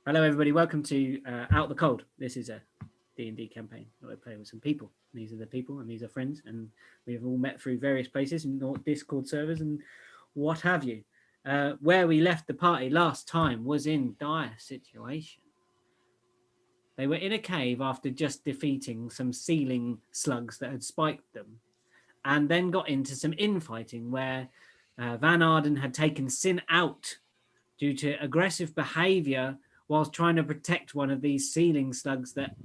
Hello, everybody. Welcome to Out the Cold. This is a D&D campaign that I play with some people. These are the people, and these are friends, and we have all met through various places and Discord servers and what have you. Where we left the party last time was in dire situation. They were in a cave after just defeating some ceiling slugs that had spiked them, and then got into some infighting where Van Arden had taken Sin out due to aggressive behavior whilst trying to protect one of these ceiling slugs that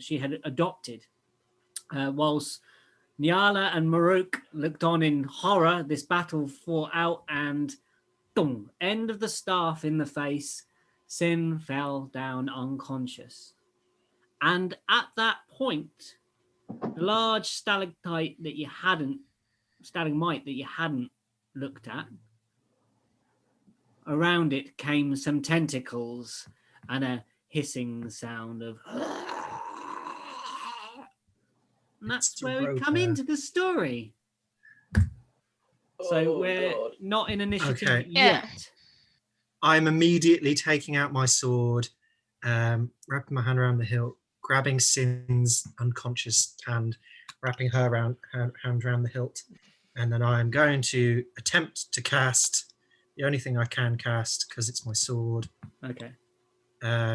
she had adopted. Whilst Nyala and Maruk looked on in horror, this battle fought out, and boom, end of the staff in the face. Sin fell down unconscious. And at that point, the large stalagmite that you hadn't looked at, around it came some tentacles and a hissing sound of. And that's where we come into the story. So we're not in initiative yet. I'm immediately taking out my sword, wrapping my hand around the hilt, grabbing Sin's unconscious hand, wrapping her hand around the hilt, and then I'm going to attempt to cast the only thing I can cast, because it's my sword. Okay.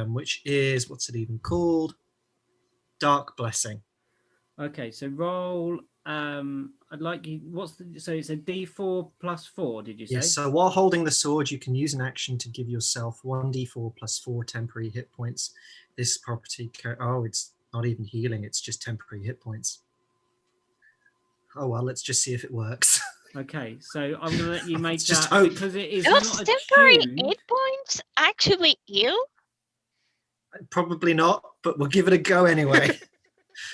Which is, what's it even called? Dark Blessing. Okay, so roll. I'd like you. So it's a D4 plus 4. Did you say? Yes. So while holding the sword, you can use an action to give yourself 1d4 plus 4 temporary hit points. This property. It's not even healing. It's just temporary hit points. Oh well, let's just see if it works. Okay, so I'm going to let you make just that hope. Because it is Those not temporary hit points actually heal? Probably not, but we'll give it a go anyway.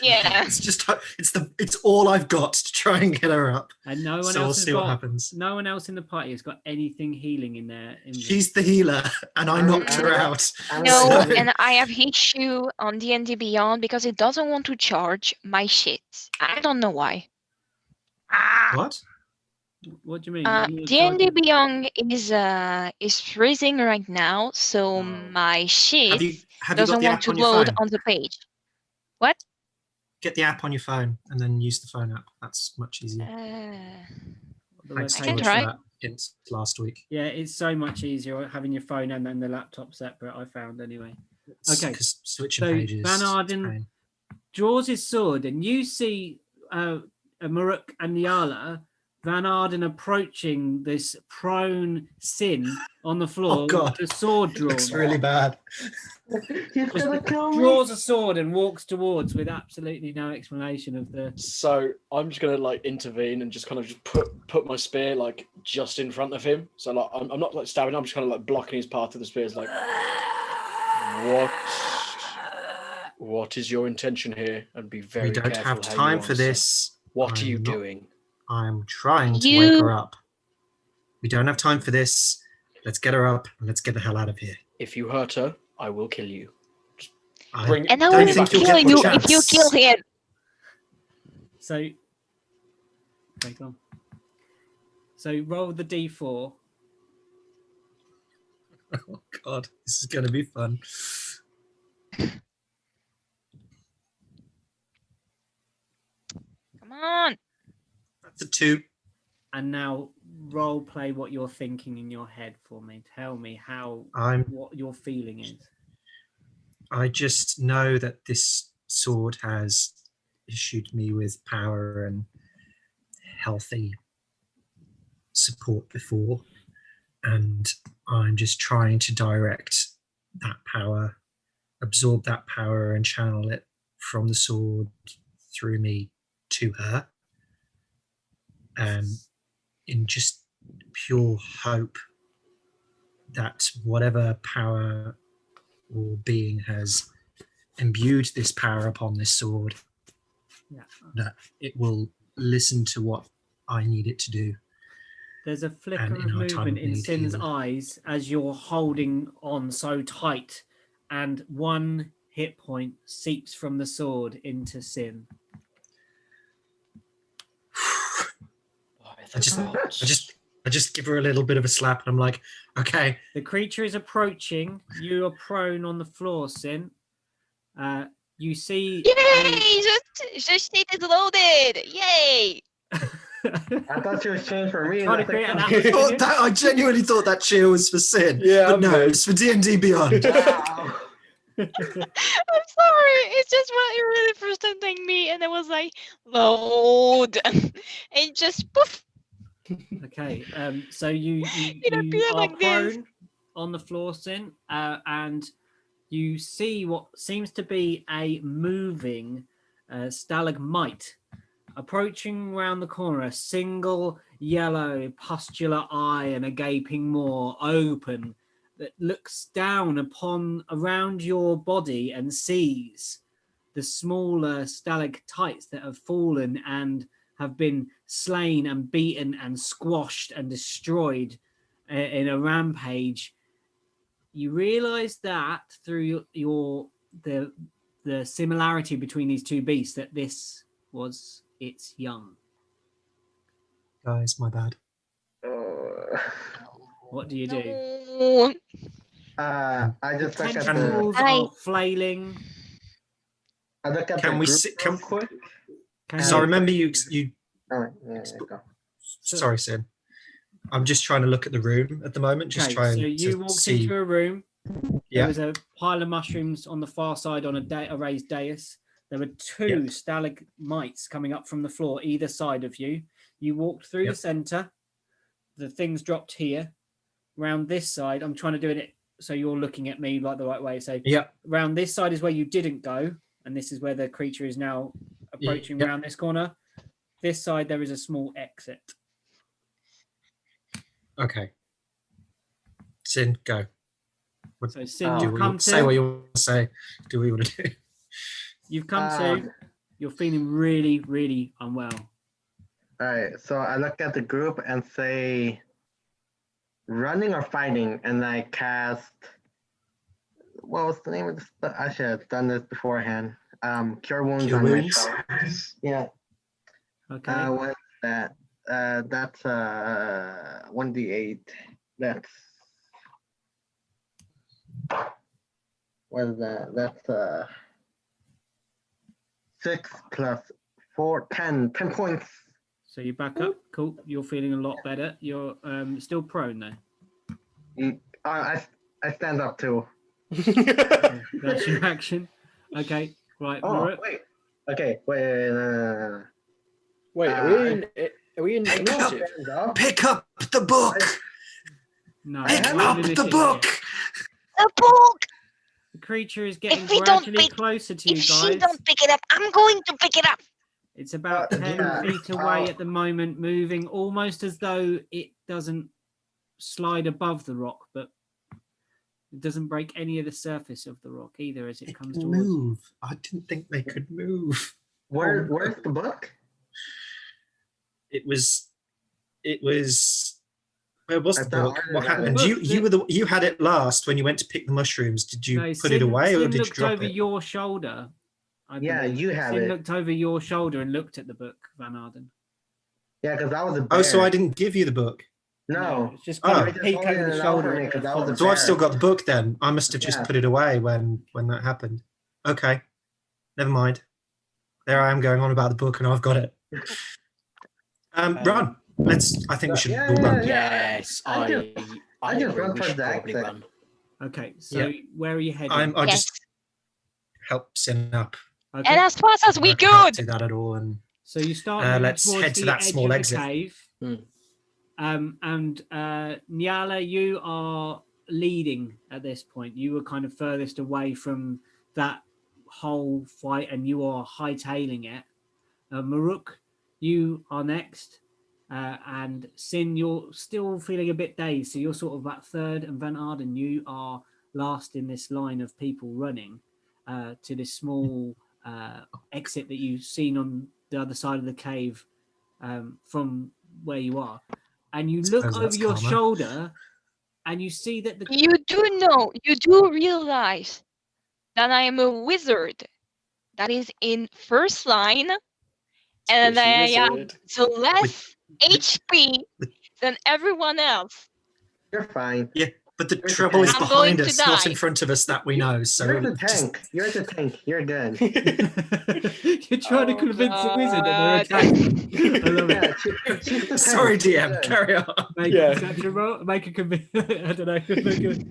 Yeah. It's all I've got to try and get her up. And no one so else we'll see what happens. No one else in the party has got anything healing in their inventory. She's the healer, and I knocked her out. No, and I have issue on D&D Beyond because it doesn't want to charge my shit. I don't know why. What? What do you mean? D&D Beyond is freezing right now, so my shit doesn't want to load on the page. What? Get the app on your phone and then use the phone app. That's much easier. I can try. Last week. Yeah, it's so much easier having your phone and then the laptop separate, I found anyway. Okay. Switching pages. Van Arden draws his sword, and you see Maruk and Nyala, Van Arden approaching this prone Sin on the floor with the sword drawn. Looks really bad. He's gonna kill me. Draws a sword and walks towards with absolutely no explanation of the. So I'm just gonna intervene and just kind of just put my spear just in front of him. So I'm not stabbing. I'm just kind of blocking his path to the spears. What is your intention here? And be very careful. We don't have time for this. What are you doing? I'm trying to wake her up. We don't have time for this. Let's get her up and let's get the hell out of here. If you hurt her, I will kill you. I will kill you if you kill him. So, wait on. So roll the D4. Oh God, this is going to be fun. Come on. That's a 2. And now role play what you're thinking in your head for me. Tell me what your feeling is. I just know that this sword has issued me with power and healthy support before, and I'm just trying to direct that power, absorb that power and channel it from the sword through me to her, in just pure hope that whatever power or being has imbued this power upon this sword, that it will listen to what I need it to do. There's a flicker of movement in Sin's eyes as you're holding on so tight, and 1 hit point seeps from the sword into Sin. I just I just give her a little bit of a slap, and I'm like, okay. The creature is approaching. You are prone on the floor, Sin. You see. Yay! The sheet is loaded. Yay! I thought she was changed for me. Trying to create an I genuinely thought that cheer was for Sin. Yeah, but no, mate. it's for D&D Beyond. Wow. I'm sorry. It's just when you really presenting me, and it was like load, and just poof. Okay. So you appeared are like this. prone on the floor, Sin, and you see what seems to be a moving stalagmite approaching round the corner. A single yellow pustular eye and a gaping maw open that looks down upon around your body and sees the smaller stalactites that have fallen and have been slain and beaten and squashed and destroyed in a rampage. You realize that through the similarity between these two beasts, that this was its young. Guys, my bad. What do you do? No. I just look at the. Tentacles are flailing. I look at Can the we group sit? real quick. So I remember you. Oh, yeah, go. Sorry, Sin. I'm just trying to look at the room at the moment. Just Okay, trying so you to walked see. into a room. There Yeah. was a pile of mushrooms on the far side on a raised dais. There were two stalagmites coming up from the floor either side of you. You walked through the center. The things dropped here. Round this side, I'm trying to do it so you're looking at me like the right way. So round this side is where you didn't go, and this is where the creature is now approaching round this corner. This side, there is a small exit. Okay. Sin, go. So Sin, you've come to. Say what you want to say. Do what you want to do. You've come to. You're feeling really, really unwell. All right, so I look at the group and say, running or fighting, and I cast. What was the name of this? I should have done this beforehand. Cure wounds Cure on wounds? myself. Yeah. Okay. What's that? That's 1d8. That's. What is that? That's 6 plus 4, 10 points. So you back up. Cool. You're feeling a lot better. You're still prone though. I stand up too. Okay, that's your action. Okay. Right. Oh, wait. Okay. Wait. Wait, are we in initiative? Pick up the book. No. Pick up the book. The book. The creature is getting If we don't gradually pick, closer to you if guys. she don't pick it up, I'm going to pick it up. It's about 10 feet away at the moment, moving almost as though it doesn't slide above the rock, but it doesn't break any of the surface of the rock either as it comes towards. Move. I didn't think they could move. Where's the book? It was. Where was the book? What happened? The You had it last when you went to pick the mushrooms. Did you put Sin, it away or Sin did you looked drop over it? your shoulder. Yeah, you have Sin it. looked over your shoulder and looked at the book, Van Arden. Yeah, because I was a bear. Oh, so I didn't give you the book. No. It's just kind Oh. of a peek over the shoulder. So I've still got the book then. I must have just put it away when that happened. Okay. Never mind. There I am going on about the book and I've got it. Run. I think we should all run. Yes, I just run we towards should the probably exit. run. Okay, so where are you heading? I'll just help Sin up. Okay. And as fast as we I can't could. do that at all. And So you start moving let's towards head to the that edge small of the exit. cave. And Nyala, you are leading at this point. You were kind of furthest away from that whole fight and you are hightailing it. Maruk, you are next. And Sin, you're still feeling a bit dazed. So you're sort of about third. And Van Arden, you are last in this line of people running to this small exit that you've seen on the other side of the cave from where you are. And you look over your shoulder and you see that you do realize that I am a wizard that is in first line and I have the less HP than everyone else. You're fine. Yeah, but the You're the trouble is tank. I'm going behind to us, not in die. front of us that we know. So You're the just- tank. You're the tank. You're good. You're trying to Oh, convince the wizard that they're God. attacking. I love it. Yeah, she's the tank. Sorry, She's DM, good. carry on. Make Yeah. a perception roll. Make a I don't know. Make a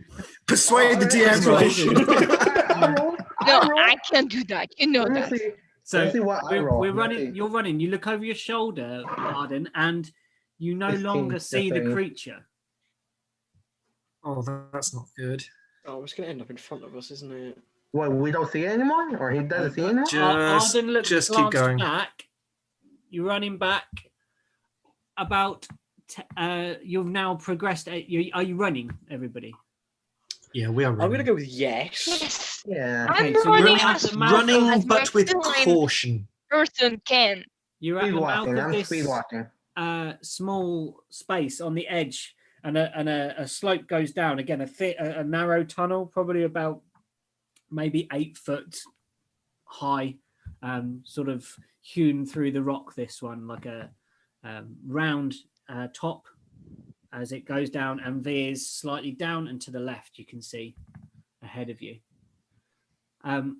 Persuade the DM Persuasion. roll. No, I can't do that. You know Let me that. see. So Let's see what I roll. we're Let's running. see. You're running. You look over your shoulder, Arden, and you no 15, longer just see the saying. creature. Oh, that's not good. Oh, it's going to end up in front of us, isn't it? What, we don't see it anymore? Or he doesn't see it anymore? Just- Arden looks just keep glanced going. back. You're running back. About. You've now progressed. Are you running, everybody? Yeah, we are I'm going to running. go with yes. Yes. Yeah. Okay, I'm so you're running at as the mouth fast Running, as my but with feline caution. person can. You're at Speed the mouth walking. of I'm this speed walking. small space on the edge, and a slope goes down. Again, a narrow tunnel, probably about maybe 8 foot high, sort of hewn through the rock. This one, like a round top, as it goes down and veers slightly down and to the left. You can see ahead of you.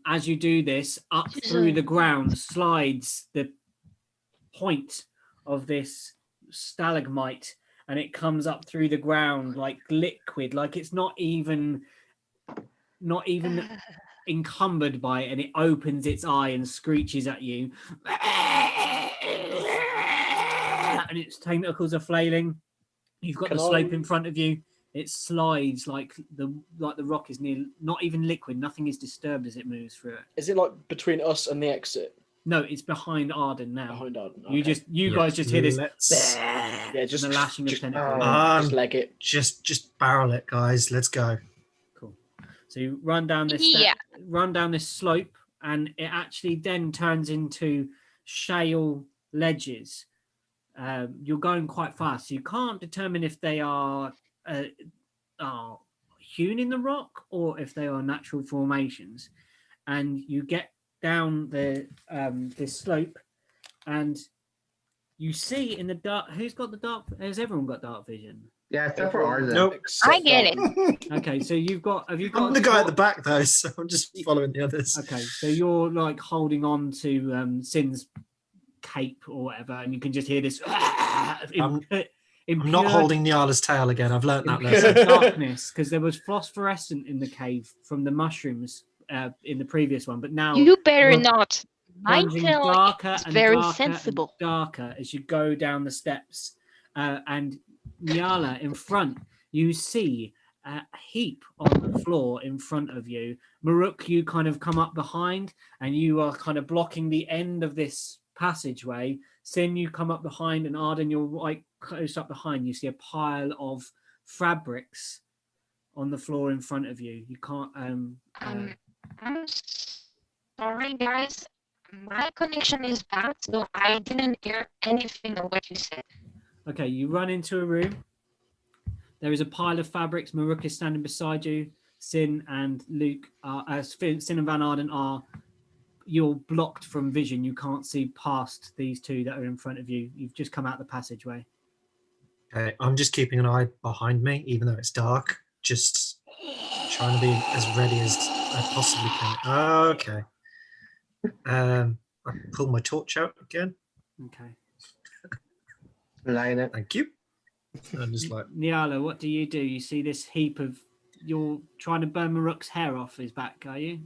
As you do this, up through the ground slides the point of this stalagmite, and it comes up through the ground like liquid, like it's not even encumbered by it, and it opens its eye and screeches at you, and its tentacles are flailing. You've got Can the slope I- in front of you. It slides like the rock is near, not even liquid. Nothing is disturbed as it moves through it. Is it like between us and the exit? No, it's behind Arden now. Behind Arden. You okay. you guys just hear this. Let's Yeah, just and the lashing of just, tentacles. just leg it. just barrel it, guys. Let's go. Cool. So you run down this run down this slope, and it actually then turns into shale ledges. You're going quite fast. You can't determine if they are hewn in the rock or if they are natural formations. And you get down the this slope, and you see in the dark. Who's got the dark? Has everyone got dark vision? Yeah, except for Arden. Nope. I get it. Okay, so you've got. Have you got? I'm the guy at the back though, so I'm just following the others. Okay, so you're like holding on to Sin's cape or whatever, and you can just hear this. I'm not holding Nyala's tail again. I've learnt that pure lesson. darkness, because there was phosphorescent in the cave from the mushrooms in the previous one, but now You better you're not. My plunging tail darker is and very darker sensible. and darker as you go down the steps. And Nyala, in front, you see a heap on the floor in front of you. Maruk, you kind of come up behind, and you are kind of blocking the end of this passageway. Sin, you come up behind, and Arden, you're right close up behind. You see a pile of fabrics on the floor in front of you. You can't. I'm sorry, guys. My connection is bad, so I didn't hear anything of what you said. Okay, you run into a room. There is a pile of fabrics. Maruk is standing beside you. Sin and Luke are, Sin and Van Arden are. You're blocked from vision. You can't see past these two that are in front of you. You've just come out the passageway. Okay, I'm just keeping an eye behind me, even though it's dark. Just trying to be as ready as I possibly can. Okay. I pull my torch out again. Okay. Light it. Thank you. I'm just like, Nyala, what do? You see this heap of. You're trying to burn Maruk's hair off his back, are you?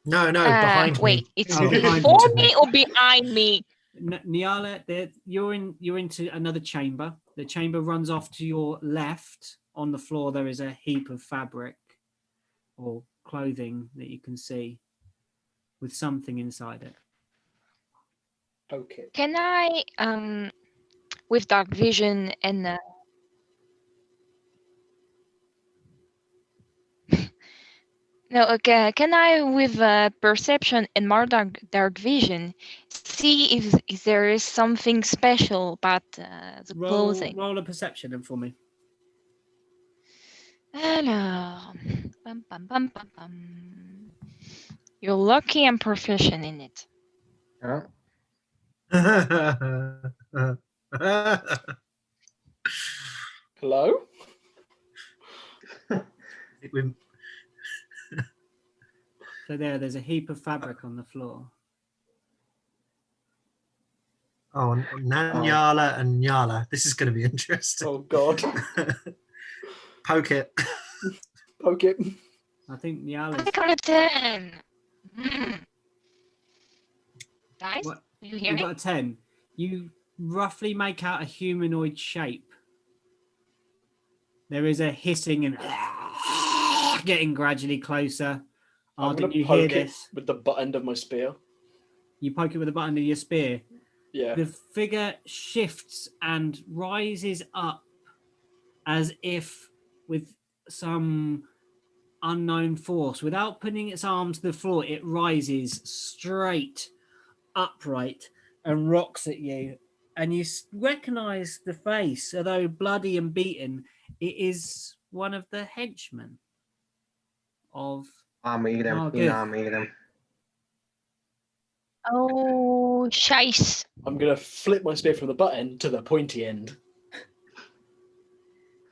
no, behind Wait, me. it's Oh, behind before you. me or behind me? Nyala, you're into another chamber. The chamber runs off to your left. On the floor, there is a heap of fabric or clothing that you can see with something inside it. Okay. Can I, with dark vision and no, okay. Can I, with perception and more dark vision, see if there is something special about the clothing? Roll a perception then for me. Alors, bum, bum, bum, bum, bum. You're lucky I'm proficient in it. Huh? Hello? So there's a heap of fabric on the floor. Oh, Nanyala and Nyala. This is going to be interesting. Oh, God. Poke it. Poke it. I think I Niala's. got a 10. Guys, What? do you hear You me? got a 10. You roughly make out a humanoid shape. There is a hissing and getting gradually closer. I'm Arden, going to you hear poke it this. with the butt end of my spear. You poke it with the butt end of your spear. Yeah. The figure shifts and rises up as if with some unknown force. Without putting its arm to the floor, it rises straight, upright, and rocks at you. And you recognize the face, although bloody and beaten. It is one of the henchmen of I'm eat him. Oh, You know good. I'm eat him. Oh, shice. I'm going to flip my spear from the butt end to the pointy end.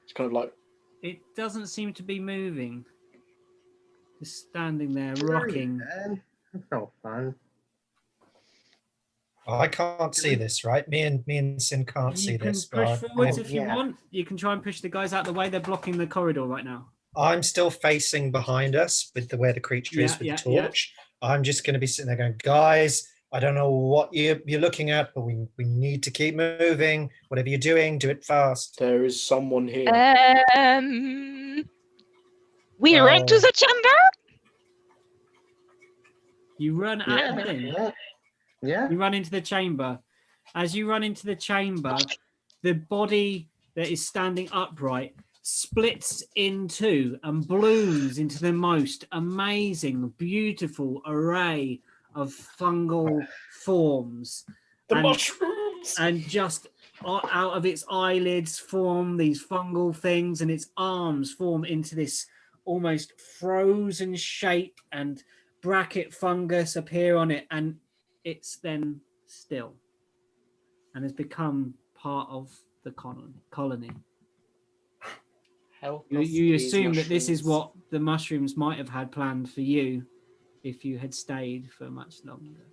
It's kind of like, It doesn't seem to be moving. Just standing there, rocking. Man, that's no fun. Oh, I can't see this, right? Me and Sin can't see You can this. push But forwards Oh, if you yeah. want. You can try and push the guys out the way. They're blocking the corridor right now. I'm still facing behind us with the where the creature is with the torch. I'm just going to be sitting there going, guys, I don't know what you're looking at, but we need to keep moving. Whatever you're doing, do it fast. there is someone here. We run to Oh. the chamber. You run at the thing. Yeah. You run into the chamber. As you run into the chamber, the body that is standing upright splits in two and blooms into the most amazing, beautiful array of fungal forms. The and- mushrooms! And just out of its eyelids form these fungal things, and its arms form into this almost frozen shape, and bracket fungus appear on it, and it's then still and has become part of the colony. Help You, us, you these assume that this is mushrooms. what the mushrooms might have had planned for you if you had stayed for much longer.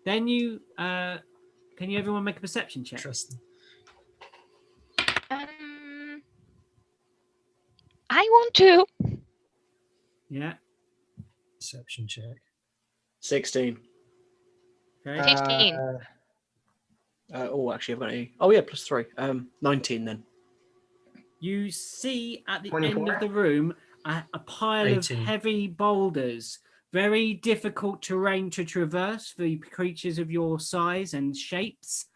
Then you can you everyone make a perception check? Interesting. I want to. Yeah. Perception check. 16. Okay. 15. Oh, actually, I've got a... Oh, yeah, +3. 19 then. You see at the 24? end of the room a pile 18. of heavy boulders, very difficult terrain to traverse for creatures of your size and shapes.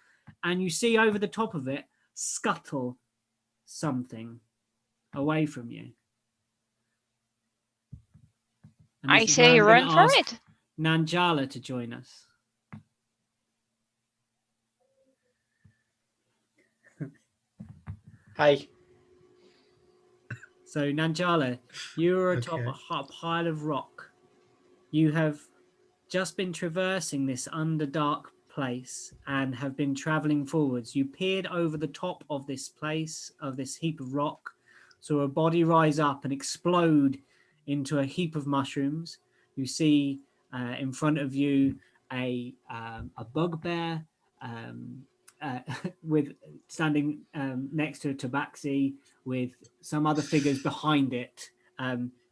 And you see over the top of it scuttle something away from you. And I this is where say I'm gonna run for ask it. Nanjala to join us. Hey. So Nanjala, you are atop Okay. a pile of rock. You have just been traversing this underdark place and have been traveling forwards. You peered over the top of this place, of this heap of rock, saw a body rise up and explode into a heap of mushrooms. You see in front of you a bugbear with standing next to a tabaxi with some other figures behind it.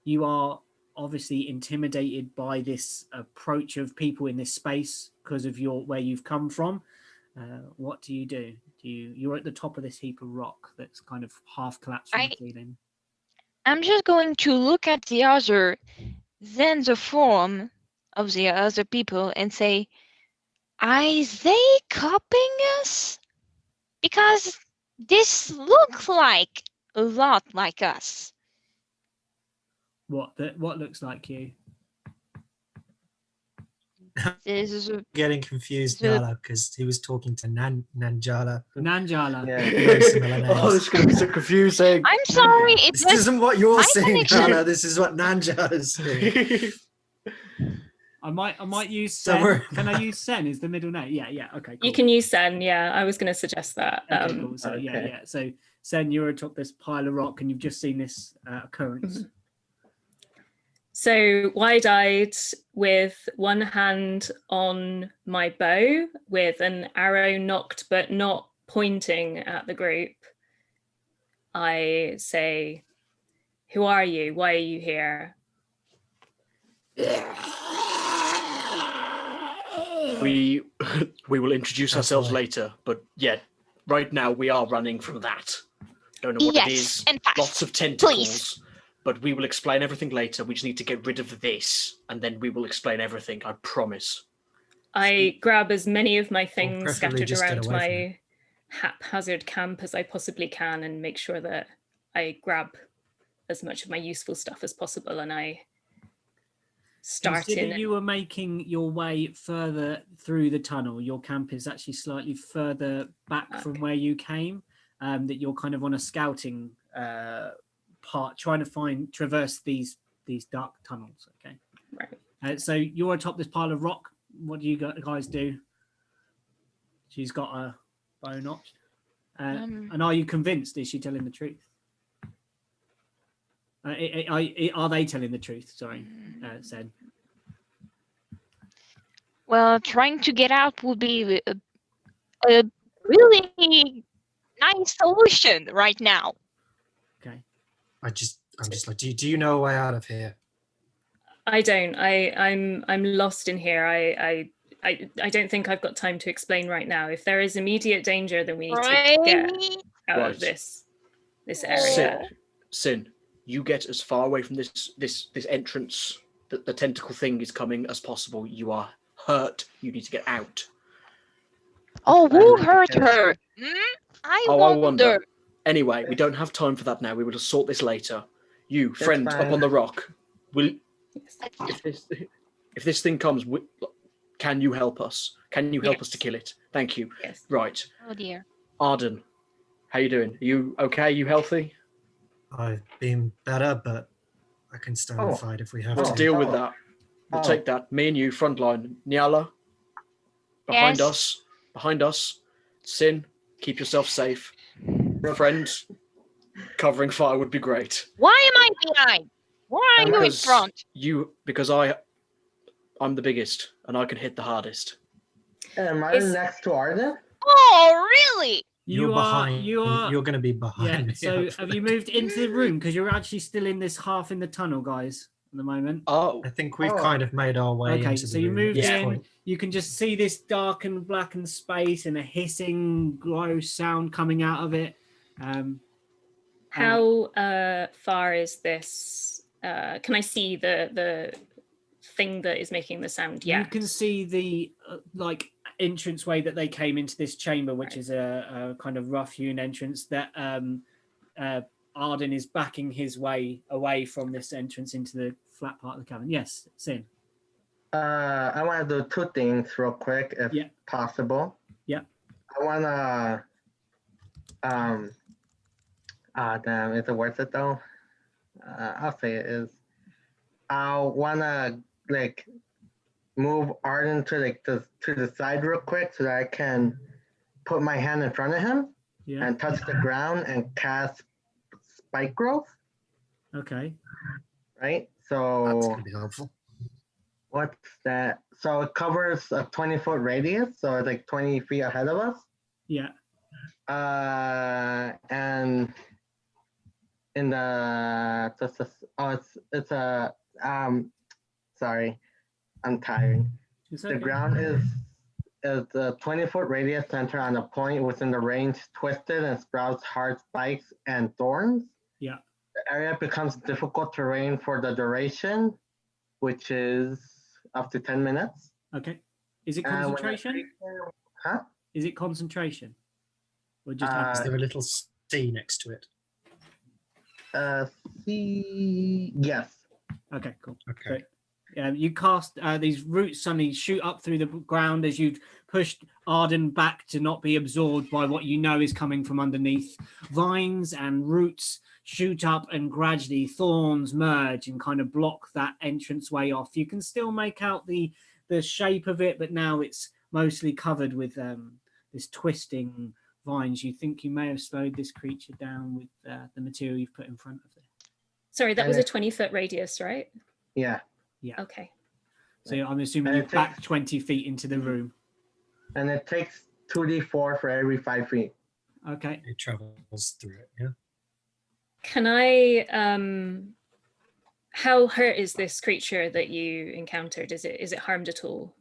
You are obviously intimidated by this approach of people in this space because of where you've come from. What do? You're at the top of this heap of rock that's kind of half collapsed from the ceiling. I'm just going to look at the other, then the form of the other people and say, are they copying us? Because this looks like a lot like us. What looks like you? This is Getting confused, So- Nala, because he was talking to Nanjala. Nanjala. Yeah. Very similar names. Oh, this is going to be so confusing. I'm sorry, it This was isn't what you're my saying, connection. Nala. This is what Nanjala's saying. I might use So Sen. we're- Can I use Sen? Is the middle name? Yeah. Okay. Cool. You can use Sen. Yeah, I was going to suggest that. Okay, cool. So Okay. yeah. So Sen, you're atop this pile of rock and you've just seen this occurrence. So wide-eyed with one hand on my bow with an arrow knocked but not pointing at the group, I say, "Who are you? Why are you here?" We will introduce That's ourselves right. later, but yeah, right now we are running from that. Don't know what it Yes, is. and fast, Lots of tentacles. But we will explain everything later. We just need to get rid of this, and then we will explain everything. I promise. I grab as many of my things preferably scattered just get around away from my haphazard camp as I possibly can and make sure that I grab as much of my useful stuff as possible, and I start Consider in. you were making your way further through the tunnel. Your camp is actually slightly further back from where you came. That you're kind of on a scouting part, trying to traverse these dark tunnels. Okay. Right. So you're atop this pile of rock. What do you guys do? She's got a bow notched. And are you convinced? Is she telling the truth? Are they telling the truth? Sorry, said. Well, trying to get out would be a really nice solution right now. Okay. I'm just like, do you know a way out of here? I don't. I'm lost in here. I don't think I've got time to explain right now. If there is immediate danger, then we need to get out Right. of this area. Sin, you get as far away from this entrance that the tentacle thing is coming as possible. You are hurt. You need to get out. Oh, who hurt her? I wonder. Anyway, we don't have time for that now. We will sort this later. You, It's friend up fine. on the rock, will Yes. if this thing comes, can you help us? Can you help us to Yes. kill it? Thank you. Yes. Right. Oh dear. Arden, how you doing? Are you okay? You healthy? I've been better, but I can stand Oh. and fight if we have Let's to. deal with that. We'll take that. Me and you, front line. Nyala, behind Yes. us. Behind us. Sin, keep yourself safe. Friend, covering fire would be great. Why am I behind? Why are you in Because front? Because I'm the biggest and I can hit the hardest. Am I Is- next to Arden? Oh, really? You're behind. You are. You're going to be behind Yeah. me. So have hopefully. you moved into the room? Because you're actually still in this half in the tunnel, guys, at the moment. Oh, I think we've Oh. kind of made our way Okay, into so the you room moved at this in. point. You can just see this dark and blackened space and a hissing, gross sound coming out of it. How far is this? Can I see the thing that is making the sound? You can see the entranceway that they came into this chamber, which is a kind of rough-hewn entrance that Arden is backing his way away from this entrance into the flat part of the cavern. Yes, Sin. I want to do two things real quick, if Yeah. possible. Yeah. I want to, damn, is it worth it though? I'll say it is. I want to move Arden to the side real quick so that I can put my hand in front of him Yeah. and touch the ground and cast spike growth. Okay. Right. That's So going to be helpful. what's that? So it covers a 20-foot radius, so it's like 20 feet ahead of us. Yeah. And in the it's a sorry, I'm tired. It's The okay. ground is a 20-foot radius centered on a point within the range, twisted and sprouts hard spikes and thorns. Yeah. The area becomes difficult terrain for the duration, which is up to 10 minutes. Okay. Is it And when the concentration? creature- Huh? Is it concentration? Or just Uh, Is happens? there a little C next to it? Yes. Okay, cool. Okay. You cast these roots suddenly shoot up through the ground as you've pushed Arden back to not be absorbed by what you know is coming from underneath. Vines and roots shoot up and gradually thorns merge and kind of block that entranceway off. You can still make out the shape of it, but now it's mostly covered with this twisting vines, you think you may have slowed this creature down with the material you've put in front of it. Sorry, that And was a it- 20-foot radius, right? Yeah. Okay. So I'm assuming And you it back takes- 20 feet into the room. And it takes 2d4 for every 5 feet. Okay. It travels through it. Yeah. Can I how hurt is this creature that you encountered? Is it harmed at all?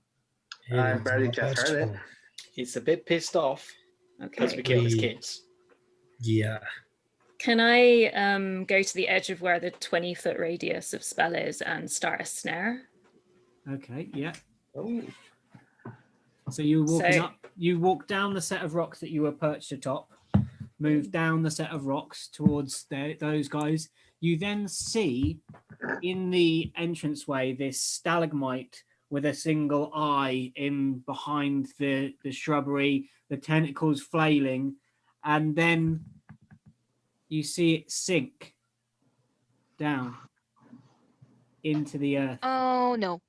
I It is barely not just hurt heard at it. all. He's a bit pissed off because we Okay. killed his We- kids. Yeah. Can I go to the edge of where the 20-foot radius of spell is and start a snare? Okay. Yeah. Oh. So you're walking So- up. You walk down the set of rocks that you were perched atop. Move down the set of rocks towards those guys. You then see in the entranceway this stalagmite with a single eye in behind the shrubbery, the tentacles flailing, and then you see it sink down into the earth. Oh no.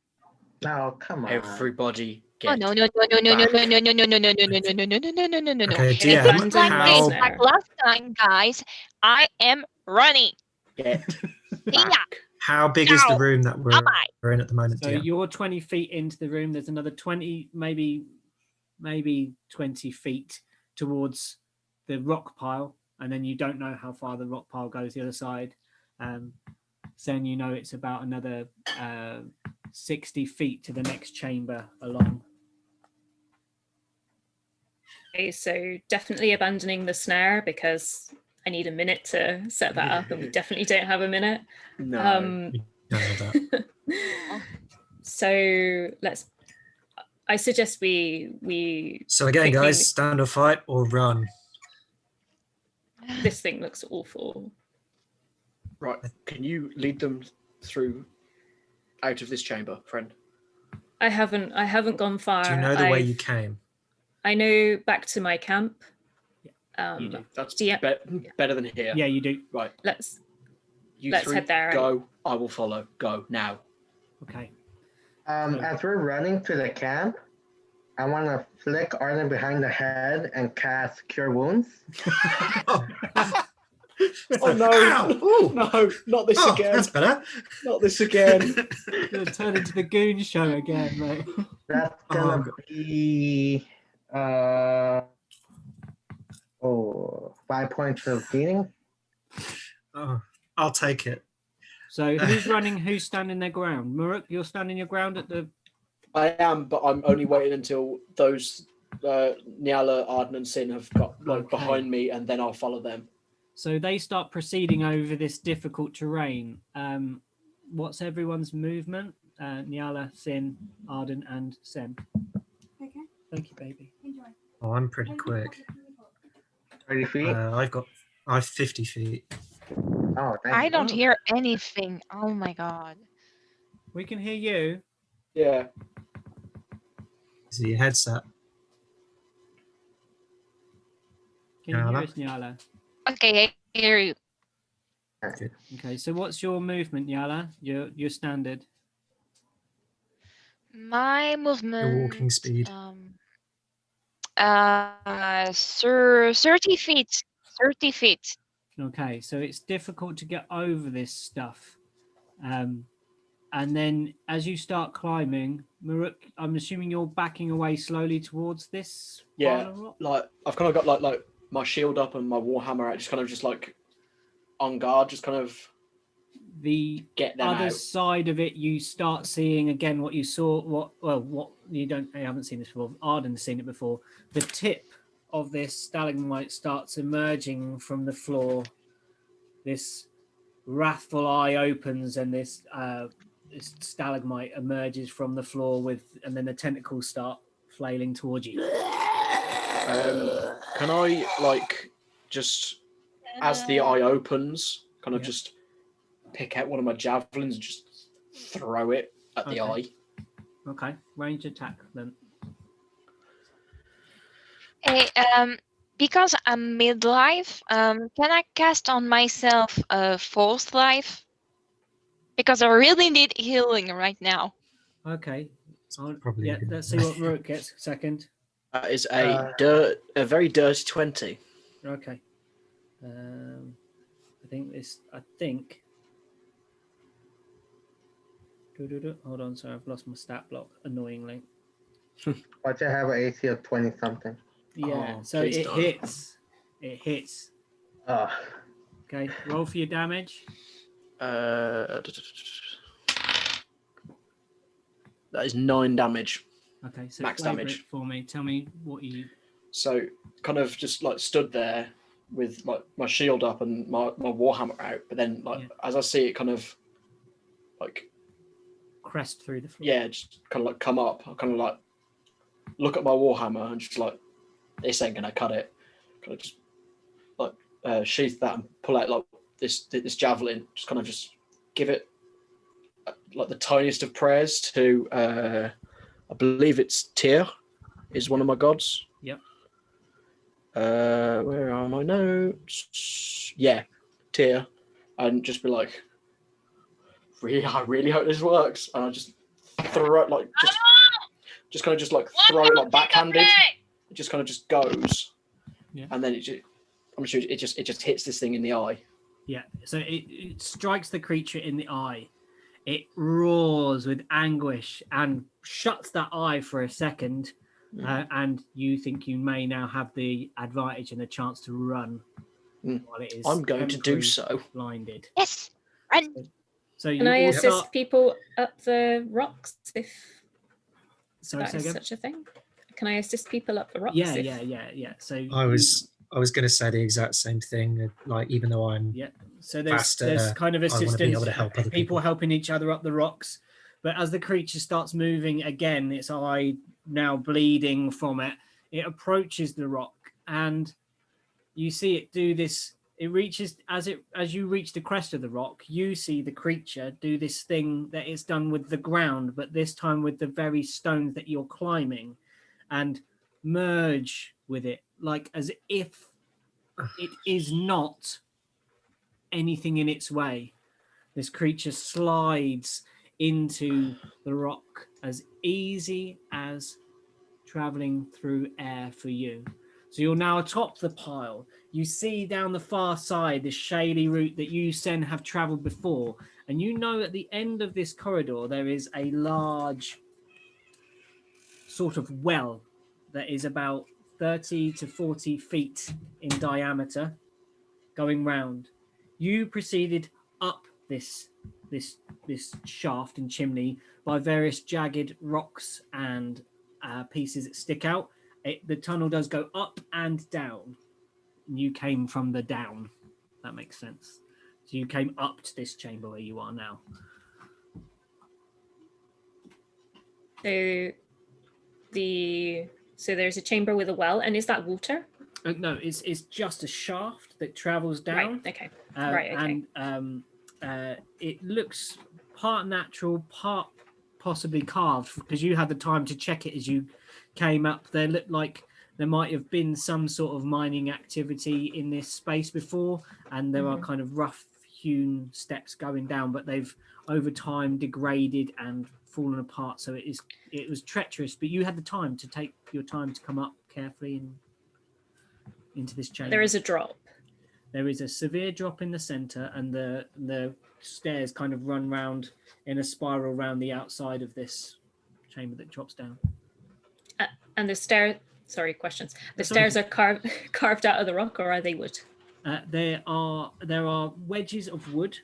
Oh, come on. Everybody Oh get no no no no no no back. no no no no no no no no no no no no no no no. Okay, If DM, it's like how- this, like last time, guys, I am running. Get Yeah. back. How big is the Ow. room that Bye-bye. we're in at the moment? So DM? you're 20 feet into the room. There's another 20, maybe 20 feet towards the rock pile, and then you don't know how far the rock pile goes the other side. Then you know it's about another 60 feet to the next chamber along. Okay, so definitely abandoning the snare because I need a minute to set that up, and we definitely don't have a minute. No. We don't have that. So I suggest we So again, quickly- guys, stand or fight or run. This thing looks awful. Right. Can you lead them through out of this chamber, friend? I haven't gone far. Do you know the way I've- you came? I know back to my camp. You do. That's Yeah. better than here. Yeah, you do. Right. Let's You Let's three head there. go. I will follow. Go now. Okay. As we're running to the camp, I want to flick Arden behind the head and cast Cure Wounds. Oh no! Ow! Ooh! No, not this Oh, again. that's better. Not this again. Gonna turn into the goon show again, mate. That's Oh, gonna God. be 5 points of healing. Oh, I'll take it. So who's running? Who's standing their ground? Muruk, you're standing your ground at the. I am, but I'm only waiting until those Nyala, Arden, and Sin have got Okay. behind me, and then I'll follow them. So they start proceeding over this difficult terrain. What's everyone's movement? Nyala, Sin, Arden, and Sen. Okay, Thank you, baby. enjoy. Oh, I'm pretty quick. 30 feet. I have 50 feet. Oh, thank I you. don't hear anything. Oh my god. We can hear you. Yeah. Is it your headset? Can you hear Nyala? us, Nyala? Okay, I hear you. Okay, so what's your movement, Nyala? Your standard. My movement. walking speed. 30 feet. 30 feet. Okay, so it's difficult to get over this stuff. And then as you start climbing, Maruk, I'm assuming you're backing away slowly towards this Yeah. pile of rock? Like I've kind of got like my shield up and my warhammer out, just like on guard, just kind of The get them other out. side of it, you start seeing again what you saw. What you haven't seen this before. Arden's seen it before. The tip of this stalagmite starts emerging from the floor. This wrathful eye opens, and this stalagmite emerges from the floor and then the tentacles start flailing towards you. Can I just as the eye opens, kind of Yeah. just pick out one of my javelins and just throw it at the eye? Okay, range attack then. Hey, because I'm midlife, can I cast on myself a false life? Because I really need healing right now. Okay. Probably a good Let's see what Rook gets second. That is a very dirty 20. Okay. I think. Hold on, sorry, I've lost my stat block, annoyingly. Watch, I have an AC of 20 something. Yeah, Oh, so please it don't. hits. It hits. Oh, Okay, roll for your damage. That is 9 damage. Okay, so Max flavour damage. it for me. Tell me what you. So kind of just like stood there with like my shield up and my warhammer out, but then like as I see it kind of like Crest through the floor. yeah, just kind of like come up. I kind of like look at my warhammer and just like this ain't gonna cut it. Kind of just like sheath that and pull out like this javelin. Just kind of just give it like the tiniest of prayers to I believe it's Tyr is one of my gods. Yep. Where are my notes? Yeah, Tyr, and just be like, I really hope this works, and I just throw it like just kind of just like throw it like backhanded. It just kind of just goes, and then I'm sure it just hits this thing in the eye. Yeah, so it strikes the creature in the eye. It roars with anguish and shuts that eye for a second. And you think you may now have the advantage and the chance to run while it is. I'm going to do so. Blinded. Yes, run. So you Can I all assist start... people up the rocks if Sorry, that is such a thing? Can I assist people up the rocks? Yeah. So I was going to say the exact same thing. Like, even though I'm so there's faster, kind of I want to be assistance, able to help other people helping each other up the rocks. But as the creature starts moving again, its eye now bleeding from it, it approaches the rock, and you see it do this. It reaches as you reach the crest of the rock, you see the creature do this thing that it's done with the ground, but this time with the very stones that you're climbing, and merge with it, like as if it is not anything in its way. This creature slides into the rock as easy as traveling through air for you. So you're now atop the pile. You see down the far side the shady route that you, Sen, have traveled before. And you know at the end of this corridor there is a large sort of well that is about 30 to 40 feet in diameter going round. You proceeded up this shaft and chimney by various jagged rocks and pieces that stick out. The tunnel does go up and down. You came from the down. That makes sense. So you came up to this chamber where you are now. So there's a chamber with a well, and is that water? No, it's just a shaft that travels down. Right. Okay. Okay. And it looks part natural, part possibly carved, because you had the time to check it as you came up. There looked like there might have been some sort of mining activity in this space before, and there are kind of rough hewn steps going down, but they've over time degraded and fallen apart. So it was treacherous, but you had the time to take your time to come up carefully and into this chamber. There is a drop. There is a severe drop in the center, and the stairs kind of run round in a spiral around the outside of this chamber that drops down. And the stair. Sorry, questions. The stairs are carved out of the rock, or are they wood? There are wedges of wood.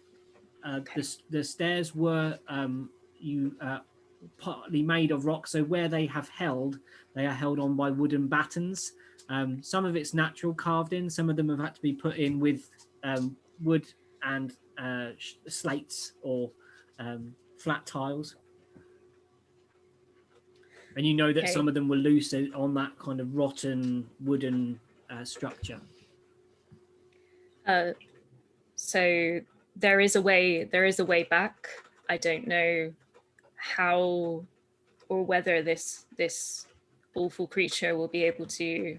Okay. The stairs were partly made of rock, so where they are held on by wooden battens. Some of it's natural carved in. Some of them have had to be put in with wood and slates or flat tiles. And you know that some of them were loose on that kind of rotten wooden structure. So there is a way back. I don't know how or whether this awful creature will be able to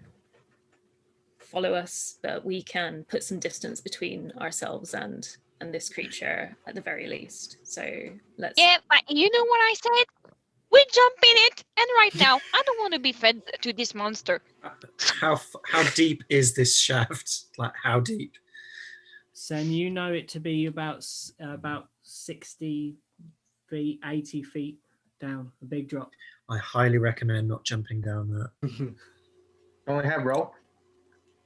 follow us, but we can put some distance between ourselves and this creature at the very least. So let's. Yeah, but you know what I said? We jump in it, and right now, I don't want to be fed to this monster. How deep is this shaft? Like, how deep? Sen, you know it to be about 60 feet, 80 feet down, a big drop. I highly recommend not jumping down that. Don't we have rope?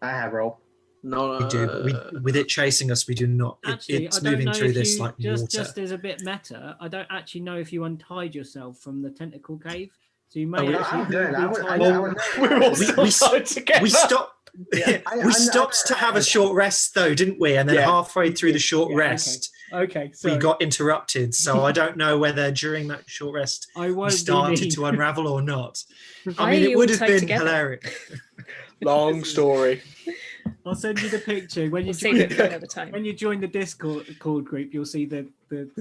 I have rope. No, We do, but with it chasing us, we do not. Actually, It's I don't moving know through if this you like just water. as a bit meta. I don't actually know if you untied yourself from the tentacle cave, so you may Oh, actually I'm good. I would retie- we're all we still tied together. We stopped. Yeah, we stopped to have a short rest, though, didn't we? And then Yeah. halfway through the short Yeah, rest, Okay, we so got interrupted. So I don't know whether during that short rest I we won't be started mean. to unravel or not. I Why mean, are it you would all have tied been together? hilarious. Long story. I'll send you the picture when you We'll save join. it for another time. When you join the Discord group, you'll see the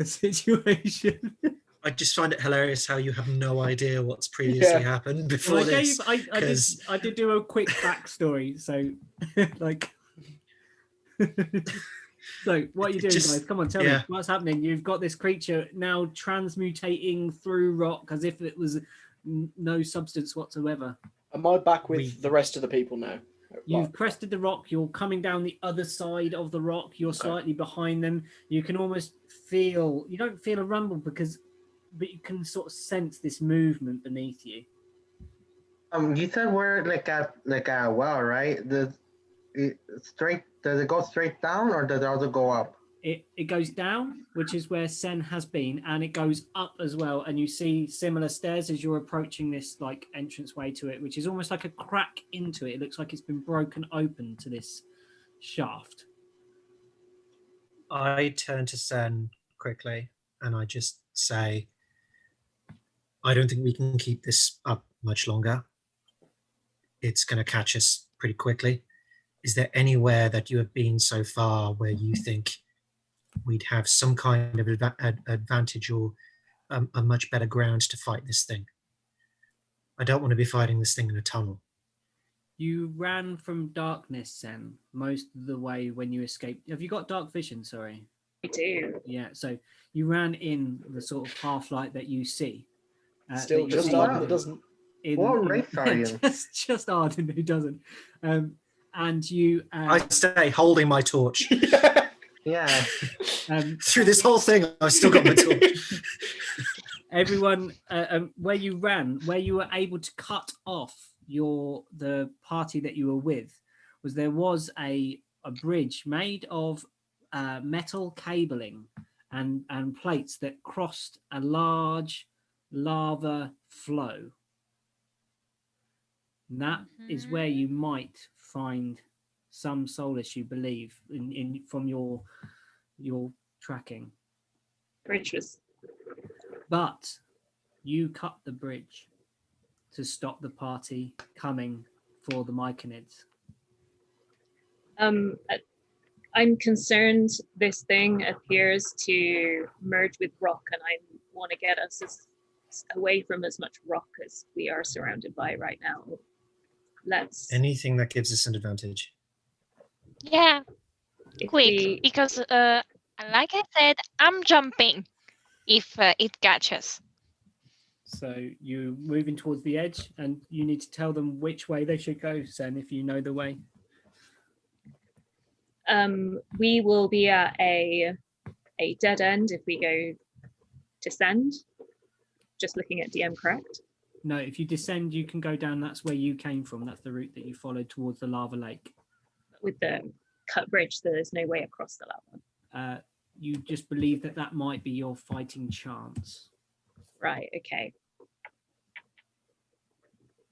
situation. I just find it hilarious how you have no idea what's previously Yeah. happened before Well, this. I did do a quick backstory, so like. So what are you doing, guys? Come on, tell me what's happening. You've got this creature now transmutating through rock as if it was no substance whatsoever. Am I back with the rest of the people now? You've crested the rock. You're coming down the other side of the rock. You're slightly behind them. You can almost feel. You don't feel a rumble but you can sort of sense this movement beneath you. You said we're like a well, right? Does it go straight down or does it also go up? It goes down, which is where Sen has been, and it goes up as well. And you see similar stairs as you're approaching this like entranceway to it, which is almost like a crack into it. It looks like it's been broken open to this shaft. I turn to Sen quickly and I just say, I don't think we can keep this up much longer. It's going to catch us pretty quickly. Is there anywhere that you have been so far where you think we'd have some kind of advantage or a much better ground to fight this thing? I don't want to be fighting this thing in a tunnel. You ran from darkness, Sen, most of the way when you escaped. Have you got dark vision? Sorry. I do. Yeah, so you ran in the sort of half light that you see. Still that you just see Arden that doesn't. What race are you? Just Arden who doesn't. And you. I stay holding my torch. Yeah. Through this whole thing, I've still got my torch. Everyone, where you ran, where you were able to cut off the party that you were with, there was a bridge made of metal cabling and plates that crossed a large lava flow. And that is where you might find some solace, you believe, in from your tracking. Bridge was. But you cut the bridge to stop the party coming for the Myconids. I'm concerned this thing appears to merge with rock, and I want to get us away from as much rock as we are surrounded by right now. Let's anything that gives us an advantage. Yeah, quick, because like I said, I'm jumping if it catches. So you're moving towards the edge, and you need to tell them which way they should go, Sen, if you know the way. We will be at a dead end if we go descend. Just looking at DM, correct? No, if you descend, you can go down. That's where you came from. That's the route that you followed towards the lava lake. With the cut bridge, there's no way across the lava. You just believe that might be your fighting chance. Right. Okay.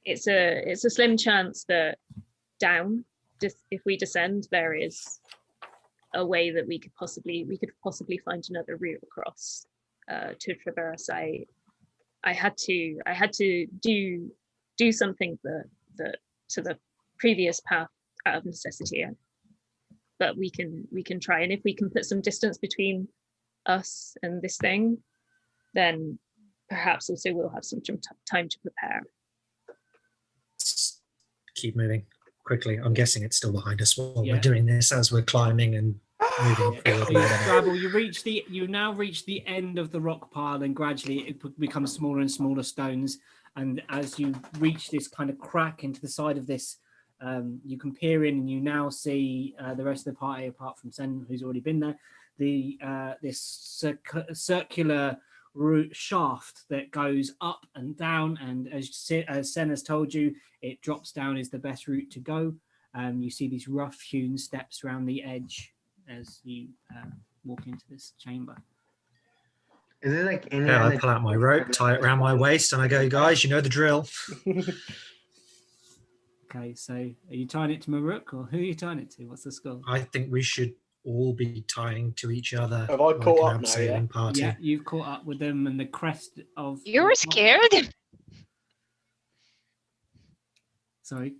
It's a slim chance that down, if we descend, there is a way that we could possibly find another route across to traverse. I had to do something that to the previous path out of necessity, but we can try, and if we can put some distance between us and this thing, then perhaps also we'll have some time to prepare. Keep moving quickly. I'm guessing it's still behind us while Yeah. we're doing this as we're climbing and moving So forward. you or whatever. scrabble. You now reach the end of the rock pile, and gradually it becomes smaller and smaller stones. And as you reach this kind of crack into the side of this, you can peer in, and you now see the rest of the party, apart from Sen, who's already been there. This circular route shaft that goes up and down, and as Sen has told you, it drops down is the best route to go. You see these rough-hewn steps around the edge as you walk into this chamber. Is it like any Yeah, I other pull out my rope, tie it around my waist, and I go, guys, you know the drill. Okay, so are you tying it to Maruk, or who are you tying it to? What's the score? I think we should all be tying to each other. Have I like caught an up now, abseiling party. Yeah, you've caught up with them, and the crest of... You're scared? Sorry,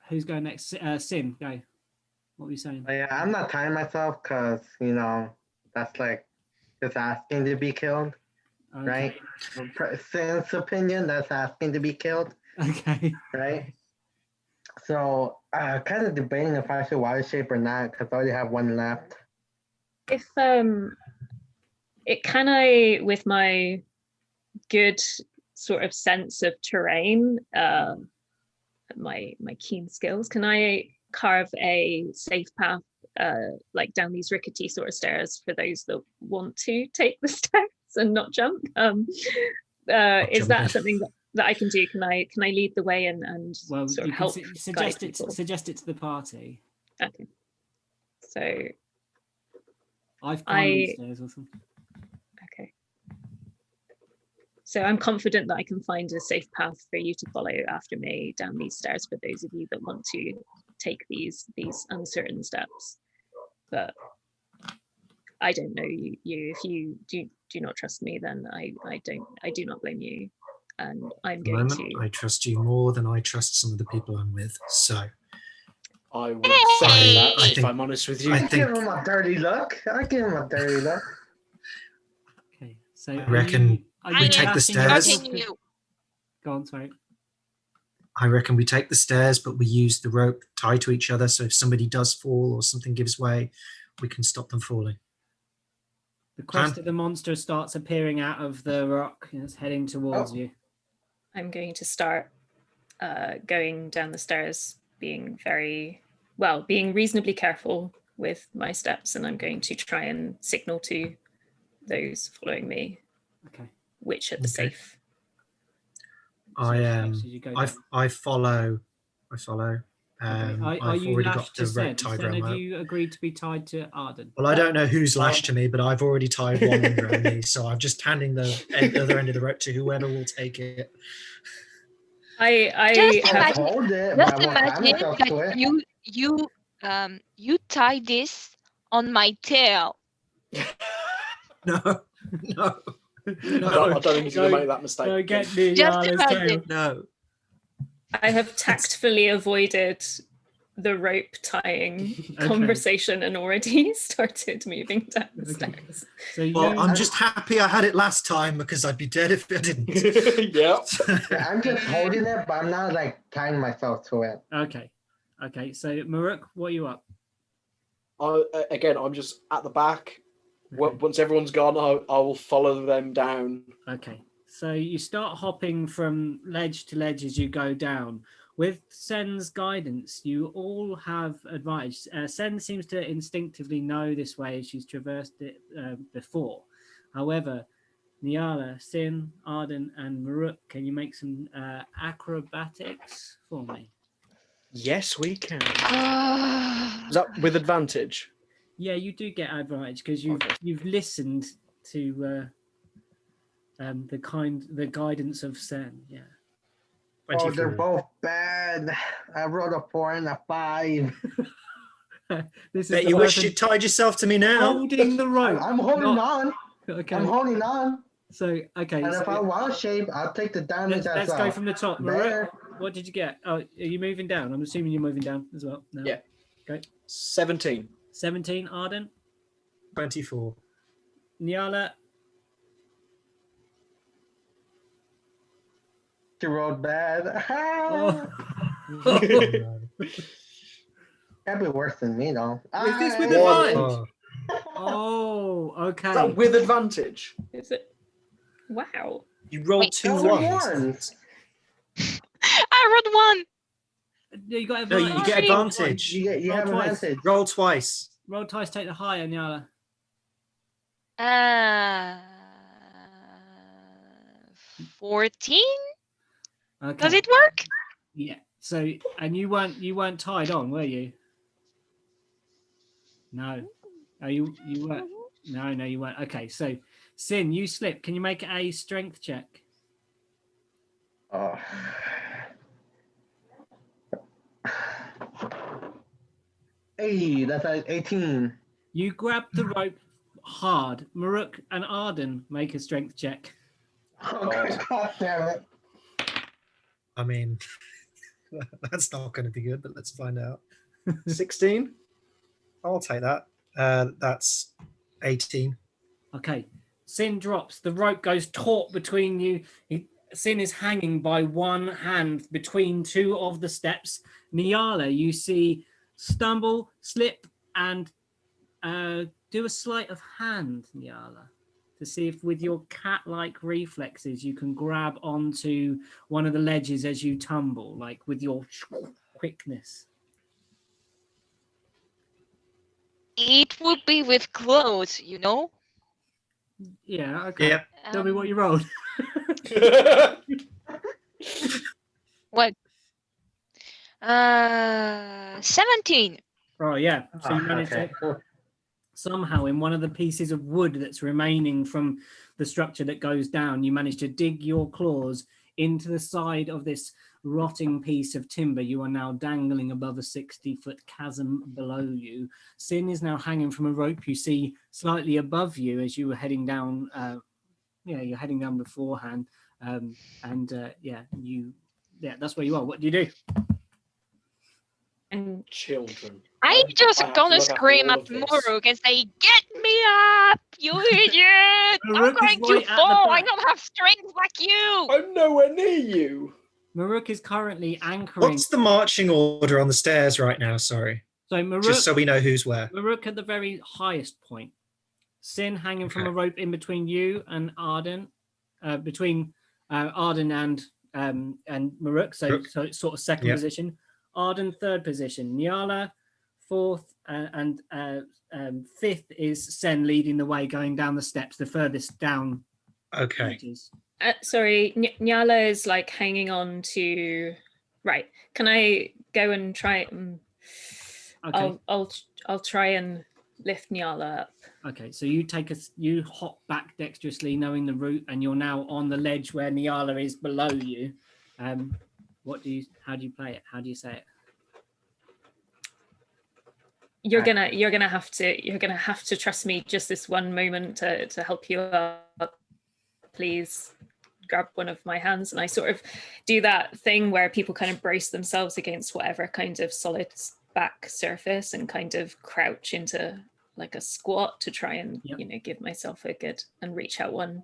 who's going next? Sin, go. What were you saying? Yeah, I'm not tying myself because, you know, that's like just asking to be killed, right? Since opinion, that's asking to be killed, Okay. right? So, kind of debating if I should water shape or not because I already have one left. If can I, with my good sort of sense of terrain, my keen skills, can I carve a safe path like down these rickety sort of stairs for those that want to take the stairs and not jump? Is that something that I can do? Can I lead the way and Well, sort you of can help suggest guide it. people? Suggest it to the party. Okay. So I've climbed stairs or something. okay. So I'm confident that I can find a safe path for you to follow after me down these stairs for those of you that want to take these uncertain steps. But I don't know you. If you do not trust me, then I do not blame you. And I'm At the going moment, to... I trust you more than I trust some of the people I'm with. So I would say that, I if think- I'm honest with you. I I think- give him a dirty look. I give him a dirty look. Okay, so I reckon we take the stairs. You. Go on, sorry. I reckon we take the stairs, but we use the rope tied to each other. So if somebody does fall or something gives way, we can stop them falling. The crest of the monster starts appearing out of the rock and it's heading towards you. I'm going to start going down the stairs, being reasonably careful with my steps, and I'm going to try and signal to those following me. Okay. Which are the safe. I follow. Okay. I've Are you already got lashed the to Sen? rope tied Sen, around have my... you agreed to be tied to Arden? Well, I don't know who's lashed to me, but I've already tied one end around me, so I'm just handing the other end of the rope to whoever will take it. I Just hold it, Just but I won't tie imagine myself to that it. you tie this on my tail. No. I don't think you're going to make that mistake. Go get the Just Yala's imagine. tail. No. I have tactfully avoided the rope tying conversation and already started moving down the stairs. So Well, I'm just happy I had it last time because I'd be dead if I didn't. Yeah. Yeah, I'm just holding it, but I'm not like tying myself to it. Okay. So Maruk, what are you up? I'm just at the back. Okay. Once everyone's gone, I will follow them down. Okay. So you start hopping from ledge to ledge as you go down. With Sen's guidance, you all have advantage. Sen seems to instinctively know this way as she's traversed it before. However, Nyala, Sin, Arden, and Maruk, can you make some acrobatics for me? Yes, we can. Is that with advantage? Yeah, you do get advantage because you've listened to the guidance of Sen. Yeah. Oh, they're 24. both bad. I rolled a 4 and a 5. This is Bet the you wish person you tied yourself to me now. holding the rope. I'm holding on. Okay. I'm holding on. So okay. And So if I wild shape, I'll take the damage let's as go a from the top. bear. Maruk, what did you get? Oh, are you moving down? I'm assuming you're moving down as well. No. Yeah. Okay. 17. 17, Arden. 24. Nyala. She rolled bad. Oh. That'd be worse than me, though. Is this with One. advantage? Oh, Oh, Is okay. that with advantage? Is it? Wow. You rolled Wait, two those ones. are ones. I rolled one. You got No, advantage. you get Roll advantage. You Roll have twice. advantage. Roll twice. Roll twice, take the higher, Nyala. 14. Okay. Does it work? Yeah. So, and you weren't tied on, were you? No. Oh, you weren't. No, you weren't. Okay. So, Sin, you slip. Can you make a strength check? Oh. Hey, that's like 18. You grab the rope hard. Maruk and Arden make a strength check. Oh, God damn it. I mean, that's not going to be good, but let's find out. 16. I'll take that. That's 18. Okay. Sin drops. The rope goes taut between you. Sin is hanging by one hand between two of the steps. Nyala, you see, stumble, slip, and do a sleight of hand, Nyala, to see if with your cat-like reflexes you can grab onto one of the ledges as you tumble, like with your quickness. It would be with clothes, you know? Yeah, okay. Yep. Tell me what you rolled. What? 17. Oh, yeah. So you managed okay. to somehow in one of the pieces of wood that's remaining from the structure that goes down, you manage to dig your claws into the side of this rotting piece of timber. You are now dangling above a 60-foot chasm below you. Sin is now hanging from a rope you see slightly above you as you were heading down. You're heading down beforehand. That's where you are. What do you do? And Children. I just have to gonna look after scream all at of this. Muruk and say, "Get me up, you idiot! I'm Muruk is going right to at the fall. I back. don't have strength like you." I'm nowhere near you. Maruk is currently anchoring. What's the marching order on the stairs right now? Sorry. So Maruk, Just so we know who's where. Maruk at the very highest point. Sin hanging from Okay. a rope in between you and Arden, between Arden and Maruk. So it's sort of second Yeah. position. Arden third position. Nyala fourth, and fifth is Sen leading the way, going down the steps, the furthest down. Okay. Edges. sorry, Nyala is like hanging on to. Right. Can I go and try? Okay. I'll try and lift Nyala up. Okay, so you hop back dexterously, knowing the route, and you're now on the ledge where Nyala is below you. How do you play it? How do you say it? You're gonna have to trust me just this one moment to help you up. Please grab one of my hands, and I sort of do that thing where people kind of brace themselves against whatever kind of solid back surface and kind of crouch into like a squat to try and give myself a good and reach out one.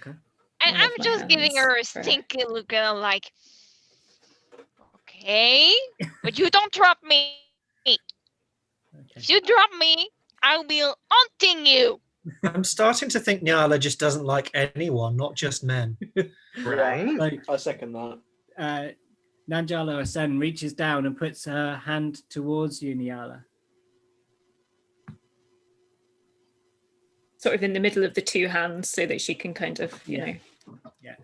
Okay. And I'm just giving her a stinky look, like, okay, but you don't drop me. Okay. If you drop me, I will haunting you. I'm starting to think Nyala just doesn't like anyone, not just men. Right? So, I second that. Nanjala Asen reaches down and puts her hand towards you, Nyala. Sort of in the middle of the two hands so that she can kind of, you know. Yeah.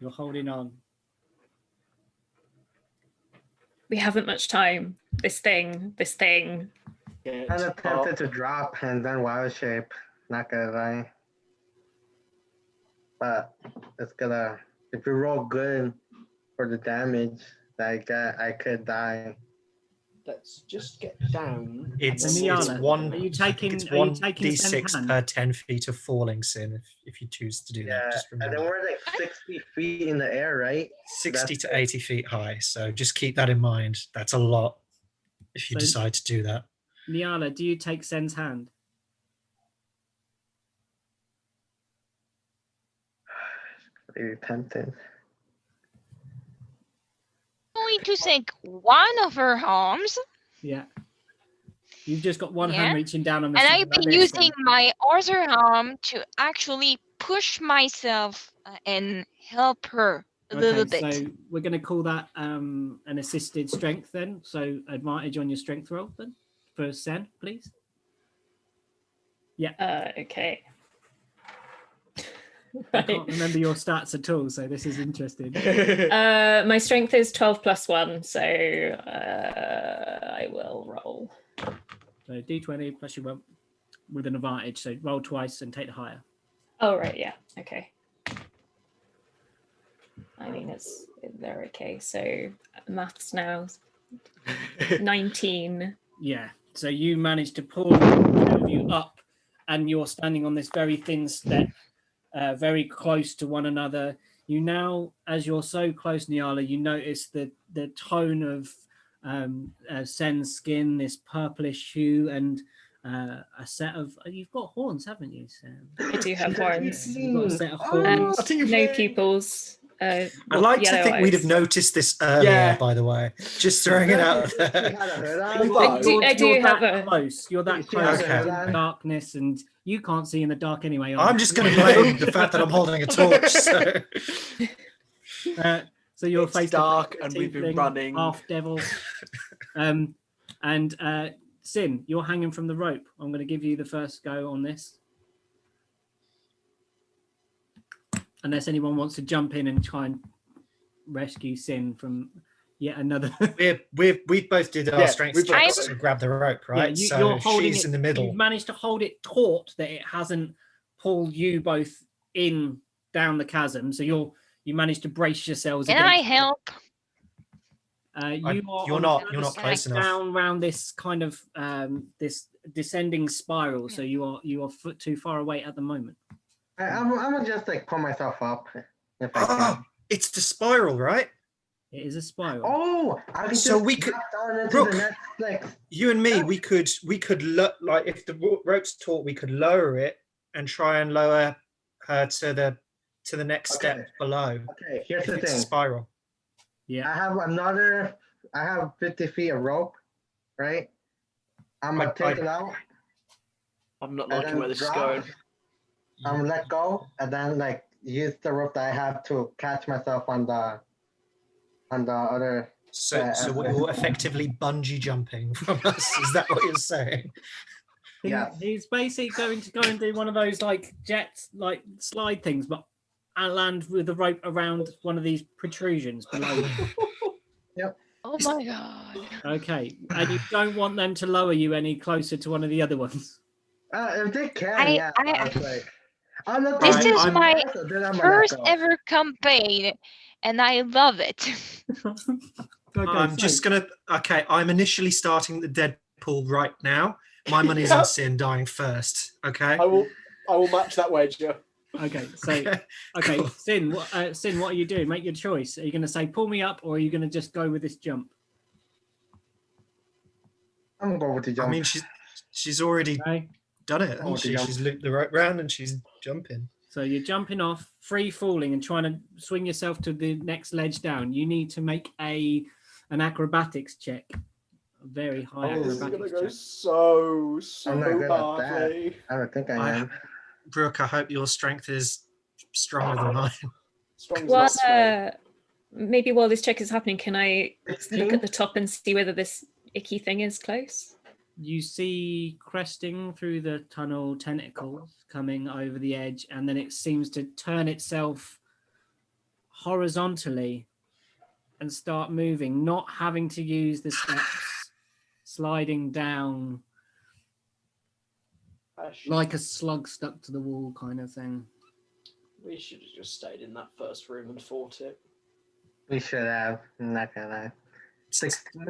You're holding on. We haven't much time. This thing. I'm tempted to drop and then wild shape. Not gonna lie. But it's gonna, if you roll good for the damage that I get, I could die. Let's just get down. It's Nyala, one. are you I think taking it's are you one taking Sen's d6 hand? per 10 feet of falling, Sin. If you choose to do that, Yeah, just and then remember. we're like 60 feet in the air, right? 60 to 80 feet high. So just keep that in mind. That's a lot if you So- decide to do that. Nyala, do you take Sen's hand? Really tempted. Going to take one of her arms Yeah. You've just got one Yeah. hand reaching down on the And side I've like been this, using my other arm to actually push myself and help her a little bit. So we're going to call that an assisted strength then. So advantage on your strength roll then for Sen, please. Okay. I can't remember your stats at all, so this is interesting. My strength is 12 plus 1, so I will roll. So D20 plus your one with an advantage. So roll twice and take the higher. Oh, right, yeah, okay. I mean, they're okay. So maths now. 19. Yeah. So you managed to pull you up, and you're standing on this very thin step, very close to one another. You now, as you're so close, Nyala, you notice the tone of Sen's skin, this purplish hue, and a set of. You've got horns, haven't you, Sen? I do have horns. You've got a set of And horns. no pupils. I'd like to think we'd have noticed this earlier, by the way. Just throwing it out there. I do have a close. You're that close Okay. in darkness, and you can't see in the dark anyway. I'm just going to blame the fact that I'm holding a torch. So, so you're It's faced dark with and we've been tiefling, running. half devil, and Sin, you're hanging from the rope. I'm going to give you the first go on this. Unless anyone wants to jump in and try and rescue Sin from yet another. we both did our strength we've both checks got to grab the rope, right? Yeah, you're so holding she's it, in the middle. You've managed to hold it taut that it hasn't pulled you both in down the chasm. So you managed to brace yourselves. Can I help? You're not close enough. Down around this kind of this descending spiral. So you are foot too far away at the moment. I'm gonna just like pull myself up if I can. It's the spiral, right? It is a spiral. Oh, I can So just we could- drop down into Brooke, the next like. You and me, we could like if the rope's taut, we could lower it and try and lower her to the next step below. Okay, here's If the it's a thing. spiral. Yeah. I have 50 feet of rope, right? I'm gonna take it out. I'm not and liking then where this is drop. going. I'm gonna let go and then like use the rope that I have to catch myself on the other. So what you're effectively bungee jumping from us? Is that what you're saying? Yeah. He's basically going to go and do one of those like jets, like slide things, but and land with the rope around one of these protrusions below. Oh my god. Okay, and you don't want them to lower you any closer to one of the other ones. If they can, I was like, I'm not This gonna is do my that, so then I'm gonna let first go. ever campaign, and I love it. I'm just gonna. Okay, I'm initially starting the Deadpool right now. My money's on Sin dying first. Okay. I will match that wager. Okay, so Cool. Sin, what are you doing? Make your choice. Are you going to say pull me up, or are you going to just go with this jump? I'm gonna go with the jump. I mean, she's already Okay, done it. Oh, hasn't she? the jump. She's looped the rope round and she's jumping. so you're jumping off, free falling, and trying to swing yourself to the next ledge down. You need to make an acrobatics check, a very high This is gonna acrobatics go check. so I'm not good at badly. I don't think I am. Brooke, I hope your strength is stronger than mine. Strong as Well, that sway. maybe while this check is happening, can I look 16? at the top and see whether this icky thing is close? You see cresting through the tunnel tentacles coming over the edge, and then it seems to turn itself horizontally and start moving, not having to use the steps, sliding down like a slug stuck to the wall kind of thing. We should have just stayed in that first room and fought it. We should have. I'm not gonna lie. 16.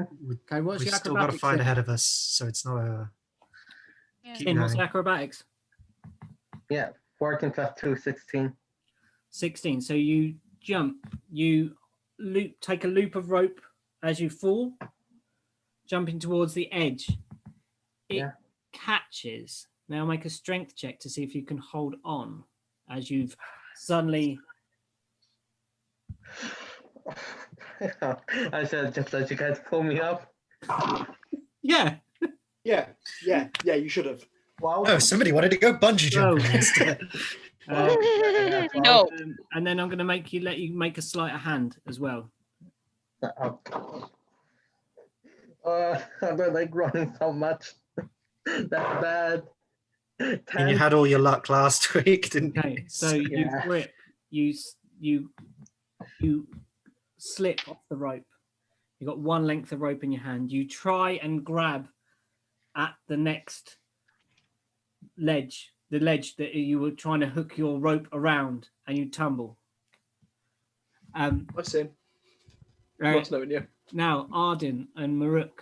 Okay, what's We've your still got a acrobatics? fight then? ahead of us, so it's not a. Keep Sin, what's going. the acrobatics? 14 plus 2, 16. 16. So you jump, you take a loop of rope as you fall, jumping towards the edge. It Yeah. catches. Now make a strength check to see if you can hold on as you've suddenly. I should just let you guys pull me up. Yeah. Yeah, you should have. Well, Oh, somebody wanted to go bungee jumping Well, instead. No. And then I'm going to let you make a sleight of hand as well. I don't like running so much. That's bad. And you had all your luck last week, didn't you? Okay, so you Yeah. grip, you slip off the rope. You got one length of rope in your hand. You try and grab at the next ledge, the ledge that you were trying to hook your rope around, and you tumble. I see. Not knowing you. Now, Arden and Maruk,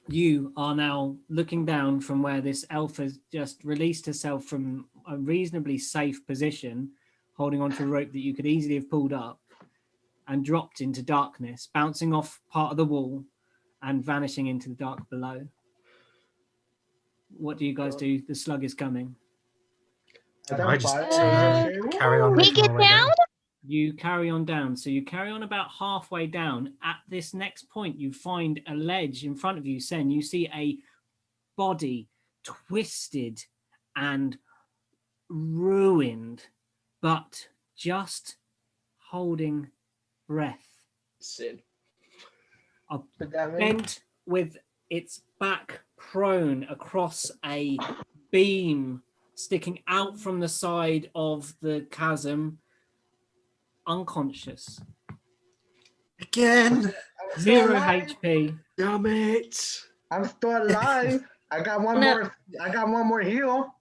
you are now looking down from where this elf has just released herself from a reasonably safe position, holding onto a rope that you could easily have pulled up, and dropped into darkness, bouncing off part of the wall and vanishing into the dark below. What do you guys do? The slug is coming. I just Parachute. carry on We making get my way down. down? You carry on down. So you carry on about halfway down. At this next point, you find a ledge in front of you, Sen. You see a body twisted and ruined, but just holding breath. Sin. Bent with its back prone across a beam sticking out from the side of the chasm, unconscious. Again. 0 HP. Damn it. I'm still alive. I got one No. more. I got one more heal.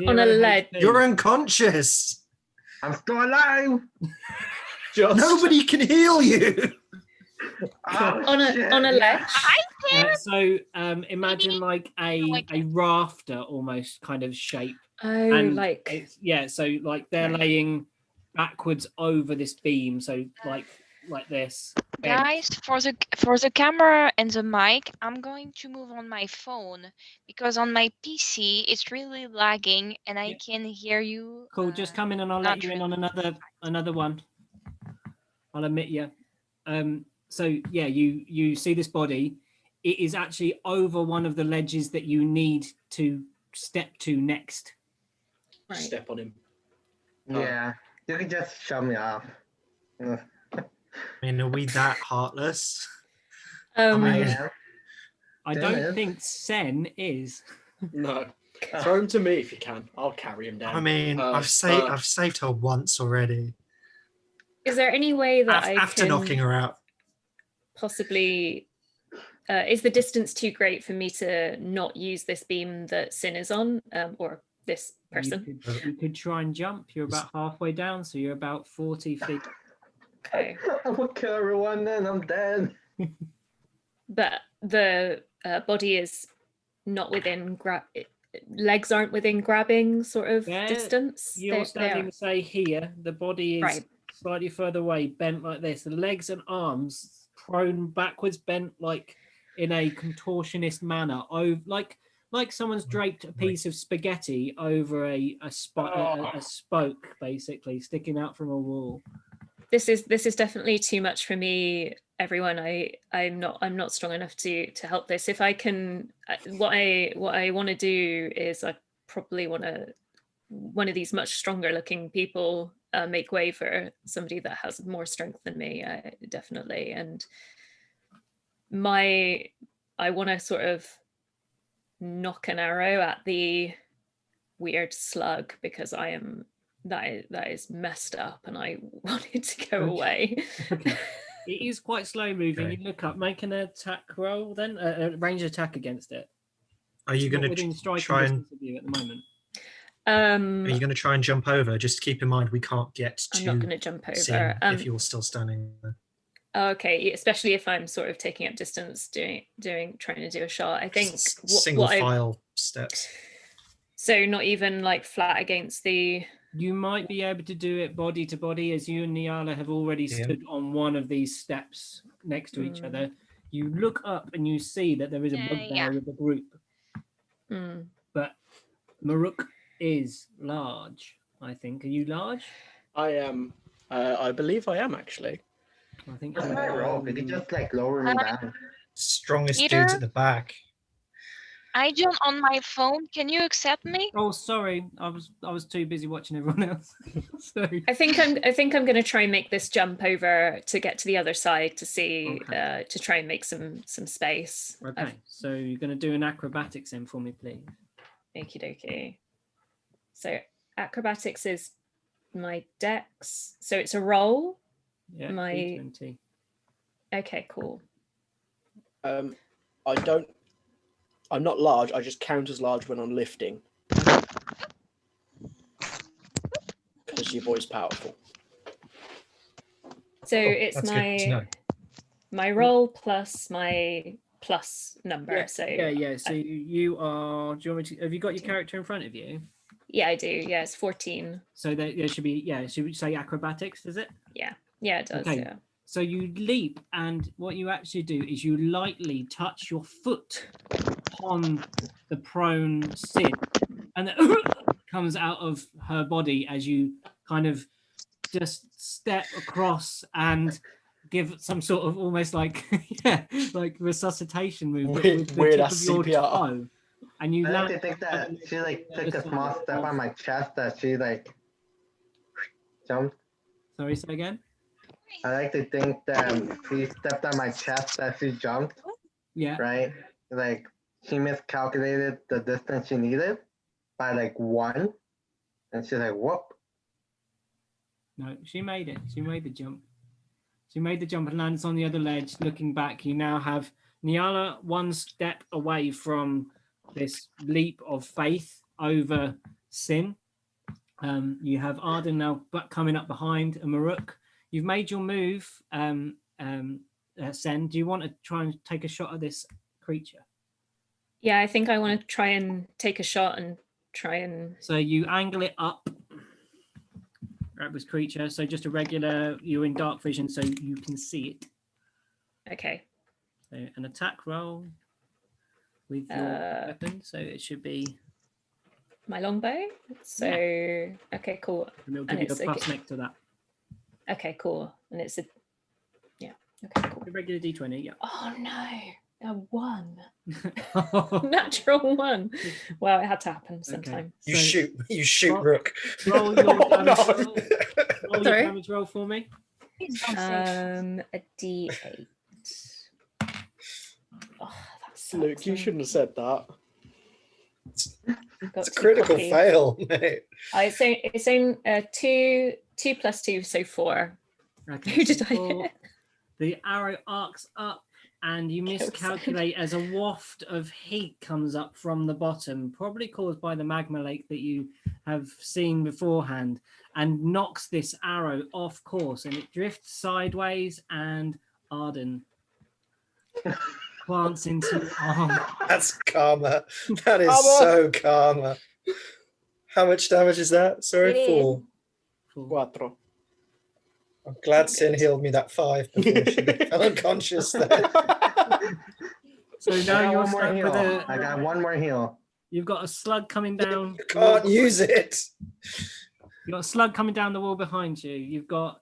On a 0 ledge. HP. You're unconscious. I'm still alive. Just Nobody can heal you. Oh, On a shit, ledge. So imagine like a rafter almost kind of shape. Oh, And like it's, yeah, so like they're laying backwards over this beam, so like this. bent. Guys, for the camera and the mic, I'm going to move on my phone because on my PC it's really lagging and I Yeah. can hear you. Cool, just come in and I'll not let you in on really. another one. I'll admit you. So yeah, you see this body. It is actually over one of the ledges that you need to step to next. right. step on him. Yeah, you can just shove me off. I mean, are we that heartless? I mean- am. I Damn don't it. think Sen is. No. Throw him to me if you can. I'll carry him down. I mean, I've saved her once already. Is there any way that I After can knocking her out. possibly? Is the distance too great for me to not use this beam that Sin is on, or this person? You could try and jump. You're about halfway down, so you're about 40 feet. Okay, I will kill everyone, then I'm dead. but the body is not within legs aren't within grabbing sort of Yeah, distance. You're They standing, are. say, here. The body is Right. slightly further away, bent like this. The legs and arms prone backwards, bent like in a contortionist manner. Like someone's draped a piece of spaghetti over a spoke, basically sticking out from a wall. This is definitely too much for me, everyone. I'm not strong enough to help this. If I can, what I want to do is I probably want to one of these much stronger looking people make way for somebody that has more strength than me, definitely. And I want to sort of knock an arrow at the weird slug because that is messed up and I want it to go away. Okay. It is quite slow moving. Okay. You look up, make an attack roll, then a ranged attack against it. Are you It's not going within to striking try and distance of you at the moment? are you going to try and jump over? Just keep in mind we can't get to I'm not going to jump Sin over. if you're still standing there. Okay, especially if I'm sort of taking up distance, trying to do a shot. I think Single file steps. So not even like flat against the. You might be able to do it body to body, as you and Niala have already stood on one of these steps next to each other. You look up and you see that there is a bugbear with the group. But Maruk is large, I think. Are you large? I am. I believe I am actually. I think What's my roll? Could you just like lower me down? Strongest Peter? dudes at the back. I jump on my phone. Can you accept me? Oh, sorry, I was too busy watching everyone else. Sorry. I think I'm going to try and make this jump over to get to the other side to see Okay. to try and make some space. Okay, so you're going to do an acrobatics then for me, please. Okie dokie. So acrobatics is my dex. So it's a roll. Yeah, My- D20. Okay, cool. I'm not large. I just count as large when I'm lifting. Because your boy's powerful. So Oh, it's that's good to know. my roll plus my plus number. Yeah, So yeah. So you are. Do you want me to? Have you got your character in front of you? yeah, I do. Yeah, it's 14. So there should be. Yeah, should we say acrobatics? Does it? Yeah, it does. Okay. Yeah. So you leap, and what you actually do is you lightly touch your foot on the prone Sid, and then comes out of her body as you kind of just step across and give some sort of almost like like resuscitation move, but with the Weird tip ass of your CPR. toe, and you I like land. to think that she like took a small step on my chest that she like jumped. Sorry, say again. I like to think that she stepped on my chest as she jumped, Yeah. right? Like she miscalculated the distance she needed by like 1. And she's like, whoop. No, she made it. She made the jump. She made the jump and lands on the other ledge. Looking back, you now have Nyala one step away from this leap of faith over Sin. You have Arden now coming up behind, and Maruk. You've made your move, Sen. Do you want to try and take a shot at this creature? Yeah, I think I want to try and take a shot and try and. So you angle it up at this creature. So just a regular, you're in dark vision, so you can see it. Okay. So an attack roll with your weapon. So it should be my longbow. So okay, cool. And it'll And give you a it's plus okay. next to that. Okay, cool. And it's a okay, cool. A regular D20, yeah. Oh no, a 1. Natural 1. Well, it had to happen sometime. You So shoot Rook. roll your damage roll. Roll your Sorry? damage roll for me. Please don't say. A D8. Oh, that's Luke, you shouldn't have said that. It's a critical fail, mate. It's in 2 plus 2, so 4. Okay, Who did so I four. hit? The arrow arcs up and you Kills miscalculate as a waft of heat comes up from the bottom, probably caused by the magma lake that you have seen beforehand, and knocks this arrow off course, and it drifts sideways, and Arden plants into your arm. That's karma. That is Karma. so karma. How much damage is that? Sorry, It is. 4. Quattro. I'm glad Sin healed me that 5 before she fell unconscious there. So I now got you're one more stuck heal. with I got one more heal. You've got a slug coming down. You can't use it. You've got a slug coming down the wall behind you. You've got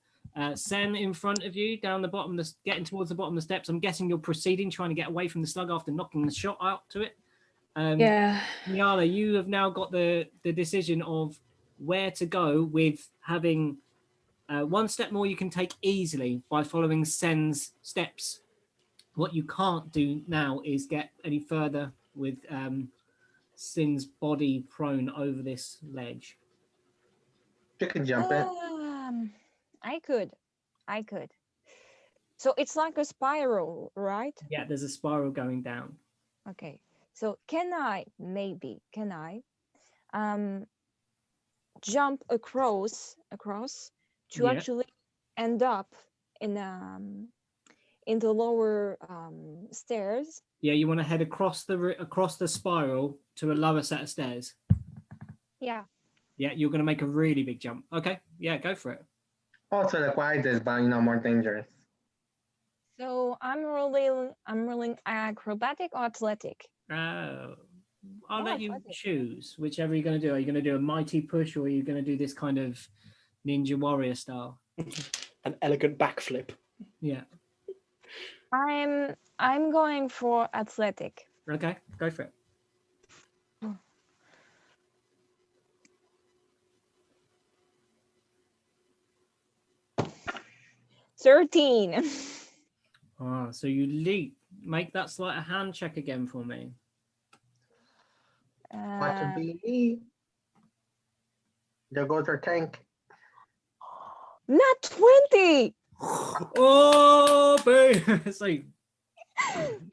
Sen in front of you, down the bottom, getting towards the bottom of the steps. I'm guessing you're proceeding, trying to get away from the slug after knocking the shot out to it. Yeah. Nyala, you have now got the decision of where to go with having one step more you can take easily by following Sen's steps. What you can't do now is get any further with Sin's body prone over this ledge. You can jump it. I could. So it's like a spiral, right? Yeah, there's a spiral going down. Okay. So can I jump across to Yeah. actually end up in the lower stairs? Yeah, you want to head across the spiral to a lower set of stairs. Yeah. Yeah, you're going to make a really big jump. Okay, yeah, go for it. Also the quietest, but more dangerous. So I'm rolling acrobatic or athletic. I'll Oh, let you athletic. choose whichever you're going to do. Are you going to do a mighty push, or are you going to do this kind of ninja warrior style? An elegant backflip. Yeah. I'm going for athletic. Okay, go for it. 13. So you leap. Make that sleight of hand check again for me. Watch it be me. There goes our tank. Not 20. Oh, boom! So you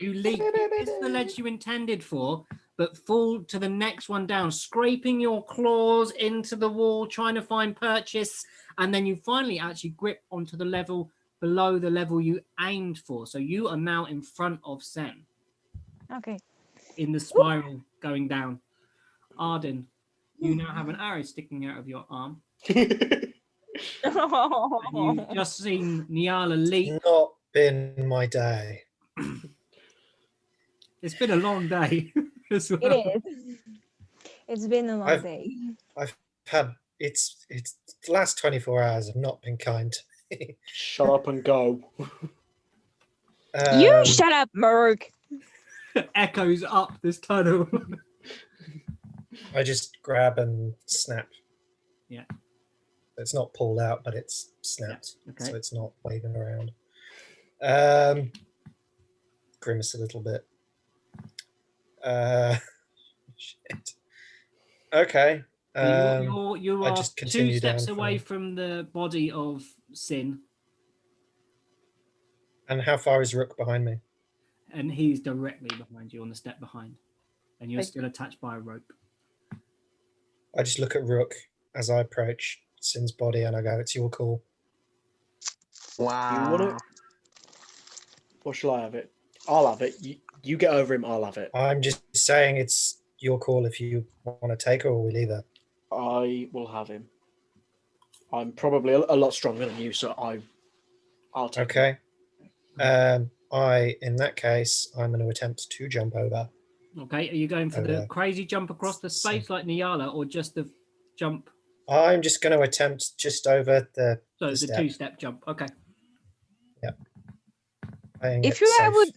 leap. You miss the ledge you intended for, but fall to the next one down, scraping your claws into the wall, trying to find purchase, and then you finally actually grip onto the level below the level you aimed for. So you are now in front of Sen Okay. in the spiral going down. Arden, you now have an arrow sticking out of your arm. And you've just seen Niala leap. Not been my day. It's been a long day as well. It is. It's been a long day. I've had it's the last 24 hours have not been kind to me. Shut up and go. You shut up, Merc. Echoes up this tunnel. I just grab and snap. Yeah. It's not pulled out, but it's snapped. Yeah, okay. So it's not waving around. Grimace a little bit. Shit. Okay. You I are just 2 continue steps down away from the body of Sin, And how far is Rook behind me? and he's directly behind you on the step behind, and you're Okay. still attached by a rope. I just look at Rook as I approach Sin's body and I go, "It's your call." Wow. You want it? Or shall I have it? I'll have it. You get over him, I'll have it. I'm just saying it's your call if you want to take her or we leave her. I will have him. I'm probably a lot stronger than you, so I'll take him. Okay. In that case, I'm going to attempt to jump over. Okay, are you going for the Okay. crazy jump across the space like Niala, or just the jump? I'm just going to attempt just over the step. 2-step jump. Okay. Playing If it you safe.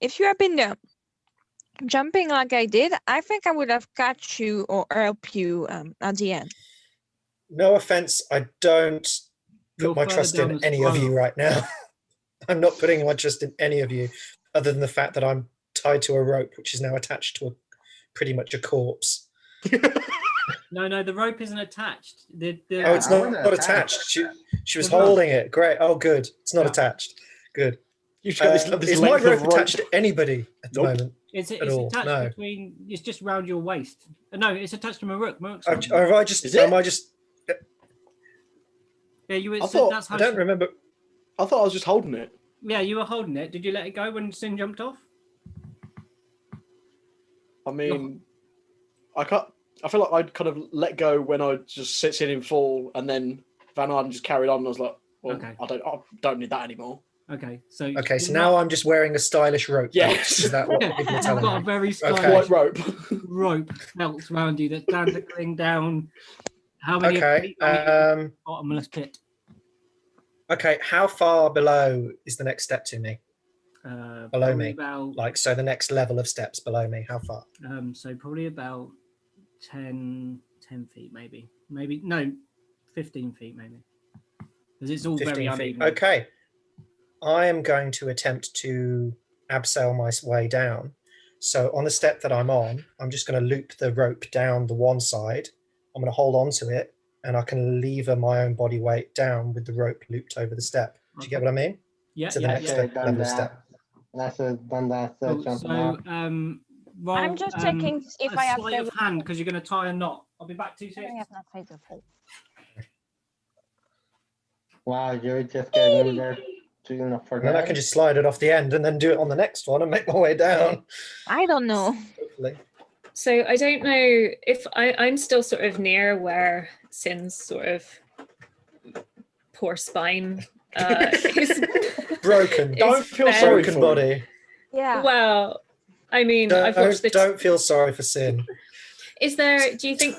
if you had been jumping like I did, I think I would have catch you or help you at the end. No offense, I don't You're put my further trust down in the any of you spiral. right now. I'm not putting my trust in any of you, other than the fact that I'm tied to a rope, which is now attached to pretty much a corpse. No, the rope isn't attached. Oh, it's I not wasn't attached. She was The rope. holding it. Great. Oh, good. It's not Yeah. attached. Good. You've got this Is my length of rope rope. attached to anybody at the Nope. moment? It's at all? attached No. between. It's just around your waist. No, it's attached to Maruk. Maruk's Or fine. have I just? Is it? Am I just? Yeah, you were. I thought- That's how I don't she- remember. I thought I was just holding it. Yeah, you were holding it. Did you let it go when Sin jumped off? I mean, I feel like I'd kind of let go when I just sitting in fall, and then Van Arden just carried on. And I was like, well, Okay. I don't need that anymore. Okay, so Okay, so you're now not- I'm just wearing a stylish rope. Yes. Is that what Yeah, people are you've telling got a me? very Okay. stylish White rope. rope belts around you that's dangling down. How many Okay. feet are you in the bottomless pit? Okay. How far below is the next step to me? Below Probably me. About, Like, so the next level of steps below me. How far? so probably about 10 feet, maybe. No, 15 feet, maybe. Because it's all very 15 feet. uneven. Okay. I am going to attempt to abseil my way down. So on the step that I'm on, I'm just going to loop the rope down the one side. I'm going to hold on to it, and I can lever my own body weight down with the rope looped over the step. Do you get what I mean? Yeah, To the yeah, next yeah. Okay, step, done level of that. step. That's it, done that. So Cool. jumping So, off. roll, I'm just checking if a I have sleight of feather hand fall. because you're going to tie a knot. I'll be back 2 I seconds. have not feather fall. Wow, you're just getting in there doing enough for And then I that. can just slide it off the end and then do it on the next one and make my way down. I don't know. Hopefully. So I don't know if I'm still sort of near where Sin's sort of poor spine is. Broken. Don't feel bent. sorry Broken for body. Yeah. Well, I mean, I've watched the. Don't feel sorry for Sin. Is there? Do you think?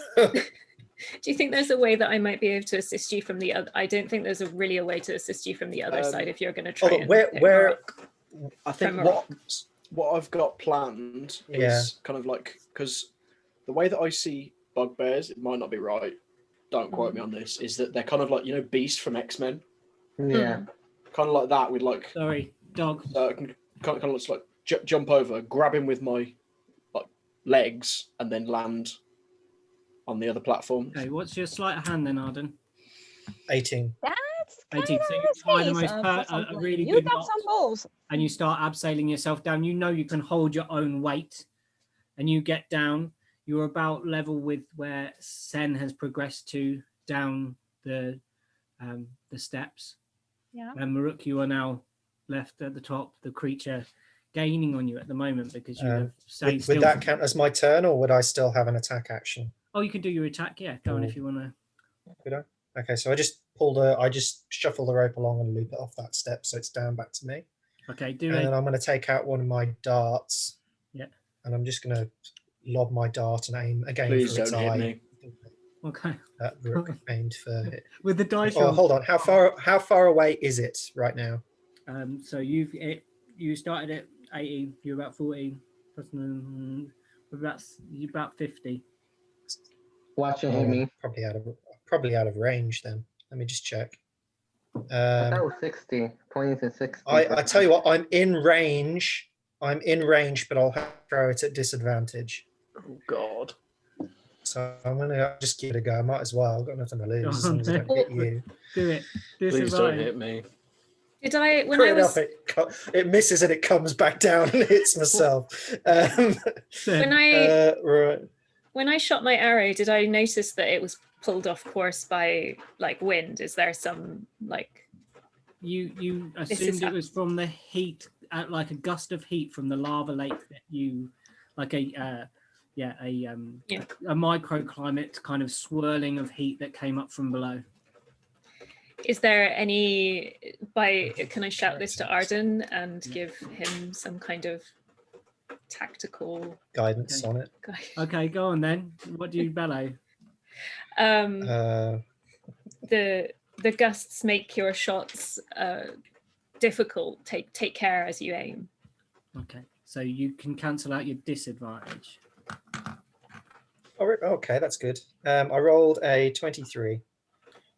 Do you think there's a way that I might be able to assist you from the other? I don't think there's really a way to assist you from the other side if you're going to try. hold on, and where- pick where- Mark. I think From what I've got planned is kind of like, because the way that I see bugbears, it might not be right. Don't quote me on this. Is that they're kind of like, you know, Beast from X-Men, Yeah. kind of like that with like. Sorry, dog. So I can kind of just like jump over, grab him with my like legs, and then land on the other platform. Okay, what's your sleight of hand then, Arden? 18. That's 18. kind So of you find the risky, most for a something. really You good got knot, some balls. and you start abseiling yourself down. You know you can hold your own weight, and you get down. You're about level with where Sen has progressed to down the steps. Yeah. And Maruk, you are now left at the top. The creature gaining on you at the moment because you have stayed Would still. that count as my turn, or would I still have an attack action? Oh, you can do your attack. Yeah, go on if you want to. Could I? Okay, so I just shuffle the rope along and loop it off that step, so it's down back to me. Okay, do And it. then I'm going to take out one of my darts. Yeah. And I'm just going to lob my dart and aim again Please for its don't hit eye. me. Okay. That Rook aimed for it. With the dice Oh, roll. hold on. How far away is it right now? So you started at 18. You're about 14. You're about 50. Watch it hit me. Probably out of range then. Let me just check. I thought it was 60. 20 to 60. I tell you what, I'm in range, but I'll have to throw it at disadvantage. Oh God. So I'm gonna just give it a go. I might as well. I've got nothing to lose as long as I don't hit you. Do it. Please don't hit me. Did I when Crit I it was up, it misses and it comes back down and hits myself. when I Right. when I shot my arrow, did I notice that it was pulled off course by like wind? Is there some like You This is assumed it was from the heat, like a gust of heat from the lava lake that you, like a microclimate kind of swirling of heat that came up from below. is there any can I shout this to Arden and give him some kind of tactical Guidance on it. guide? Okay, go on then. What do you bellow? The gusts make your shots difficult. Take care as you aim. Okay, so you can cancel out your disadvantage. Oh, okay, that's good. I rolled a 23.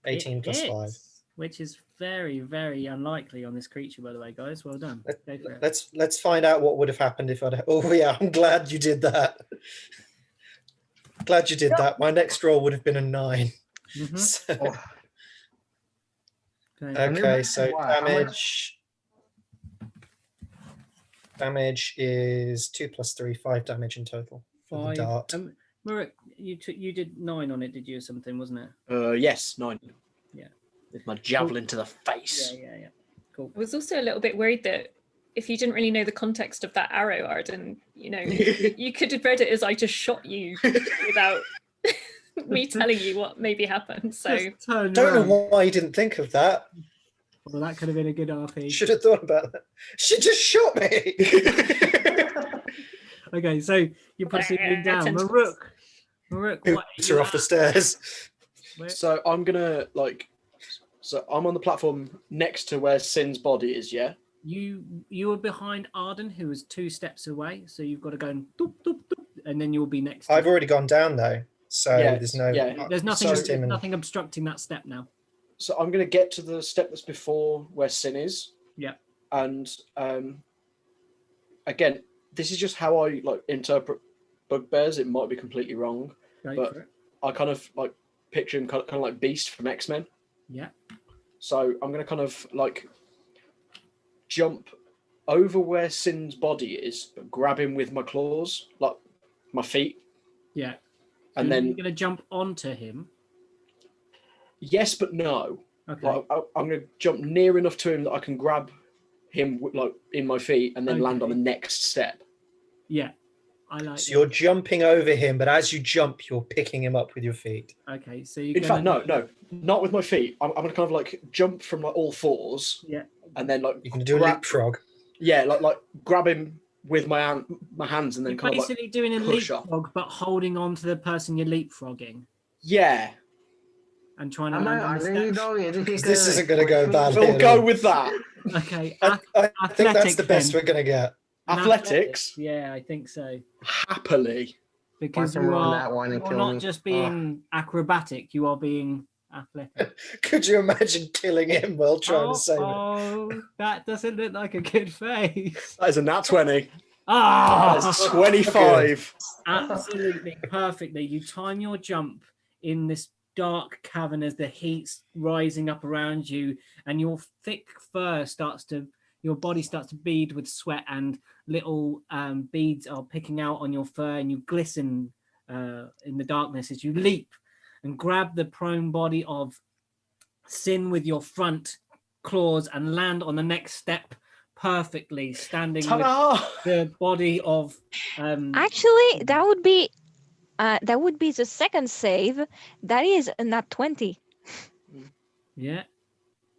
18 plus 5. Hits, which is very, very unlikely on this creature, by the way, guys. Well done. Go for it. Let's find out what would have happened if I'd. Oh yeah, I'm glad you did that. Glad you did that. My next roll would have been a 9. Mhm. So- Okay. okay, so Wow, how damage is 2 plus 3, 5 damage in total. For the 5. dart. Murik, you did 9 on it, did you, or something, wasn't it? Yes, 9. Yeah. With my javelin to the face. Yeah. Cool. I was also a little bit worried that if you didn't really know the context of that arrow, Arden, you could have read it as I just shot you without me telling you what maybe happened. So Just turn Don't around. know why you didn't think of that. Well, that could have been a good RP. Should have thought about that. She just shot me. Okay, so you're proceeding down. Tentacles. Maruk, what? Boots her off the stairs. So I'm gonna I'm on the platform next to where Sin's body is, yeah? You were behind Arden, who was 2 steps away, so you've got to go and doop, doop, doop, and then you'll be next. I've already gone down though, so Yeah, there's no. yeah. There's nothing. It's just There's him and- nothing obstructing that step now. So I'm gonna get to the step that's before where Sin is. Yeah. And again, this is just how I like interpret bugbears. It might be completely wrong. Go But- for it. I kind of like picture him kind of like Beast from X-Men. Yeah. So I'm gonna kind of like jump over where Sin's body is, but grab him with my claws, like my feet. Yeah. And So then you're going to jump onto him. yes, but no. Okay. Like, I'm going to jump near enough to him that I can grab him like in my feet and then land on the Okay. next step. Yeah. I like. So you're jumping over him, but as you jump, you're picking him up with your feet. Okay. So you. In fact, no, not with my feet. I'm going to kind of like jump from like all fours. Yeah. And then like You can do a leapfrog. yeah, like grab him with my hands and then You're kind of like basically doing a push up. leapfrog, but holding on to the person you're leapfrogging. Yeah, and trying to Am I land on the under you steps? though? This isn't going to go badly. we'll at go all. with that. Okay, I think that's the athletics best then. we're going to get. An Athletics, Yeah, I think so. happily. Because Watch him you roll are that one and you're kill not me. just Oh. being acrobatic, you are being athletic. Could you imagine killing him while trying to save him? Oh, that doesn't look like a good face. That is a nat 20. Ah, That is 25. absolutely perfectly. You time your jump in this dark cavern as the heat's rising up around you, and your thick fur your body starts to bead with sweat, and little beads are picking out on your fur, and you glisten in the darkness as you leap and grab the prone body of Sin with your front claws and land on the next step perfectly, standing with Ta-da! the body of Actually, that would be the second save. That is a nat 20. yeah.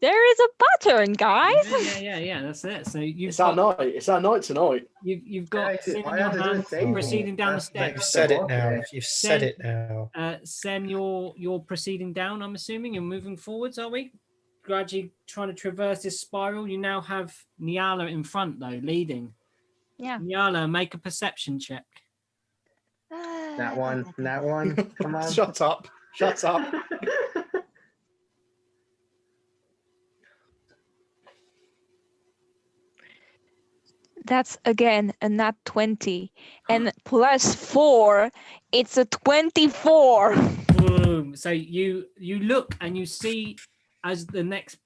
There is a pattern, guys. Yeah. That's it. So you've It's that night. It's that night tonight. You've got Sin in I your have to do hand, saving. proceeding down the That's- steps. You've said it now. Okay. You've said it now. Sen, you're proceeding down. I'm assuming you're moving forwards. Are we gradually trying to traverse this spiral? You now have Nyala in front, though, leading. Yeah. Nyala, make a perception check. That one. Come on. Shut up. Shut up. That's again a nat 20. And plus 4, it's a 24. Boom. So you look and you see as the next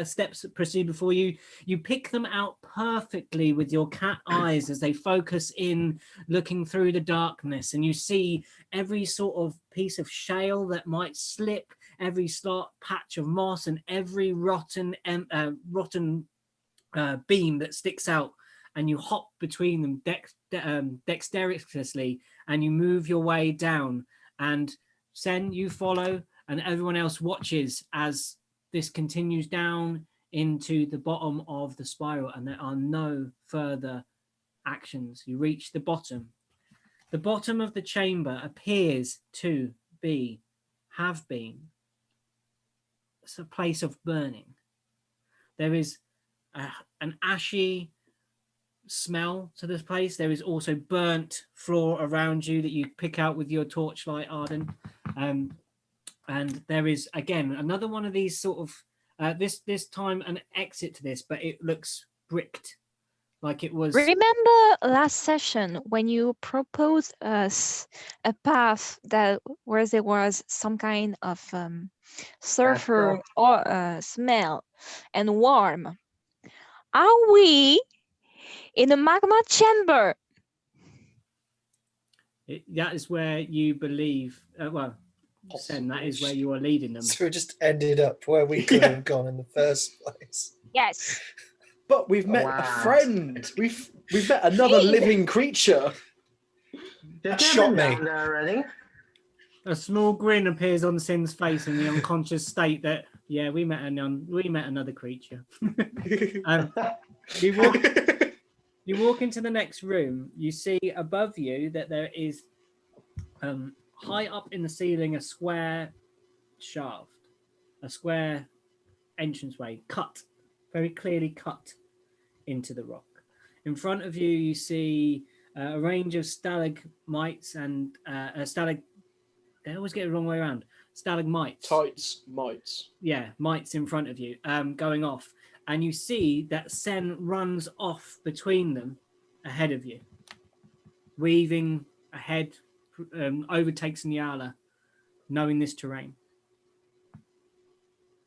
steps proceed before you, you pick them out perfectly with your cat eyes as they focus in, looking through the darkness, and you see every sort of piece of shale that might slip, every patch of moss, and every rotten beam that sticks out, and you hop between them dexterously, and you move your way down. And Sen, you follow, and everyone else watches as this continues down into the bottom of the spiral, and there are no further actions. You reach the bottom. The bottom of the chamber appears to have been a place of burning. There is an ashy smell to this place. There is also burnt floor around you that you pick out with your torchlight, Arden. And there is again another one of these sort of this time an exit to this, but it looks bricked, like it was. Remember last session when you proposed us a path where there was some kind of sulfur or smell and warm? Are we in a magma chamber? That is where you believe. Sen, that is where you are leading them. So we just ended up where we could have gone in the first place. Yes. But we've met Wow. a friend. We've met another living creature. That shot me. down there already. A small grin appears on Sin's face in the unconscious state that we met another creature. You walk into the next room. You see above you that there is high up in the ceiling a square shaft, a square entranceway, very clearly cut into the rock. In front of you, you see a range of stalagmites and they always get it the wrong way around. Stalagmites. Mites. Yeah, mites in front of you, going off. And you see that Sen runs off between them ahead of you, weaving ahead, overtakes Nyala, knowing this terrain.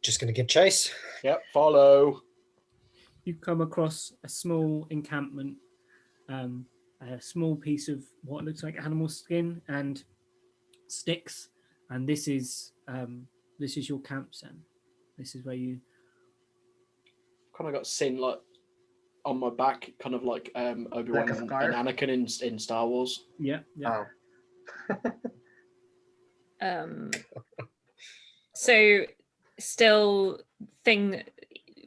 Just going to give chase. Yep, follow. You come across a small encampment, a small piece of what looks like animal skin and sticks, and this is your camp, Sen. This is where you Kind of got Sin like on my back, kind of like Obi-Wan Like a and scarf? Anakin in Star Wars. yeah. Oh. So still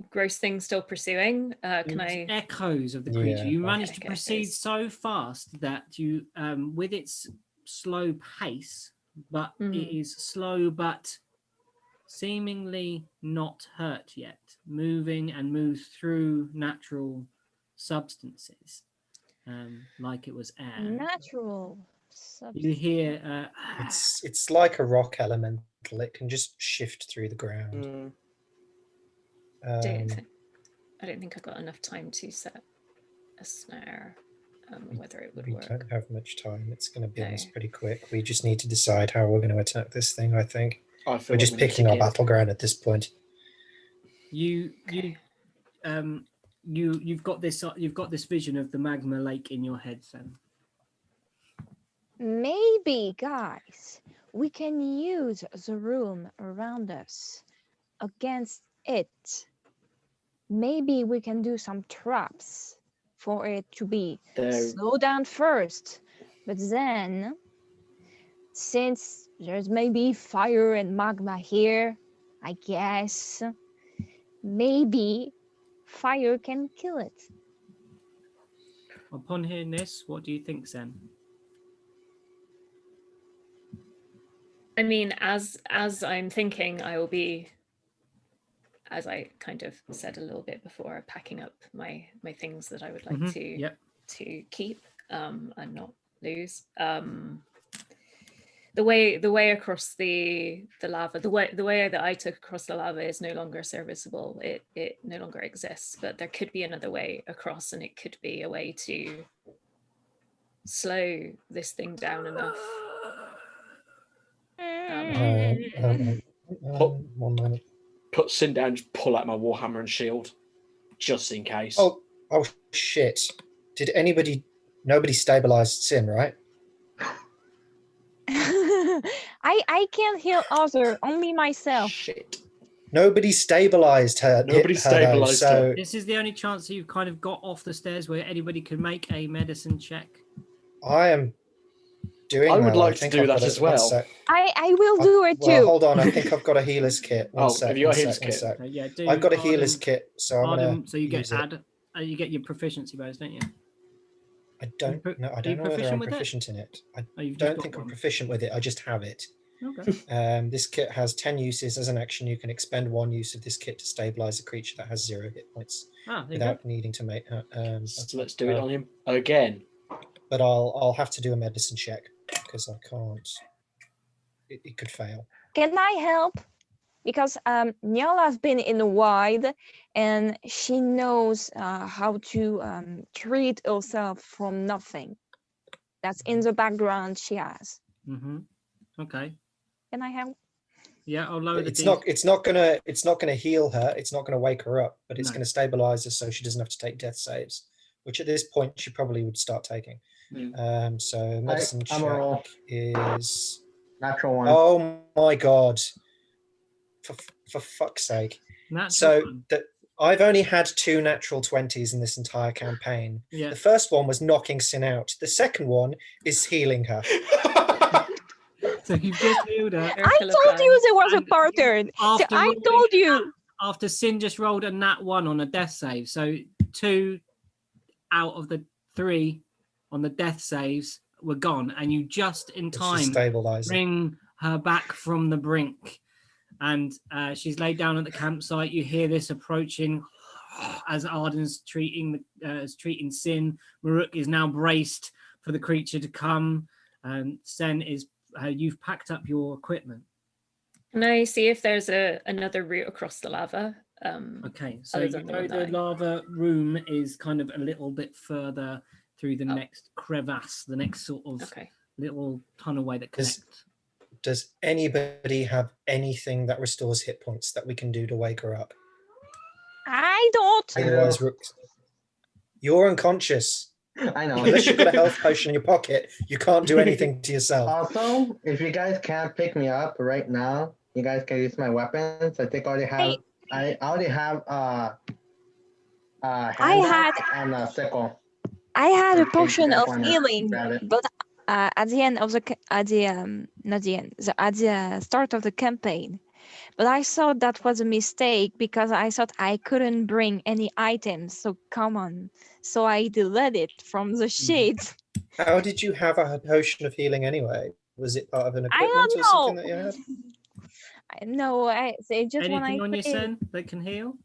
gross thing still pursuing. Can It's I? echoes of the creature. Yeah. You managed to Okay, proceed echoes. so fast that you, with its slow pace, but it is slow, but seemingly not hurt yet, moving and moves through natural substances, like it was air. Natural You substance. hear It's like a rock elemental. It can just shift through the ground. I don't think I got enough time to set a snare. Whether it would We work. don't have much time. It's going to be on No. us pretty quick. We just need to decide how we're going to attack this thing, I think. I feel We're just like we need to picking our kill- battleground at this point. you've got this vision of the magma lake in your head, Sam. Maybe, guys, we can use the room around us against it. Maybe we can do some traps for it to be slow down first, but then, since there's maybe fire and magma here, I guess maybe fire can kill it. Upon hearing this, what do you think, Sam? I mean, as I'm thinking, I will be, as I kind of said a little bit before, packing up my things that I would like to keep and not lose. The way across the lava, the way that I took across the lava is no longer serviceable. It no longer exists. But there could be another way across, and it could be a way to slow this thing down enough. 1 minute. Put Sin down, just pull out my warhammer and shield, just in case. Oh shit! Did nobody stabilized Sin, right? I can't heal Arthur, only myself. Shit. Nobody stabilized her. Nobody stabilized her. This is the only chance you've kind of got off the stairs where anybody can make a medicine check. I am doing. I would like to think do I've that got as it. 1 well. sec. I will do it Well, too. hold on. I think I've got a healer's kit. One sec. Have you got a one healer's sec, kit? one sec. Okay, yeah, I've got a healer's Arden- kit, so I'm Arden, gonna. so you get use it. you get your proficiency bonus, don't you? I don't know. I don't know whether I'm proficient in it. I You've just don't got think I'm one. proficient with it. I just have it. Okay. This kit has 10 uses. As an action, you can expend 1 use of this kit to stabilize a creature that has 0 hit points There you without needing to make. So let's do it on him again. But I'll have to do a medicine check because I can't. It could fail. Can I help? Because Nyala's been in the wild and she knows how to treat herself from nothing. That's in the background she has. Okay. Can I help? Yeah, I'll lower the. It's not gonna heal her. It's not gonna wake her up, but it's gonna stabilize her so she doesn't have to take death saves, which at this point she probably would start taking. So medicine check is natural 1. Oh my god! For fuck's sake! I've only had 2 natural 20s in this entire campaign. Yeah. The first one was knocking Sin out. The second one is healing her. So you've just healed her. I told you there was a pattern. I told you. After Sin just rolled a nat 1 on a death save, so 2 out of the 3 on the death saves were gone, and you just in time bring her back from the brink. And she's laid down at the campsite. You hear this approaching as Arden's treating Sin. Maruk is now braced for the creature to come. Sen is. You've packed up your equipment. Can I see if there's another route across the lava? Okay, so you know the lava room is kind of a little bit further through the next crevasse, the next sort of little tunnelway that connects. Does anybody have anything that restores hit points that we can do to wake her up? I don't. Otherwise, you're unconscious. I know. Unless you've got a health potion in your pocket, you can't do anything to yourself. Also, if you guys can't pick me up right now, you guys can use my weapons. I think I already have. I already have and a sickle. I had a potion of healing, but at the end of at the start of the campaign. But I thought that was a mistake because I thought I couldn't bring any items. So come on. So I deleted it from the sheet. How did you have a potion of healing anyway? Was it part of an I equipment don't or something know. that you had? No, I say just when Anything I on your play. Sen that can heal?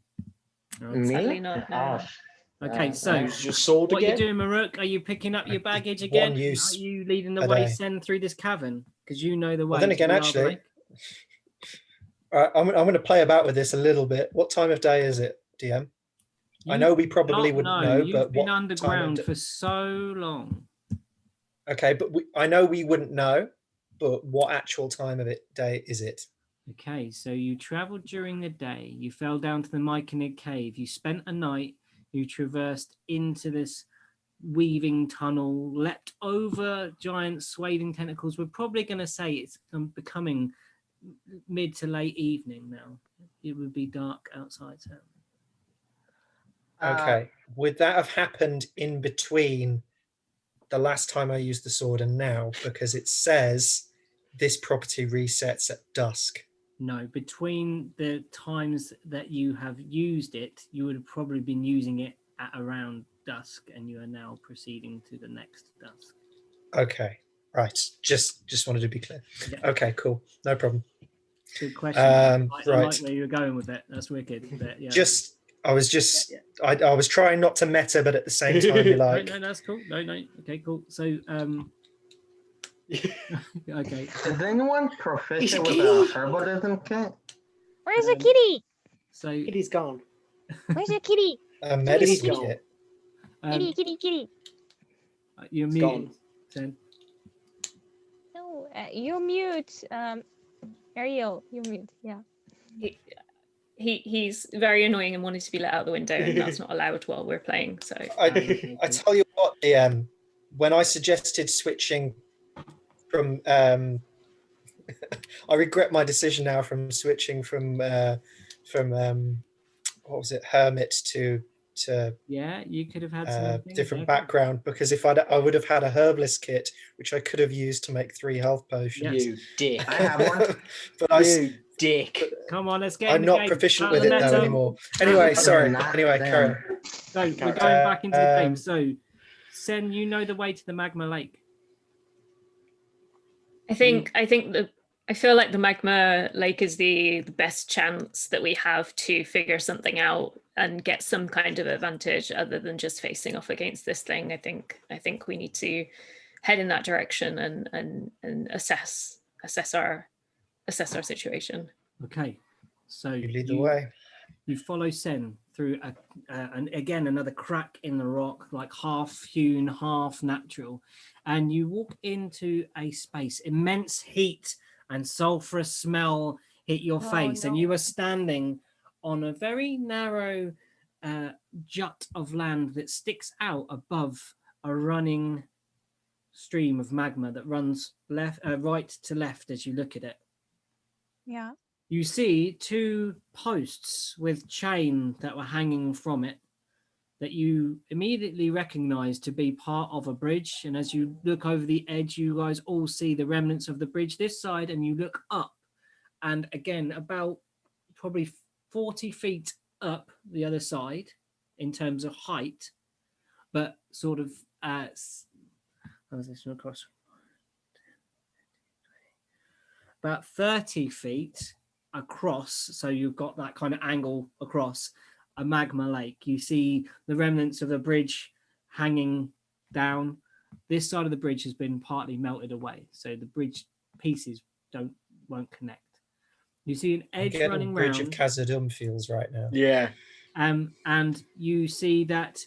No. Me? Sadly not, no. Gosh. Okay, so Use your sword what are you again. doing, Maruk? Are you picking up your baggage One again? use Are you leading the a way, day. Sen, through this cavern? Because you know the way. Well, then to again, the Lava actually, Lake. I'm going to play about with this a little bit. What time of day is it, DM? I You know we do probably not wouldn't know, You've but been what time of underground day? for so long. Okay, but I know we wouldn't know, but what actual time of day is it? Okay, so you traveled during the day. You fell down to the Myconid cave. You spent a night. You traversed into this weaving tunnel, leapt over giant swathing tentacles. We're probably going to say it's becoming mid to late evening now. It would be dark outside. So. Okay, would that have happened in between the last time I used the sword and now? Because it says this property resets at dusk. No, between the times that you have used it, you would have probably been using it at around dusk, and you are now proceeding to the next dusk. Okay, right. Just wanted to be clear. Yeah. Okay, cool. No problem. Good question. I like where you were going with it. That's wicked. But yeah. I was trying not to meta, but at the same time, you're like, no, that's cool. No. Okay, cool. So, okay. Is anyone proficient with a herbalism kit? Where's the kitty? So Kitty's gone. Where's the kitty? a medicine Kitty's kit. Kitty. You're It's muted. gone. Sen. No, you're mute. Ariel, you're mute. Yeah. He's very annoying and wanted to be let out the window, and that's not allowed while we're playing. So I tell you what, when I suggested switching from, I regret my decision now from switching from what was it, hermit to Yeah, you could have had some different background, because if I would have had a herbalist kit which I could have used to make 3 health potions. You dick. I have one. But You dick. Come on, let's get. I'm not proficient with it though anymore. Anyway, sorry. Anyway, carry on. So we're going back into the game. So, Sen, you know the way to the magma lake. I feel like the magma lake is the best chance that we have to figure something out and get some kind of advantage other than just facing off against this thing. I think we need to head in that direction and assess our situation. Okay, so You lead the way. You follow Sen through and again another crack in the rock, like half hewn, half natural, and you walk into a space. Immense heat and sulfurous smell hit your face, and you are standing on a very narrow jut of land that sticks out above a running stream of magma that runs right to left as you look at it. Yeah. You see 2 posts with chain that were hanging from it that you immediately recognize to be part of a bridge. And as you look over the edge, you guys all see the remnants of the bridge this side, and you look up, and again, about probably 40 feet up the other side in terms of height, but sort of across about 30 feet across, so you've got that kind of angle across a magma lake. You see the remnants of the bridge hanging down. This side of the bridge has been partly melted away, so the bridge pieces won't connect. You see an edge running bridge round. of Khazad-dûm feels right now. Yeah. And you see that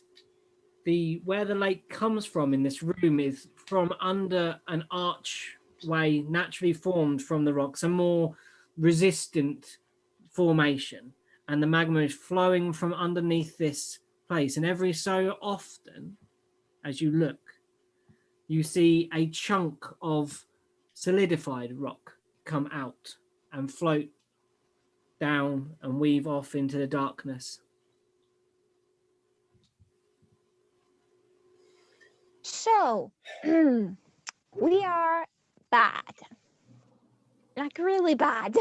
where the lake comes from in this room is from under an archway naturally formed from the rocks, a more resistant formation, and the magma is flowing from underneath this place. And every so often, as you look, you see a chunk of solidified rock come out and float down and weave off into the darkness. So, we are bad. Like really bad.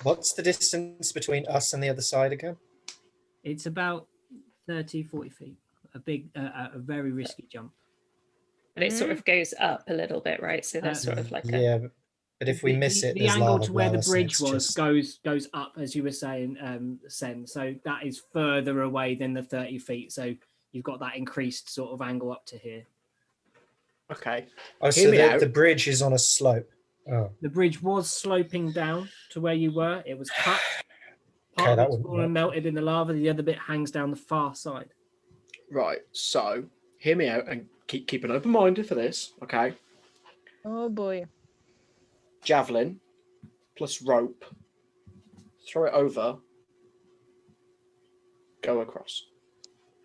What's the distance between us and the other side again? It's about 30, 40 feet. A very risky jump. And it sort of goes up a little bit, right? So there's sort of like a Yeah, but if we miss it, the there's angle lava to where below the us, and bridge it's was just- goes up, as you were saying, Sen. So that is further away than the 30 feet. So you've got that increased sort of angle up to here. Okay. Oh, Hear so me out. the bridge is on a slope. Oh, The bridge was sloping down to where you were. It was cut. Okay, Part that of it's wouldn't fallen and work. melted in the lava. The other bit hangs down the far side. Right. So hear me out and keep an open mind for this. Okay. Oh boy. Javelin plus rope. Throw it over. Go across.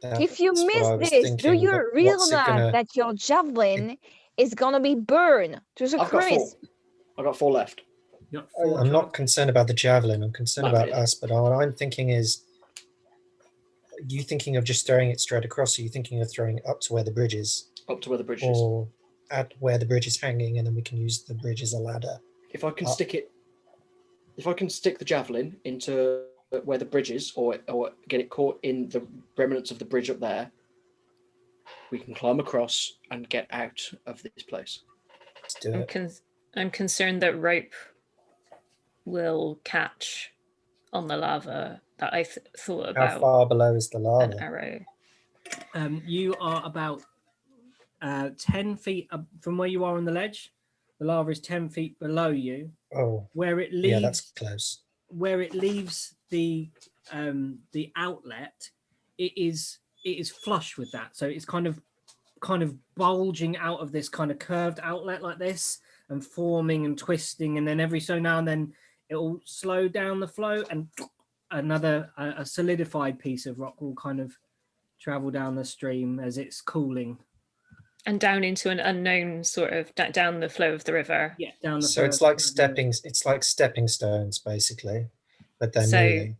If you That's what miss I was this, do thinking, you but what's it realize gonna- that your javelin is gonna be burned to the I've got 4. crisp? I've got 4 left. You got 4 I'm not chance. concerned about the javelin. I'm concerned Not about really. us. But what I'm thinking is, are you thinking of just throwing it straight across? Or are you thinking of throwing it up to where the bridge is, Up to where the bridge is. or at where the bridge is hanging, and then we can use the bridge as a ladder? If I can up. stick it, if I can stick the javelin into where the bridge is, or get it caught in the remnants of the bridge up there, we can climb across and get out of this place. Let's do I'm, it. I'm concerned that rope will catch on the lava that I thought How about far below is the an lava? arrow. You are about 10 feet up from where you are on the ledge. The lava is 10 feet below you. Oh, Where it leaves, yeah, that's close. where it leaves the outlet, it is flush with that. So it's kind of bulging out of this kind of curved outlet like this, and forming and twisting, and then every so now and then it will slow down the flow, and another a solidified piece of rock will kind of travel down the stream as it's cooling. And down into an unknown sort of down the flow of the river. Yeah, down the. So it's like stepping stones, basically, but they're So- moving.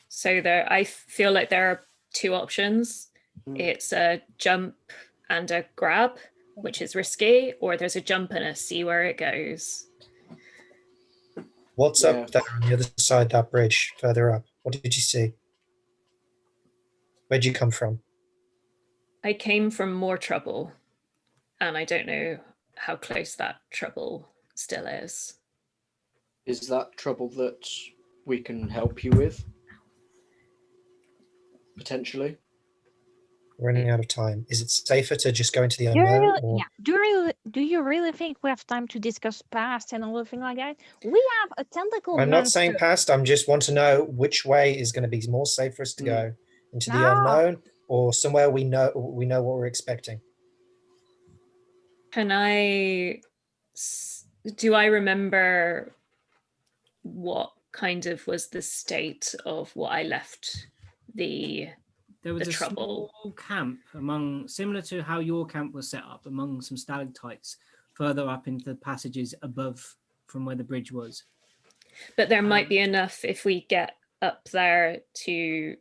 So I feel like there are 2 options. It's a jump and a grab, which is risky, or there's a jump and a see where it goes. What's Yeah. up there on the other side of that bridge, further up? What did you see? Where'd you come from? I came from more trouble, and I don't know how close that trouble still is. Is that trouble that we can help you with? Potentially. Running out of time. Is it safer to just go into the Do you unknown? really, Or... yeah. Do you really think we have time to discuss past and everything like that? We have a tentacle I'm not saying monster. past. I'm just want to know which way is going to be more safe for us to go, into the No. unknown or somewhere we know what we're expecting. Can do I remember what kind of was the state of what I left There was the a trouble? small camp similar to how your camp was set up, among some stalactites further up into the passages above from where the bridge was. But there might be enough if we get up there to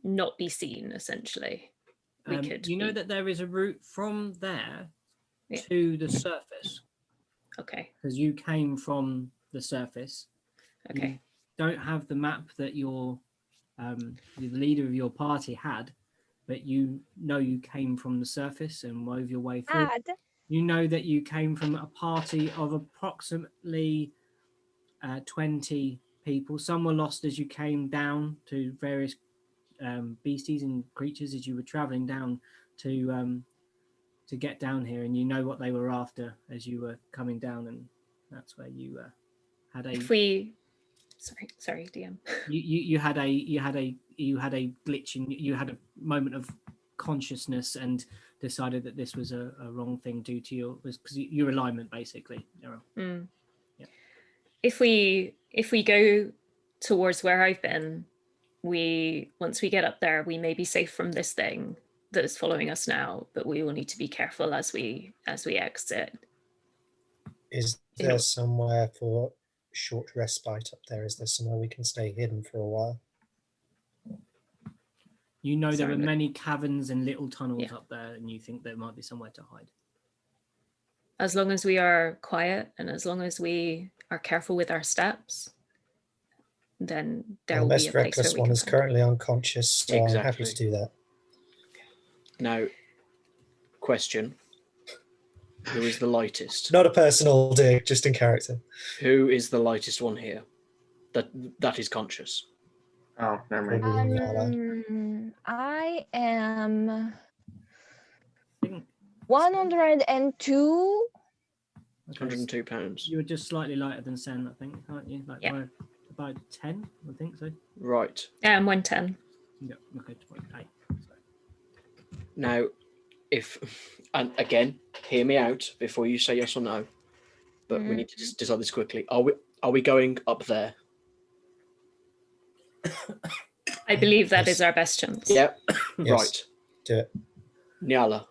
not be seen, essentially. We could You know be- that there is a route from there Yeah. to the surface, Okay, because you came from the surface. okay. Don't have the map that the leader of your party had, but you know you came from the surface and wove your way through. You know that you came from a party of approximately 20 people. Some were lost as you came down to various beasties and creatures as you were traveling down to get down here, and you know what they were after as you were coming down, and that's where you had a. If we, sorry, DM. You had a glitch, and you had a moment of consciousness and decided that this was a wrong thing due to your alignment, basically. Mm. Yeah. If we go towards where I've been, once we get up there, we may be safe from this thing that is following us now, but we will need to be careful as we exit. Is there somewhere for short respite up there? Is there somewhere we can stay hidden for a while? You know there Sorry, are but- many caverns and little tunnels Yeah. up there, and you think there might be somewhere to hide. As long as we are quiet and as long as we are careful with our steps, then there Our will be a most place where reckless we one can is find. currently unconscious, so I'm happy Exactly. to do that. Now, question. Who is the lightest? Not a personal dig, just in character. Who is the lightest one here? That is conscious. Oh, never mind. Probably Nyala. I am I think 102. 102 pounds. you were just slightly lighter than Sen, I think, aren't you? Like Yeah. by about 10, I think so. Right. Yeah, I'm 110. Yeah, okay, 28. So. Now, and again, hear me out before you say yes or no, but we need to just decide this quickly. Are we going up there? I believe that is our best chance. Yeah. Yes. Right. Do it. Nyala,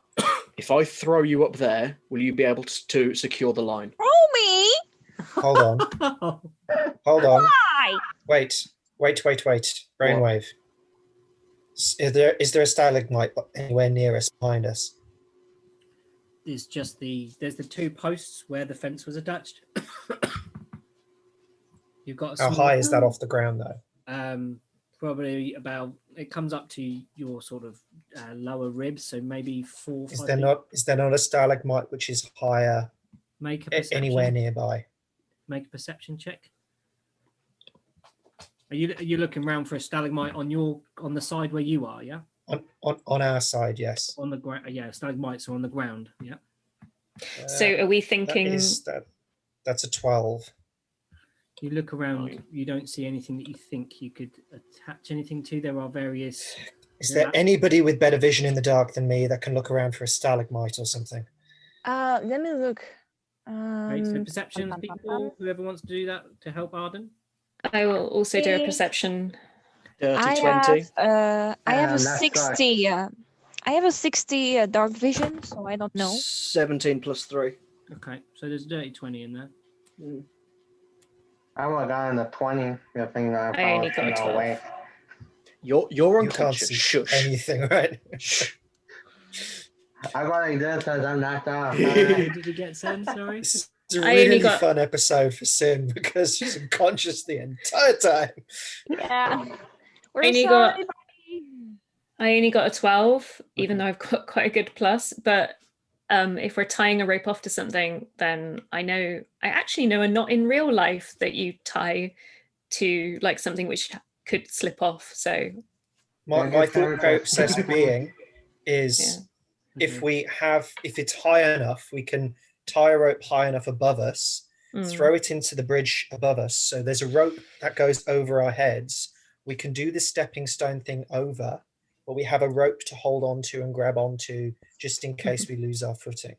if I throw you up there, will you be able to secure the line? Roll me. Hold on. Oh, Hold on. Why? Wait. Brainwave. Is there a stalagmite anywhere near us, behind us? there's the 2 posts where the fence was attached. You've got a How small, high is that off the ground, though? probably about, it comes up to your sort of lower ribs, so maybe 4 Is 5 there not a stalagmite which is higher Make a perception. anywhere nearby? Make a perception check. Are you looking around for a stalagmite on the side where you are? Yeah. On our side, yes. On the ground. Yeah, stalagmites are on the ground. Yeah. So are we thinking? That's a 12. You look around. Fine. You don't see anything that you think you could attach anything to. There are various. Is there anybody with better vision in the dark than me that can look around for a stalagmite or something? Let me look. Right, so perceptions, people. Whoever wants to do that to help Arden. I will also do a perception. Dirty 20. I have a that's 60. I have a 60 dark vision, so I don't know. 17 plus 3. Okay, so there's a dirty 20 in there. I would have gotten a 20. I think I only got a 12. way. You're You can't unconscious. see Shush. anything, right? I go like this as I'm knocked off. Did you get Sen? Sorry. This is a I only really got- fun episode for Sin because she's unconscious the entire time. Yeah. We're Only sorry, got- buddy. I only got a 12, even though I've got quite a good plus. But if we're tying a rope off to something, then I actually know a knot in real life that you tie to like something which could slip off. So My thought process being is if it's high enough, we can tie a rope high enough above us, throw it into the bridge above us. So there's a rope that goes over our heads. We can do the stepping stone thing over, but we have a rope to hold on to and grab onto just in case we lose our footing.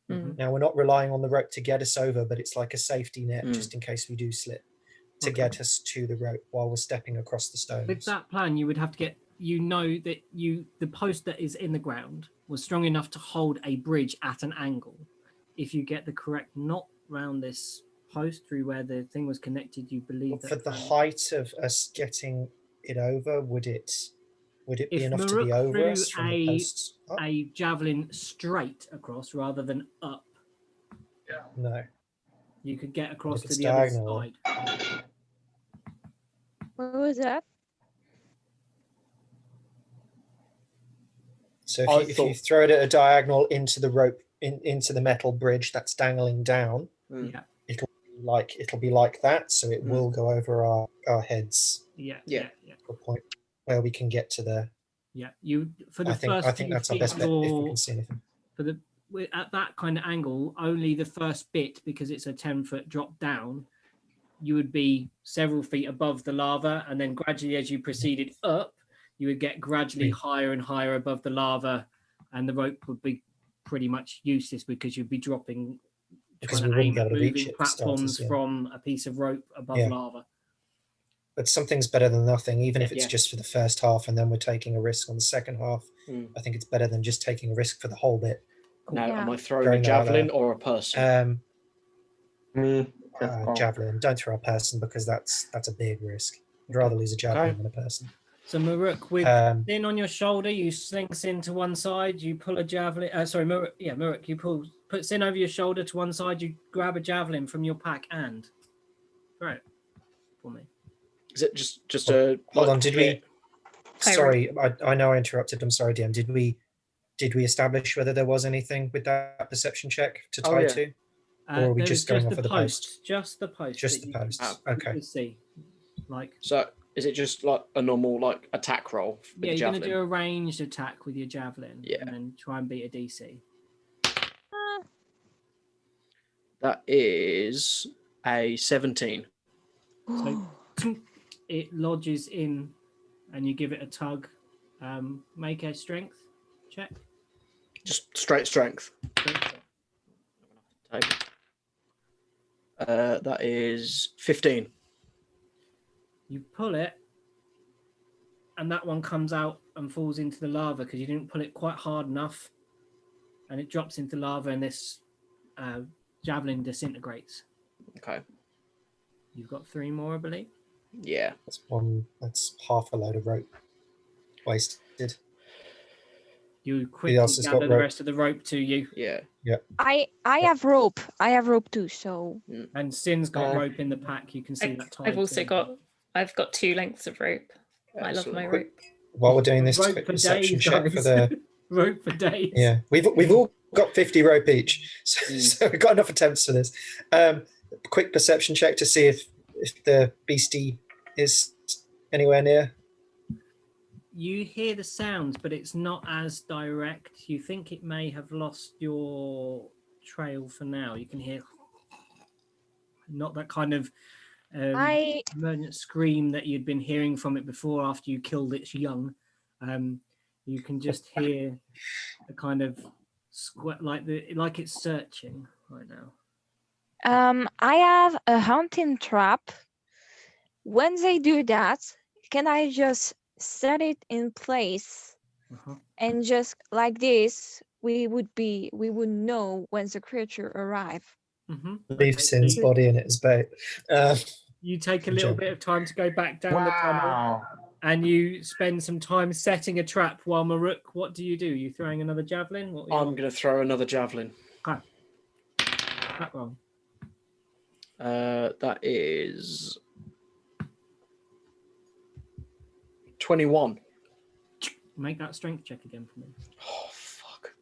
Now, we're not relying on the rope to get us over, but it's like a safety net just in case we do slip to get us to the rope while we're stepping across the stones. With that plan, you would have to get, that the post that is in the ground was strong enough to hold a bridge at an angle. If you get the correct knot round this post through where the thing was connected, you believe that For the height of us getting it over, would it be if enough to be Maruk over us threw from the posts up? a javelin straight across rather than up, No. you could get across If to it's the other diagonal. side. What was that? So I if you thought- throw it at a diagonal into the rope, into the metal bridge that's dangling down, Yeah, it'll be like that. So it will go over our heads yeah. Yeah. to a point where we can get to the. Yeah, you for the I think first think few that's our feet, best bet if we you're- can see anything. for the at that kind of angle, only the first bit, because it's a 10-foot drop down, you would be several feet above the lava, and then gradually as you proceeded up, you would get gradually higher and higher above the lava, and the rope would be pretty much useless because you'd be dropping Because trying we to wouldn't aim be at able to reach moving it for starters, platforms yeah. from a piece of rope above Yeah. lava. But something's better than nothing, even if it's Yeah. just for the first half and then we're taking a risk on the second half. I think it's better than just taking a risk for the whole bit. Now, Yeah. am I throwing Throwing a that out javelin there. or a person? Me, just go. Javelin. Don't throw a person because that's a big risk. I'd rather lose a javelin Okay. than a person. So Maruk, with Sin on your shoulder, you sling Sin to one side, you pull a javelin. Maruk, you put Sin over your shoulder to one side, you grab a javelin from your pack and throw it for me. Is it just a? Hold like, on, did hit? we? Sorry, I know I interrupted. I'm sorry, DM. Did we did we establish whether there was anything with that perception check to Oh, tie yeah. to? Or are we There just was going just off the of the post? Just the post. Just that the you could- posts. Oh, you Okay. could see. Like, So is it just like a normal like attack roll with yeah, the you're going to javelin? do a ranged attack with your javelin, Yeah. and then try and beat a DC. That is a 17. So it lodges in, and you give it a tug. Make a strength check. Just straight strength. Take. That is 15. You pull it, and that one comes out and falls into the lava because you didn't pull it quite hard enough, and it drops into lava, and this javelin disintegrates. Okay. You've got 3 more, I believe. Yeah. That's half a load of rope wasted. You quickly else has got gather the rope? rest of the rope to you, Yeah. I have rope. I have rope too. So and Sin's got Uh, rope in the pack. You can see that tied. I've also to- got 2 lengths of rope. I love Excellent. my Quick- rope. While we're doing this rope quick for perception days, check for guys. the rope for days. yeah, we've all got 50 rope each, so we've got enough attempts for this. Quick perception check to see if the beastie is anywhere near. You hear the sounds, but it's not as direct. You think it may have lost your trail for now. You can hear not that kind of emergent scream that you'd been hearing from it before after you killed its young. You can just hear a kind of like it's searching right now. I have a hunting trap. When they do that, can I just set it in place Uh-huh. and just like this, we would know when the creature arrive. Mm-hmm. Leave Sin's body in it as bait. You take a little bit of time to go back down the tunnel, Wow. and you spend some time setting a trap while Maruk, what do? You throwing another javelin? What were you I'm going to throw another javelin. that wrong? That is 21. Make that strength check again for me. Oh, fuck.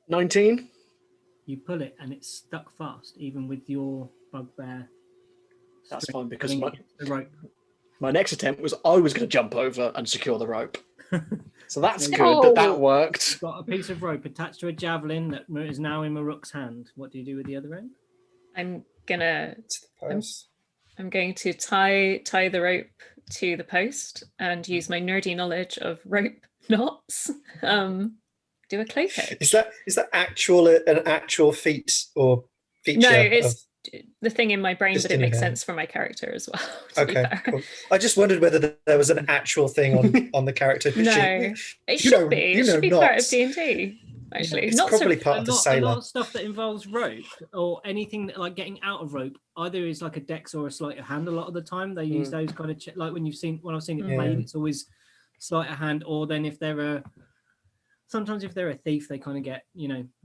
19. You pull it, and it's stuck fast, even with your bugbear. That's strength fine because pulling the rope. my next attempt was I was going to jump over and secure the rope. So that's Yeah, good you- that worked. You've got a piece of rope attached to a javelin that is now in Maruk's hand. What do you do with the other end? I'm gonna To the post. I'm going to tie the rope to the post and use my nerdy knowledge of rope knots. Do a clay pick. Is that an actual feat or feature? No, of- it's the thing in my brain, Just but it in your makes head. sense for my character as well. to be okay, fair. cool. I just wondered whether there was an actual thing on the character. No, it should be. It should be part of D&D. Actually, It's not probably so. part of the a sailor. lot of stuff that involves rope or anything that, like getting out of rope, either is like a dex or a sleight of hand. A lot of the time they use those kind of like when I've seen it played, it's always sleight of hand. Or then if they're sometimes if they're a thief, they kind of get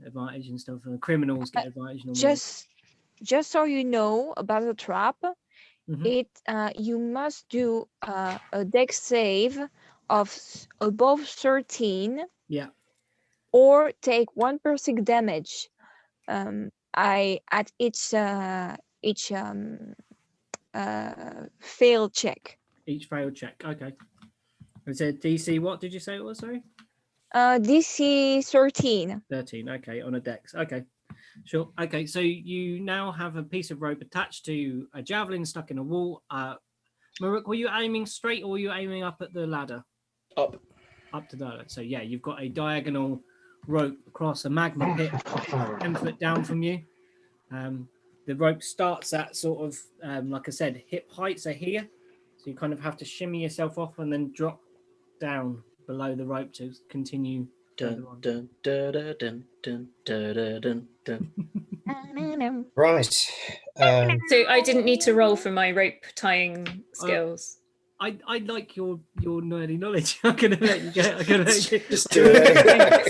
advantage and stuff. And criminals get advantage. Normally. Just so you know about the trap, Mhm. you must do a dex save of above 13. Yeah. Or take 1% damage. At each fail check. Each failed check. Okay. It said DC. What did you say it was? Sorry. DC 13. 13. Okay, on a dex. Okay, sure. Okay, so you now have a piece of rope attached to a javelin stuck in a wall. Maruk, were you aiming straight or were you aiming up at the ladder? Up. Up to the ladder. So yeah, you've got a diagonal rope across a magma pit 10 foot down from you. The rope starts at sort of, like I said, hip heights are here. So you kind of have to shimmy yourself off and then drop down below the rope to continue. Dun, dun, dun, dun, dun, dun, dun, dun, dun. Right. So I didn't need to roll for my rope tying skills. I like your nerdy knowledge. I'm gonna let you go. I'm gonna let you. Just do it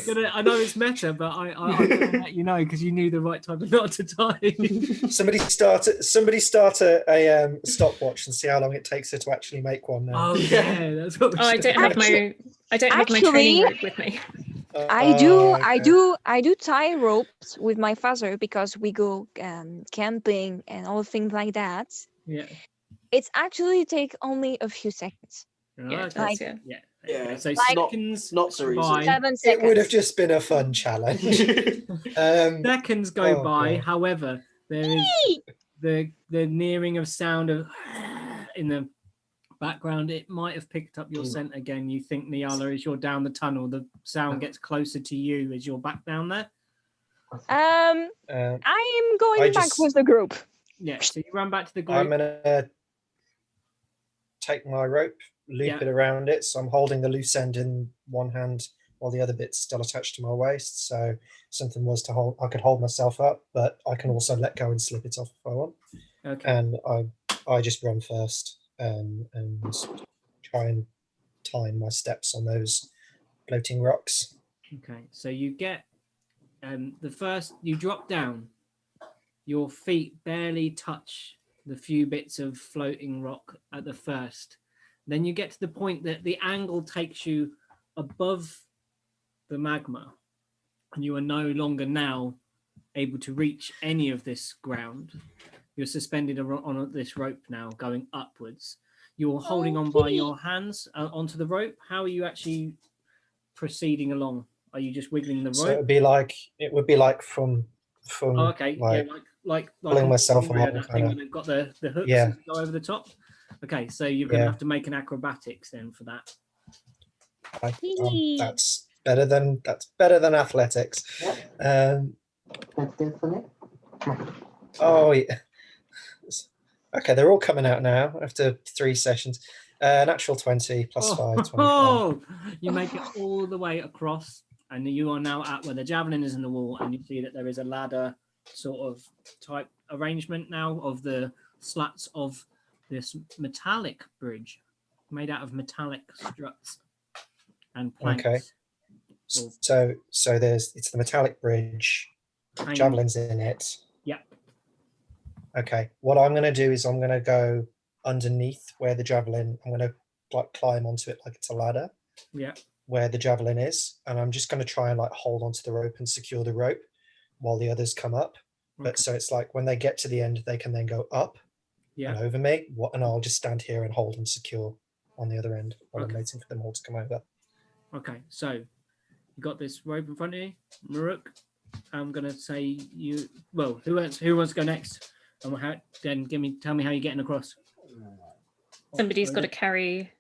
anyway. I know it's meta, but I'm gonna let you know because you knew the right time of knot to tie. Somebody start a stopwatch and see how long it takes her to actually make one now. Oh yeah, that's what we Oh, I should don't have my Actually- training rope with me. I do Okay. tie ropes with my father because we go camping and all things like that. Yeah. It's actually take only a few seconds. Yeah, it Okay. does, yeah. Yeah. Yeah, So Like- seconds not so go easy. by. 7 It seconds. would have just been a fun challenge. Seconds go Oh, by. God. However, there is the nearing of sound of in the background. It might have picked up your scent again. You think, Niala, as you're down the tunnel, the sound gets closer to you as you're back down there. I am going I back just- with the group. Yeah. So you run back to the group. I'm gonna take my rope, loop it around it, so I'm holding the loose end in one hand while the other bit's still attached to my waist. So something was to hold, I could hold myself up, but I can also let go and slip it off if I want. Okay. And I just run first and try and time my steps on those floating rocks. Okay. So you get the first. You drop down. Your feet barely touch the few bits of floating rock at the first. Then you get to the point that the angle takes you above the magma, and you are no longer now able to reach any of this ground. You're suspended on this rope now, going upwards. You're holding on by your hands onto the rope. How are you actually proceeding along? Are you just wiggling the rope? So it would be like from Oh, okay. like, Yeah, like pulling on myself Warrior, along, that thing kinda. when they've got the hooks Yeah. that go over the top. Okay, so you're gonna Yeah. have to make an acrobatics then for that. That's better than athletics. Let's do something. Oh yeah. Okay, they're all coming out now after 3 sessions. Natural 20 plus 5, 25. Oh, you make it all the way across, and you are now at where the javelin is in the wall, and you see that there is a ladder sort of type arrangement now of the slats of this metallic bridge made out of metallic struts and planks. Okay. So it's the metallic bridge, hanging- javelins in it. Yeah. Okay. What I'm going to do is I'm going to go underneath where the javelin. I'm going to like climb onto it like it's a ladder. Yeah. Where the javelin is, and I'm just going to try and like hold onto the rope and secure the rope while the others come up. But Okay. so it's like when they get to the end, they can then go up Yeah. and over me. And I'll just stand here and hold and secure on the other end while Okay. I'm waiting for them all to come over. Okay, so you got this rope in front of you, Maruk. I'm gonna say you. Well, who wants to go next? And then tell me how you're getting across. Somebody's got to carry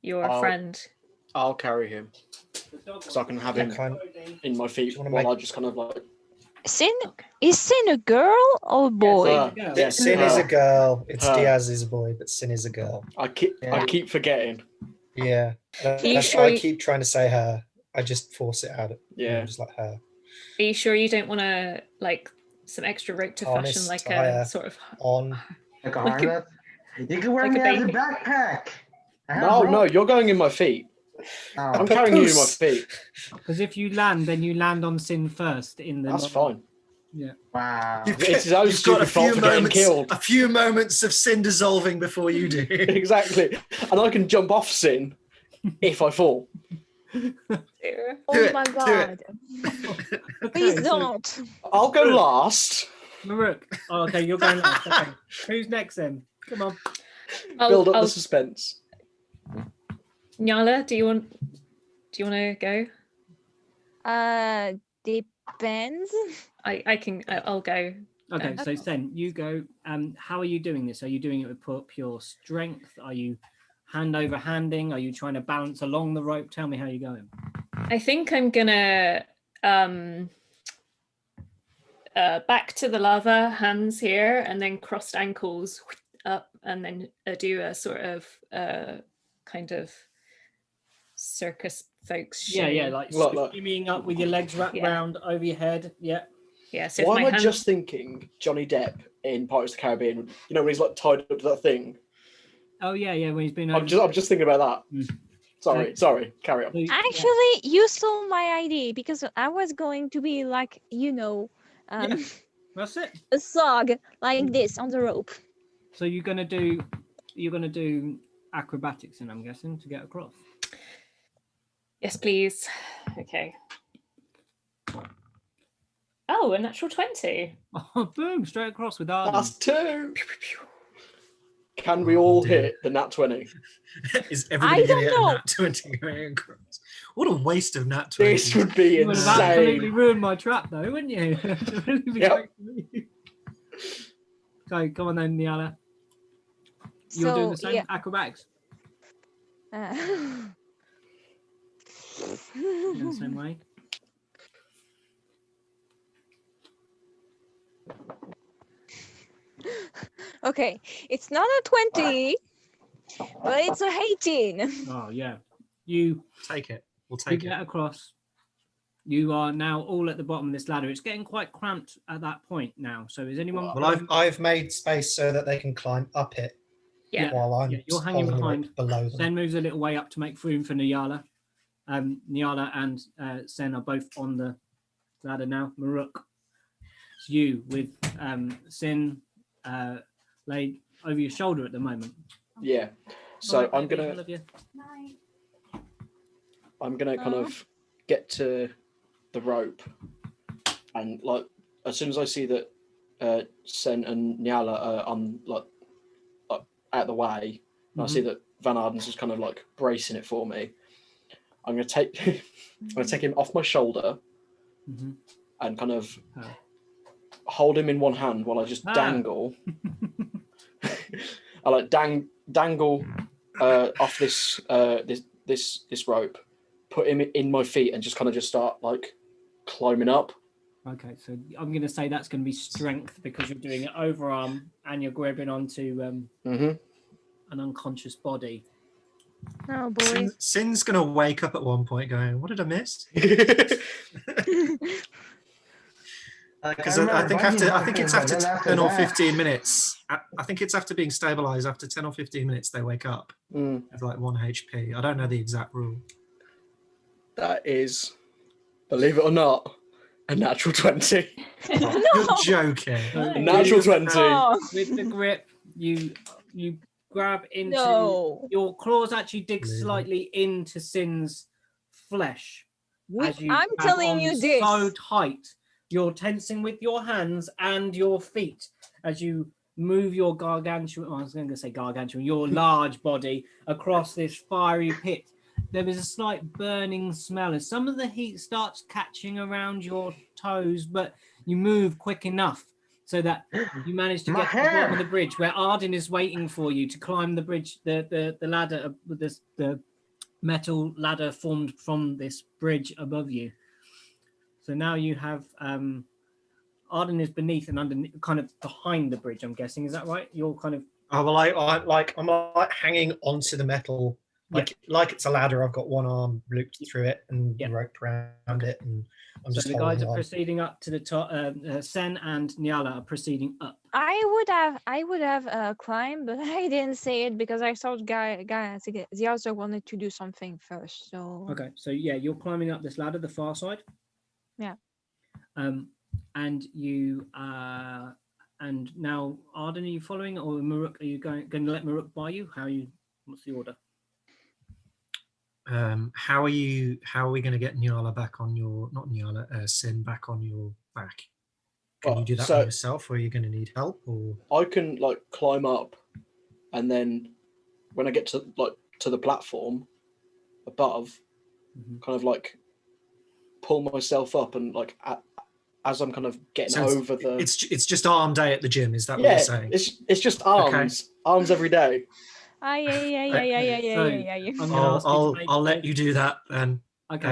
your I'll- friend. I'll carry him so I can have him in my feet wanna while make- I just kind of like. Sin is Sin a girl or boy? Her. girl. Yeah, Sin is a her. girl. It's Her. Diaz is a boy, but Sin is a girl. I keep forgetting. Yeah. Are you That's sure why I you- keep trying to say her. I just force it out. Yeah. I'm just like her. Are you sure you don't want to like some extra rope to Harness, fashion like tie her a sort of on. Like a Like a- harness. You can wear like a me as a baby. backpack. I have No, rope. you're going in my feet. Oh. I'm carrying you in my Papoose. feet. Because if you land, then you land on Sin first in the. That's fine. Wow. It's his own You've got stupid fault for getting killed. a few moments of Sin dissolving before you do. Exactly. And I can jump off Sin if I fall. Oh it, my do god! Okay, Please so don't. I'll go last. Maruk. Oh, okay, you're going last. Okay. Who's next then? Come on. Build up the suspense. Nyala, do you want to go? Depends. I'll go. Okay, Yeah. so Sen, you go. How are you doing this? Are you doing it with pure strength? Are you hand over handing? Are you trying to balance along the rope? Tell me how you're going. I think I'm gonna back to the lava, hands here, and then crossed ankles up, and then do a sort of kind of circus folks Yeah, shimmy. like Like- skimmying up with your legs wrapped Yeah. round over your head. Yeah. Yeah, so if Why my am I hand- just thinking Johnny Depp in Pirates of the Caribbean? You know, when he's like tied up to that thing. Oh yeah, yeah. When he's been. I'm just thinking about that. Mm. Sorry. Carry on. Actually, you stole my idea because I was going to be like, Yeah. That's it. a slug like this on the rope. So you're gonna do acrobatics, and I'm guessing to get across. Yes, please. Okay. Oh, a natural 20. Oh, boom! Straight across with Arden. That's 2. Can we all hit the nat 20? Is everybody I going to don't get a know. nat 20 going across? What a waste of nat 20. This would be You would have absolutely insane. ruined my trap, though, wouldn't you? Yep. Okay, come on then, Niala. You're doing the same Yeah. acrobatics. In the same way. Okay, it's not a 20, but it's a 18. Oh yeah. You Take it. We'll you take it. get across. You are now all at the bottom of this ladder. It's getting quite cramped at that point now. So is anyone? Well, I've made space so that they can climb up it Yeah. while I'm you're hanging holding the rope behind. below them. Sen moves a little way up to make room for Nyala. Nyala and Sen are both on the ladder now. Maruk, it's you with Sen laid over your shoulder at the moment. Yeah. So Alright, I'm baby, I gonna love you. kind of get to the rope, and like as soon as I see that Sen and Nyala are on like out the way, and I see that Van Arden's just kind of like bracing it for me. I'm gonna take him off my shoulder and kind of hold him in one hand while I just dangle. I like dangle off this rope, put him in my feet, and just start like climbing up. Okay, so I'm going to say that's going to be strength because you're doing it overarm and you're grabbing onto an unconscious body. Oh boy. Sin's going to wake up at one point going, what did I miss? Because I think it's after 10 or 15 minutes. I think it's after being stabilized. After 10 or 15 minutes, they wake up with like 1 HP. I don't know the exact rule. That is, believe it or not, a natural 20. Oh, you're joking. A natural 20. Oh, With the grip, you grab into no. your claws. Actually, dig Really? slightly into Sin's flesh. As you I'm grab telling on you this. so tight. You're tensing with your hands and your feet as you move your gargantuan. I was going to say gargantuan. Your large body across this fiery pit. There is a slight burning smell as some of the heat starts catching around your toes, but you move quick enough so that you manage to get to the bottom of the bridge where Arden is waiting for you to climb the bridge, the ladder, the metal ladder formed from this bridge above you. So now you have Arden is beneath and underneath, kind of behind the bridge. I'm guessing, is that right? You're kind of. Oh well, I'm like hanging onto the metal, like it's a ladder. I've got one arm looped through it and the rope around it, and I'm just. So the guys are proceeding up to the top. Sen and Nyala are proceeding up. I would have climbed, but I didn't say it because I thought the other wanted to do something first. So Okay, so yeah, you're climbing up this ladder, the far side. Yeah. And you and now Arden, are you following, or Maruk? Are you going to let Maruk by you? What's the order? How are we going to get Nyala back on your, not Nyala, Sin back on your back? Can you do that by yourself, or are you going to need help? Or I can like climb up, and then when I get to the platform above, kind of like pull myself up and like as I'm kind of getting over the. It's just arm day at the gym. Is that what you're saying? It's just arms, arms every day. Yeah. I'll let you do that then. Okay.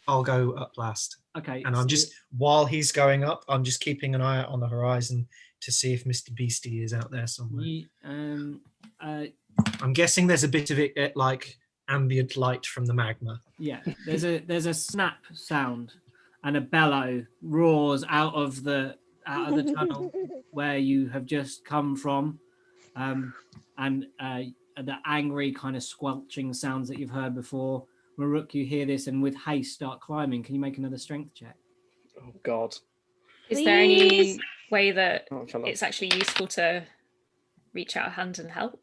I'll go up last. Okay. And I'm just, while he's going up, I'm just keeping an eye out on the horizon to see if Mr. Beastie is out there somewhere. I'm guessing there's a bit of it like ambient light from the magma. Yeah, there's a snap sound and a bellow roars out of the tunnel where you have just come from, and the angry kind of squelching sounds that you've heard before. Maruk, you hear this and with haste start climbing. Can you make another strength check? Oh God. Is there any Please. way that Oh, shall I? it's actually useful to reach out a hand and help?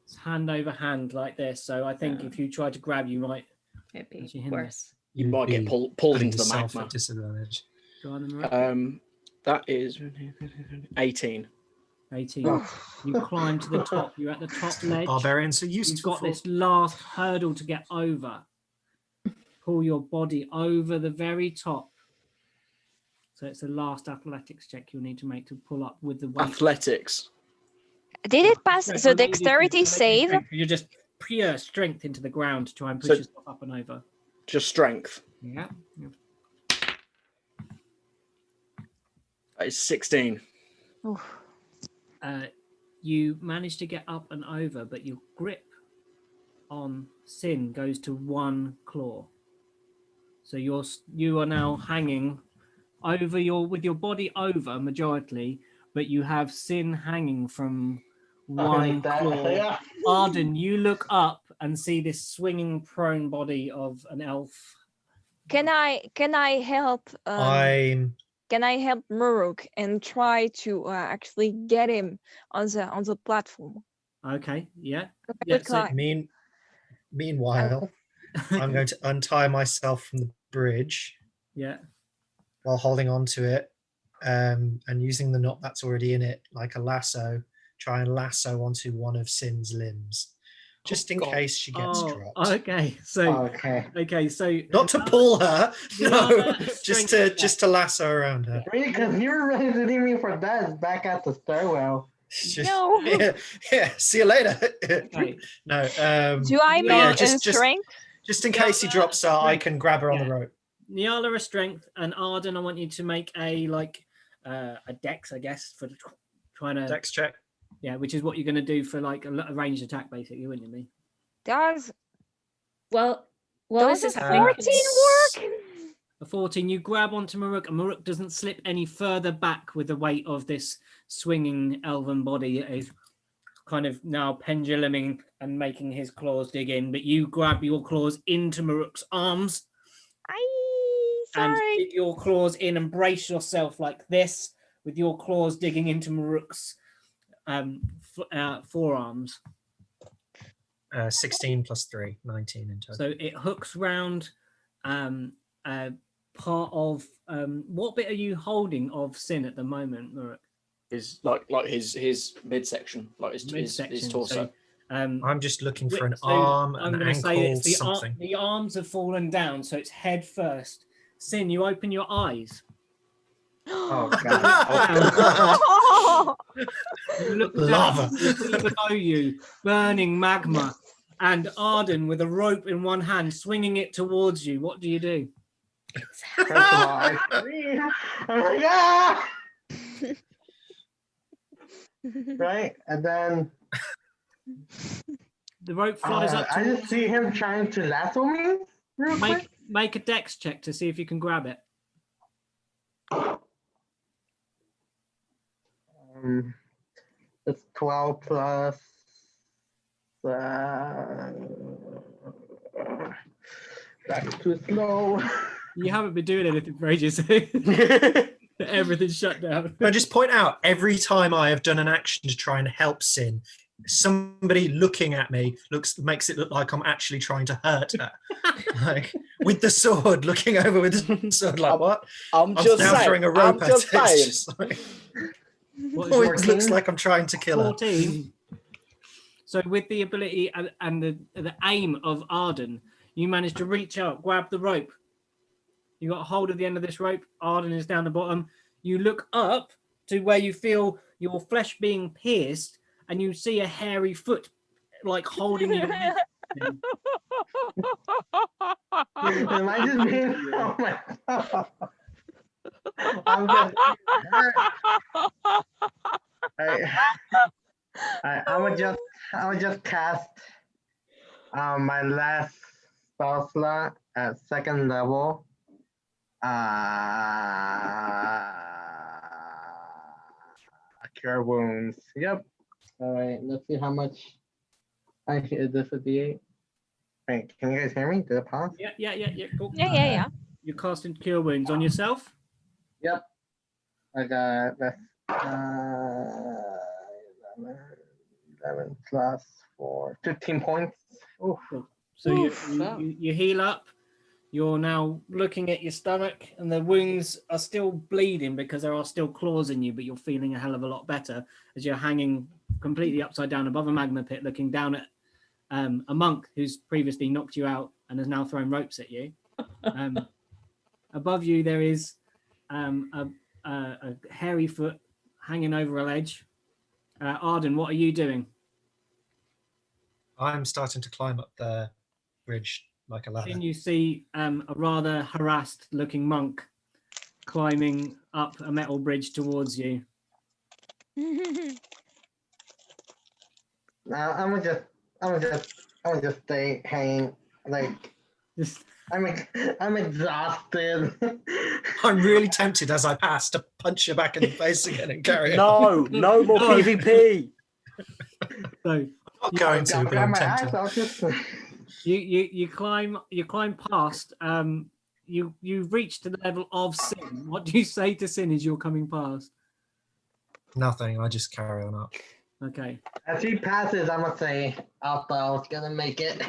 It's hand over hand like this. So I think Yeah. if you try to grab, you might It'd be Actually hinder. worse. You might get pulled into the yourself magma. at disadvantage. go on, Maruk. That is 18. 18. You climb to the top. You're at the top ledge. Barbarians are You've useful got for. this last hurdle to get over. Pull your body over the very top. So it's the last athletics check you'll need to make to pull up with the weight. Athletics. Did it pass Strength. the I'll let you do dexterity strength. I'll let you do save? strength. You're just pure strength into the ground to try and push So- yourself up and over. Just strength. Yeah. That is 16. Oof. You manage to get up and over, but your grip on Sin goes to one claw. So you are now hanging over with your body over majority, but you have Sin hanging from one Like that. claw. Yeah. Arden, you look up and see this swinging prone body of an elf. Can I help? I'm Can I help Muruk and try to actually get him on the platform? Okay, yeah. Good so- climb. meanwhile, I'm going to untie myself from the bridge yeah. while holding on to it, and using the knot that's already in it like a lasso, try and lasso onto one of Sin's limbs, just in God. case she gets Oh, dropped. okay. So Okay. so Not to pull her, the no, other just strength to lasso around her. Really, because you were reasoning me for that back at the stairwell. It's just- No. yeah, see you later. Okay. No, Do I Yeah, make just- a strength? just in case he drops her, I can grab her on the Yeah. rope. Nyala a strength, and Arden, I want you to make a dex, I guess, for trying to Dex check. yeah, which is what you're going to do for like a ranged attack, basically, wouldn't you? Does Well, while does this a is happening, 14 work? A 14, you grab onto Maruk, and Maruk doesn't slip any further back with the weight of this swinging elven body. It is kind of now penduluming and making his claws dig in, but you grab your claws into Maruk's arms and Sorry. dig your claws in and brace yourself like this, with your claws digging into Maruk's forearms. 16 plus 3, 19 in total. So it hooks round part of what bit are you holding of Sin at the moment, Maruk? His like his midsection, like his Midsection. torso. So, I'm just looking for an so arm, I'm an gonna ankle, say it's something. the arms have fallen down, so it's head first. Sin, you open your eyes. Oh Oh. You look Lava. down, you see below you burning magma, and Arden with a rope in one hand, swinging it towards you. What do you do? First of all, I scream. I'm like, ah! Right? And then The rope flies up. I towards just see him trying to lasso me real quick. make a dex check to see if you can grab it. It's 12 plus. That's too slow. You haven't been doing anything for ages. Everything's shut down. I just point out every time I have done an action to try and help Sin, somebody looking at me makes it look like I'm actually trying to hurt her. Like with the sword, looking over with the sword, like what? I'm I'm just now saying. throwing a rope I'm at just it. It's saying. just like, What is always your looks like I'm trying to kill her. 14? So with the ability and the aim of Arden, you manage to reach out, grab the rope. You got a hold of the end of this rope. Arden is down the bottom. You look up to where you feel your flesh being pierced, and you see a hairy foot like holding you. Am I just being? Oh my god! I'm just. I would just cast my last spell slot at second level. Cure wounds. Yep. All right. Let's see how much I hear this a D8. Wait, can you guys hear me? Did it pause? Yeah. Cool. Yeah. You're casting Cure Wounds on yourself. Yep. I got that's 11 plus 4, 15 points. Oof. Cool. So you heal up. You're now looking at your stomach, and the wounds are still bleeding because there are still claws in you, but you're feeling a hell of a lot better as you're hanging completely upside down above a magma pit, looking down at a monk who's previously knocked you out and has now thrown ropes at you. Above you, there is a hairy foot hanging over a ledge. Arden, what are you doing? I'm starting to climb up the bridge like a ladder. Then you see a rather harassed looking monk climbing up a metal bridge towards you. Now I'm gonna just stay hanging. Like Just I'm exhausted. I'm really tempted as I pass to punch you back in the face again and carry No on. more No. PvP. so I'm not going to, but Grab I'm my axe, tempted. I'll just you climb past. You've reached to the level of Sin. What do you say to Sin as you're coming past? Nothing, I just carry on up. Okay. as he passes, I'm gonna say, I thought I was gonna make it.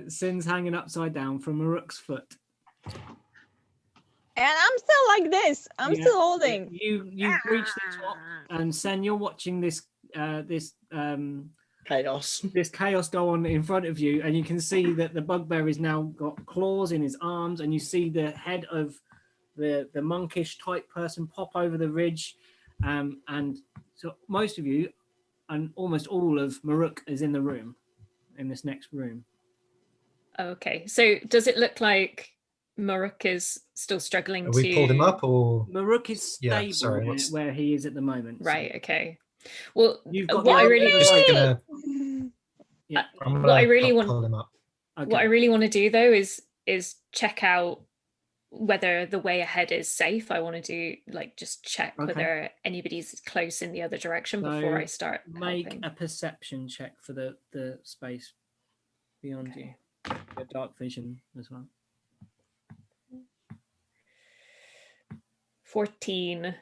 Sin's hanging upside down from Maruk's foot. And I'm still like this. I'm Yeah. still holding. You've reached the top, and Sen, you're watching this Chaos. this chaos go on in front of you, and you can see that the bugbear has now got claws in his arms, and you see the head of the monkish type person pop over the ridge, and so most of you and almost all of Maruk is in the room, in this next room. Okay, so does it look like Maruk is still struggling Have to... we pulled him up or? Maruk is stable Yeah, sorry, where he is at the moment. so Right, okay. Well, You've got what I the- really... I'm just gonna, Yeah. I'm What I gonna really want- pull him up. Okay. What I really want to do though is check out whether the way ahead is safe. I want to do like just check Okay. whether anybody's close in the other direction before So I start Make helping. a perception check for the space beyond Okay. you. Your dark vision as well. 14.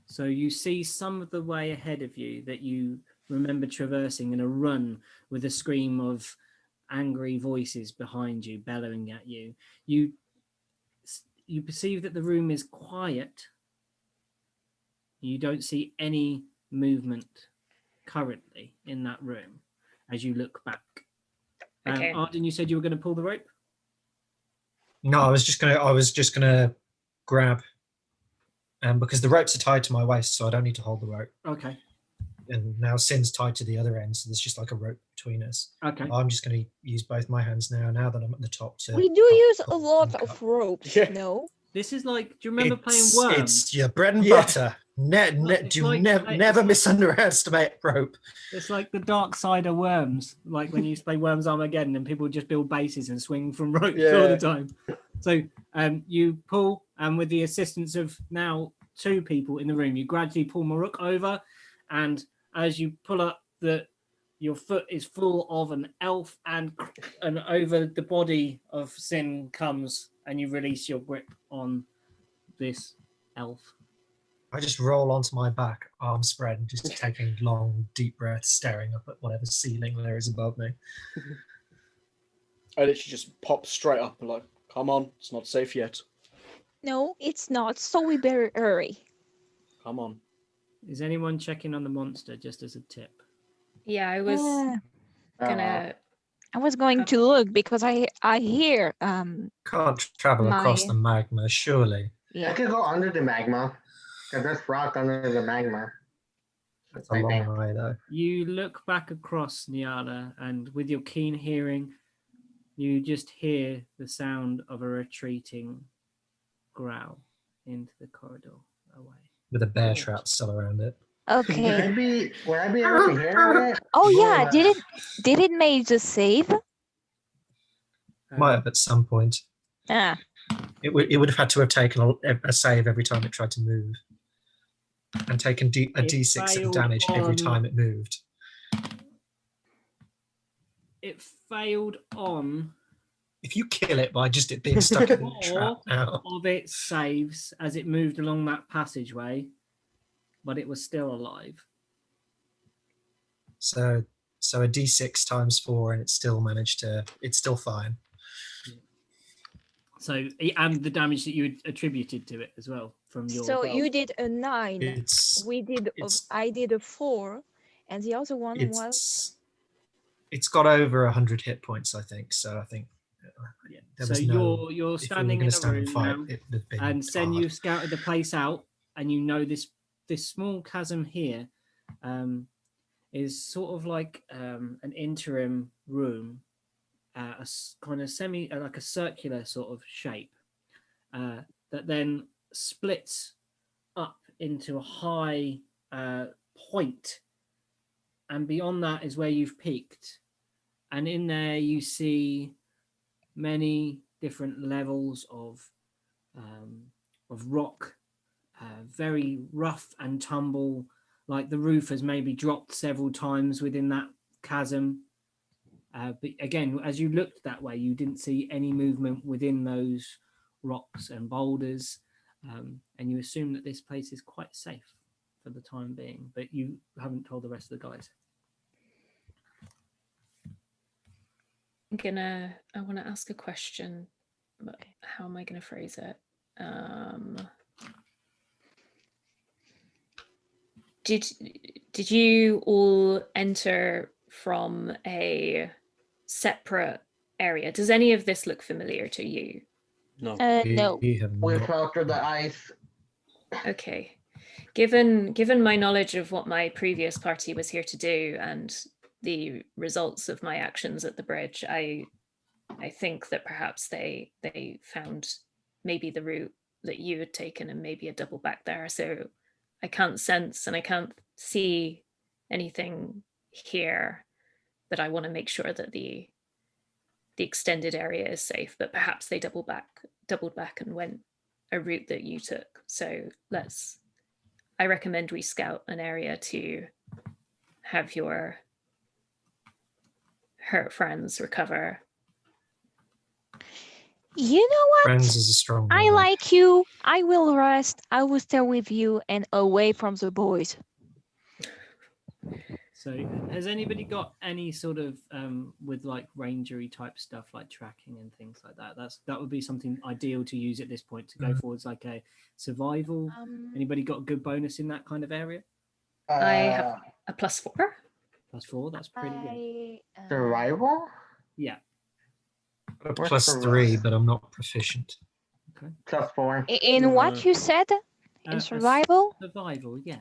So you see some of the way ahead of you that you remember traversing in a run with a scream of angry voices behind you, bellowing at you. You perceive that the room is quiet. You don't see any movement currently in that room as you look back. Okay. Arden, you said you were going to pull the rope? No, I was just gonna grab, because the ropes are tied to my waist, so I don't need to hold the rope. Okay. And now Sin's tied to the other end, so there's just like a rope between us. Okay. I'm just going to use both my hands now that I'm at the top. We do use a pull lot and of cut. ropes, Yeah. no? This is like, do you remember playing Worms? It's your bread and Yeah. butter. It's like- Never misunderestimate rope. It's like the dark side of Worms, like when you used to play Worms Armageddon and people just build bases and swing from ropes all Yeah. the time. So you pull, and with the assistance of now 2 people in the room, you gradually pull Maruk over, and as you pull up, your foot is full of an elf, and over the body of Sin comes, and you release your grip on this elf. I just roll onto my back, arms spread, and just taking long, deep breaths, staring up at whatever ceiling there is above me. I literally just pop straight up and like, come on, it's not safe yet. No, it's not, so we better hurry. Come on. Is anyone checking on the monster, just as a tip? Yeah, I was gonna... I was going to look because I hear Can't travel across My- the magma, surely. I yeah. could go under the magma. Because there's rock under the magma. It's a long way, though. You look back across Nyala, and with your keen hearing, you just hear the sound of a retreating growl into the corridor away. With a bear trap still around it. Okay. Would I be able to hear it? Oh yeah, Or- did it make the save? Might have at some point. Ah, It would have had to have taken a save every time it tried to move. and take a D6 of failed damage every on- time it moved. It failed on If you kill it by just it being stuck in a trap all now. of its saves as it moved along that passageway, but it was still alive. So a D6 times 4 and it's still fine. So, and the damage that you attributed to it as well from your. So bow. you did a 9. I did a 4, and the other one was. It's got over 100 hit points, I think. So I think Yeah. there So was no. you're If we were standing going in to a stand and room fight, now, it would have been and Sen, hard. you scouted the place out, and you know this small chasm here is sort of like an interim room, kind of like a circular sort of shape that then splits up into a high point, and beyond that is where you've peaked, and in there you see many different levels of rock, very rough and tumble, like the roof has maybe dropped several times within that chasm. But again, as you looked that way, you didn't see any movement within those rocks and boulders, and you assume that this place is quite safe for the time being, but you haven't told the rest of the guys. I want to ask a question, but how am I going to phrase it? Did you all enter from a separate area? Does any of this look familiar to you? No. No. We have We not. fell through the ice. Okay. Given my knowledge of what my previous party was here to do and the results of my actions at the bridge, I think that perhaps they found maybe the route that you had taken and maybe a double back there. So I can't sense and I can't see anything here, but I want to make sure that the extended area is safe. But perhaps they doubled back and went a route that you took. So I recommend we scout an area to have your hurt friends recover. You know what? Friends is a strong I word. like you. I will rest. I will stay with you and away from the boys. So has anybody got any sort of with like rangery type stuff like tracking and things like that? That would be something ideal to use at this point to go forwards, like a survival. Anybody got a good bonus in that kind of area? I have a +4. +4, that's pretty good. Survival? Yeah. A What's +3, but I'm not proficient. Okay. +4. In what you said? In survival? Survival, yeah.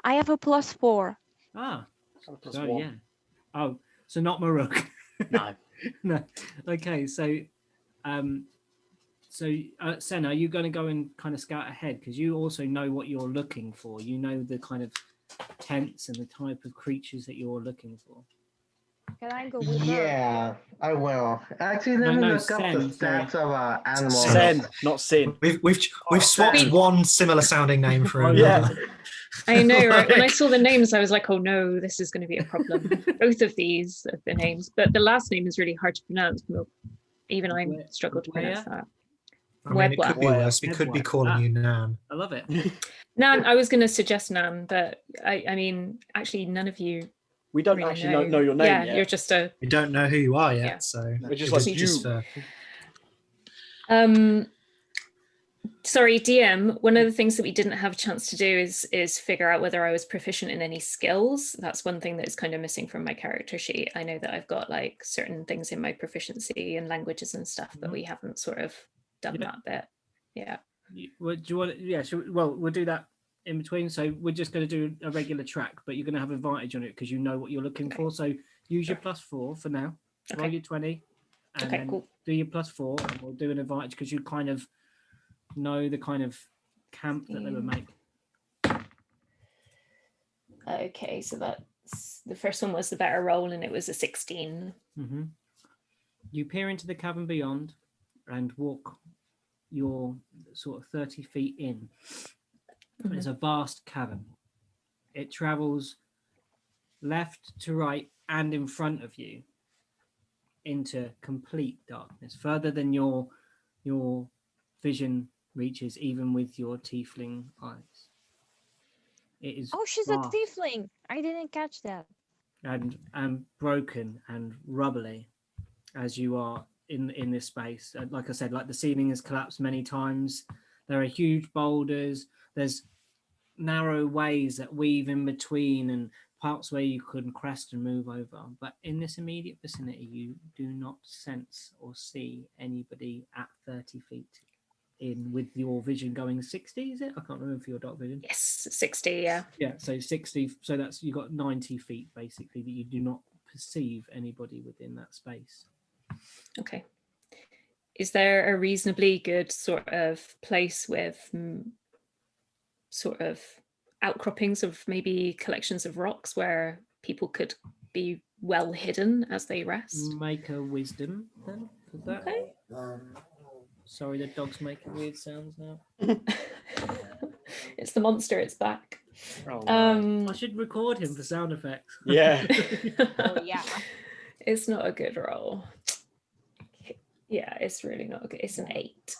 I have a +4. Ah, +1. so yeah. Oh, so not Maruk. No. No. Okay, so Sen, are you going to go and kind of scout ahead, because you also know what you're looking for? You know the kind of tents and the type of creatures that you're looking for. Can I go with her? Yeah, I will. Actually, let me No, look up the Sen, stats of animals. Sen, not Sin. We've swapped Sen. one similar sounding name for Oh, another. yeah. I know, right? When I Like- saw the names, I was like, oh no, this is going to be a problem. Both of these are the names, but the last name is really hard to pronounce. Even I struggle to pronounce that. I mean, it could be Webwa. worse. We could be Webwa. calling you Nan. I love it. Nan, I was going to suggest Nan, but I mean, actually, none of you We don't really actually know your name yeah, yet. you're just a We don't know who you are yet, Yeah. so We're just it was like just you. for sorry, DM. One of the things that we didn't have a chance to do is figure out whether I was proficient in any skills. That's one thing that is kind of missing from my character sheet. I know that I've got like certain things in my proficiency and languages and stuff, but we haven't sort of done Yeah. that bit. Yeah. Do you want? Yeah. Well, we'll do that in between. So we're just going to do a regular track, but you're going to have advantage on it because you know what you're looking for. So use your +4 for now. Roll Okay. your 20, and Okay, then cool. do your +4, and we'll do an advantage because you kind of know the kind of camp that they would make. Okay, so that's the first one was the better roll, and it was a 16. Mm-hmm. You peer into the cavern beyond and walk your sort of 30 feet in. It's a vast cavern. It travels left to right and in front of you into complete darkness, further than your vision reaches, even with your tiefling eyes. It is Oh, she's vast a tiefling. I didn't catch that. and broken and rubbly as you are in this space. Like I said, like the ceiling has collapsed many times. There are huge boulders. There's narrow ways that weave in between and parts where you can crest and move over. But in this immediate vicinity, you do not sense or see anybody at 30 feet in, with your vision going 60, is it? I can't remember for your dark vision. Yes, 60, yeah. Yeah, so 60, so that's, you got 90 feet basically that you do not perceive anybody within that space. Okay. Is there a reasonably good sort of place with sort of outcroppings of maybe collections of rocks where people could be well hidden as they rest? Make a wisdom then for that. Okay. Sorry, the dog's making weird sounds now. It's the monster, it's back. Oh, no. I should record him for sound effects. Yeah. Oh yeah. It's not a good roll. Yeah, it's really not good. It's an 8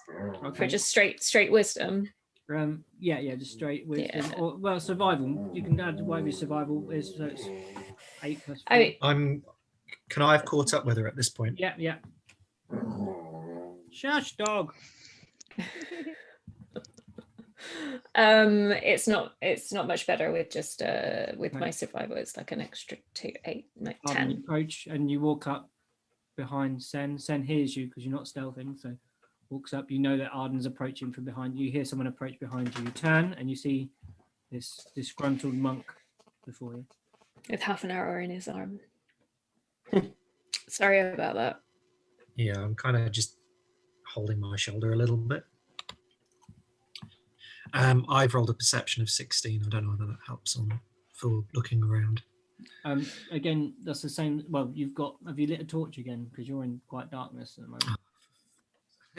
Okay. for just straight wisdom. Yeah, just straight wisdom. Yeah. Or, well, survival. You can add whatever your survival is, so it's 8 plus 4. Can I have caught up with her at this point? Yeah. Shush, dog. It's not much better with just with Right. my survival. It's like an extra 2, 8, 9, You 10. approach and you walk up behind Sen. Sen hears you because you're not stealthing, so walks up. You know that Arden's approaching from behind you. You hear someone approach behind you. You turn and you see this disgruntled monk before you. With half an hour in his arm. Sorry about that. Yeah, I'm kind of just holding my shoulder a little bit. I've rolled a perception of 16. I don't know whether that helps on for looking around. Again, that's the same. Well, have you lit a torch again? Because you're in quite darkness at the moment.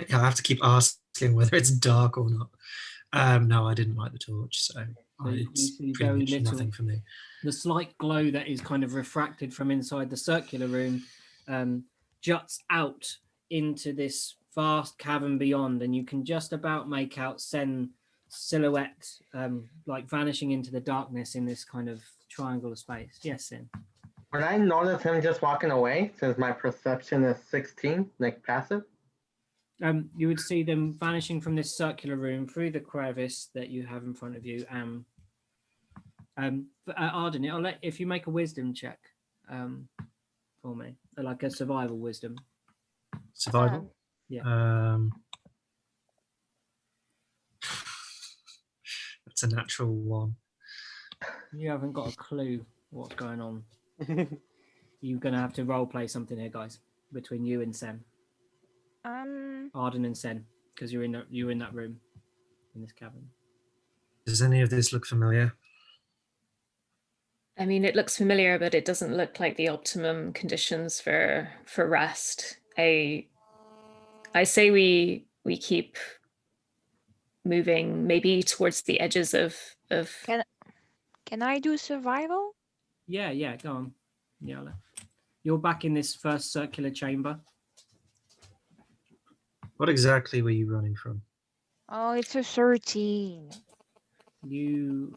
Yeah, I have to keep asking whether it's dark or not. No, I didn't light the torch, so you it's see pretty very much little. nothing for me. The slight glow that is kind of refracted from inside the circular room juts out into this vast cavern beyond, and you can just about make out Sen silhouette like vanishing into the darkness in this kind of triangle of space. Yes, Sen. Would I notice him just walking away since my perception is 16, like passive? You would see them vanishing from this circular room through the crevice that you have in front of you. Arden, if you make a wisdom check for me, like a survival wisdom. Survival? Yeah. That's a natural 1. You haven't got a clue what's going on. You're going to have to role play something here, guys, between you and Sen. Arden and Sen, because you're in that room, in this cabin. Does any of this look familiar? I mean, it looks familiar, but it doesn't look like the optimum conditions for rest. I say we keep moving maybe towards the edges of Can I do survival? Yeah, go on. Yeah, you're back in this first circular chamber. What exactly were you running from? Oh, it's a 13. You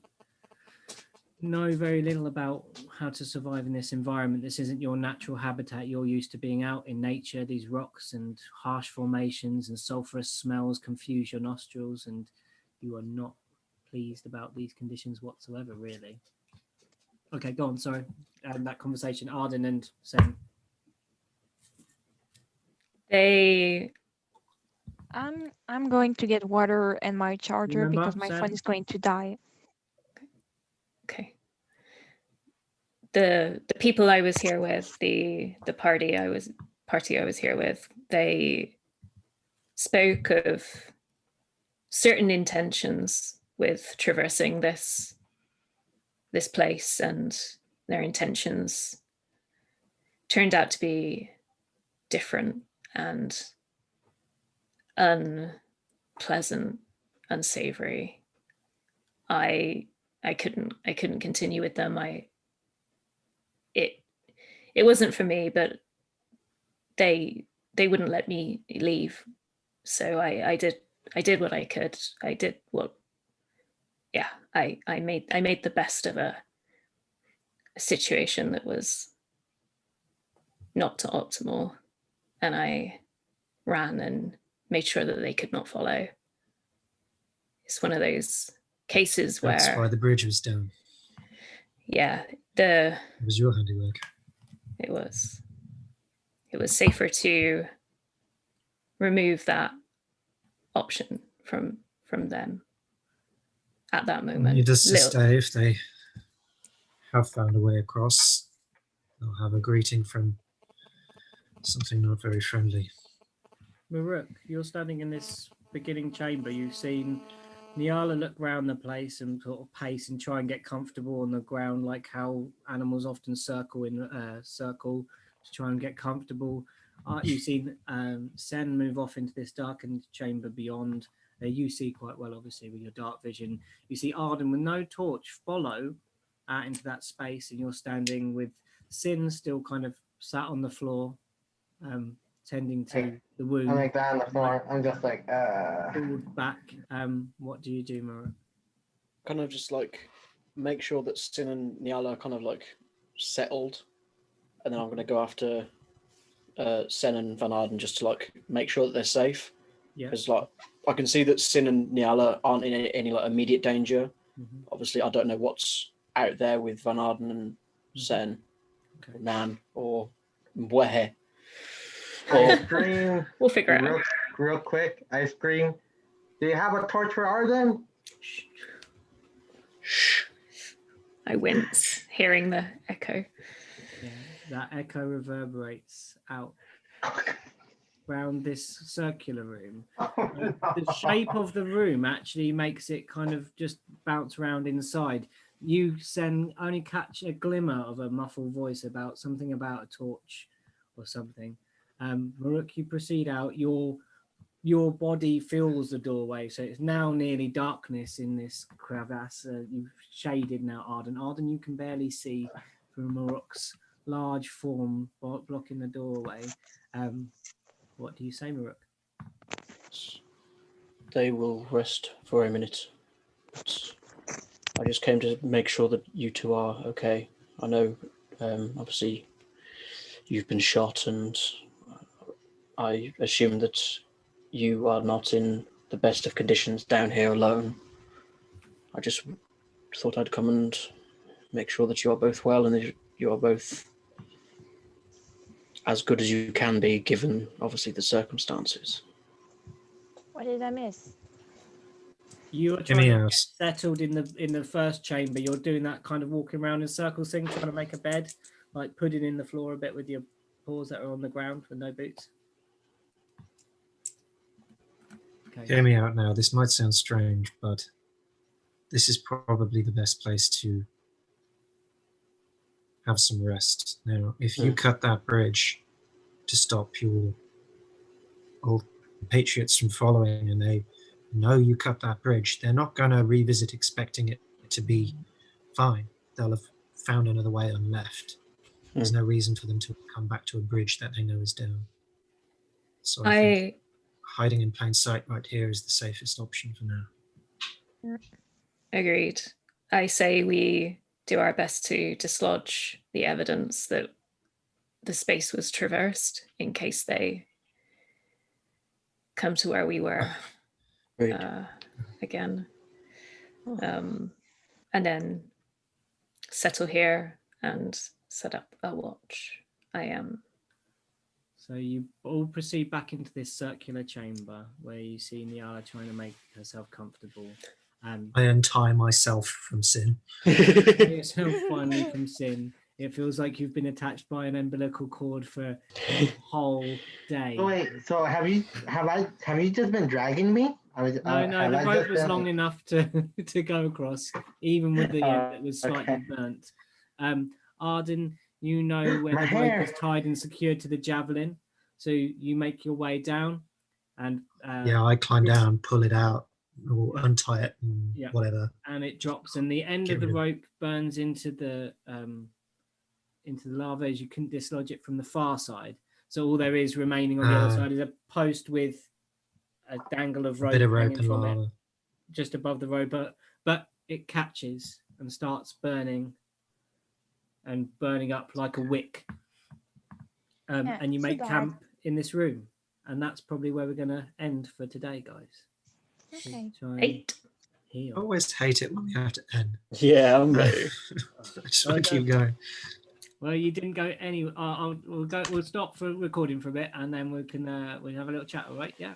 know very little about how to survive in this environment. This isn't your natural habitat. You're used to being out in nature. These rocks and harsh formations and sulfurous smells confuse your nostrils, and you are not pleased about these conditions whatsoever, really. Okay, go on, sorry. That conversation, Arden and Sen. I'm going to get water and my charger Remember, because my phone Sen? is going to die. Okay. The people I was here with, the party I was here with, they spoke of certain intentions with traversing this place, and their intentions turned out to be different and unpleasant, unsavory. I couldn't continue with them. It wasn't for me, but they wouldn't let me leave. So I did what I could. I did what, yeah, I made the best of a situation that was not optimal, and I ran and made sure that they could not follow. It's one of those cases where That's why the bridge was down. Yeah, It was your handiwork. It was safer to remove that option from them at that moment. Needless to say, if they have found a way across, they'll have a greeting from something not very friendly. Maruk, you're standing in this beginning chamber. You've seen Nyala look round the place and sort of pace and try and get comfortable on the ground, like how animals often circle in circle to try and get comfortable. You've seen Sen move off into this darkened chamber beyond. You see quite well, obviously, with your dark vision. You see Arden with no torch follow out into that space, and you're standing with Sin still kind of sat on the floor, tending to the wound. I'm like that on the floor. I'm just like, pulled back. What do you do, Mara? Kind of just like make sure that Sin and Nyala are kind of like settled, and then I'm going to go after Sen and Van Arden just to like make sure that they're safe. Yeah. Because like I can see that Sin and Nyala aren't in any like immediate danger. Mm-hmm. Obviously, I don't know what's out there with Van Arden and Sen, Okay. or Nan, or where. I scream. We'll figure it out. Real quick, I scream, do you have a torch for Arden? Shh. I wince, hearing the echo. Yeah, that echo reverberates out around this circular room. The shape of the room actually makes it kind of just bounce around inside. You only catch a glimmer of a muffled voice about something about a torch or something. Maruk, you proceed out. Your body fills the doorway, so it's now nearly darkness in this crevasse. You've shaded now, Arden. Arden, you can barely see through Maruk's large form blocking the doorway. What do you say, Maruk? They will rest for a minute. But I just came to make sure that you two are okay. I know, obviously, you've been shot, and I assume that you are not in the best of conditions down here alone. I just thought I'd come and make sure that you are both well and that you are both as good as you can be, given obviously the circumstances. What did I miss? You are trying to get settled in the first chamber. You're doing that kind of walking around in circles thing, trying to make a bed, like putting in the floor a bit with your paws that are on the ground with no boots. Okay. Hear me out now. This might sound strange, but this is probably the best place to have some rest. Now, if you cut that bridge to stop your old patriots from following, and they know you cut that bridge, they're not going to revisit expecting it to be fine. They'll have found another way and left. There's no reason for them to come back to a bridge that they know is down. So I think hiding in plain sight right here is the safest option for now. Agreed. I say we do our best to dislodge the evidence that the space was traversed in case they come to where we were again. And then settle here and set up a watch. So you all proceed back into this circular chamber where you see Nyala trying to make herself comfortable. I untie myself from Sin. Yourself finally from Sin. It feels like you've been attached by an umbilical cord for a whole day. So wait, so have you just been dragging me? No, the rope was long enough to go across, even with the end that was slightly burnt. Arden, you know where the rope is tied and secured to the javelin, so you make your way down, and yeah, I climb down, pull it out, or untie it and Yeah. whatever. And it drops, and the end Get of the rid of it. rope burns into the lava as you couldn't dislodge it from the far side. So all there is remaining on the other side is a post with a dangle of A rope bit of rope hanging and from lava. it, just above the rope. But it catches and starts burning and burning up like a wick. Yeah, And you too make bad. camp in this room, and that's probably where we're going to end for today, guys. Okay. Try and 8. heal. I always hate it when we have to end. Yeah, I'm I ready. just want to keep going. Well, you didn't go anywhere. We'll stop for recording for a bit, and then we'll have a little chat. All right? Yeah.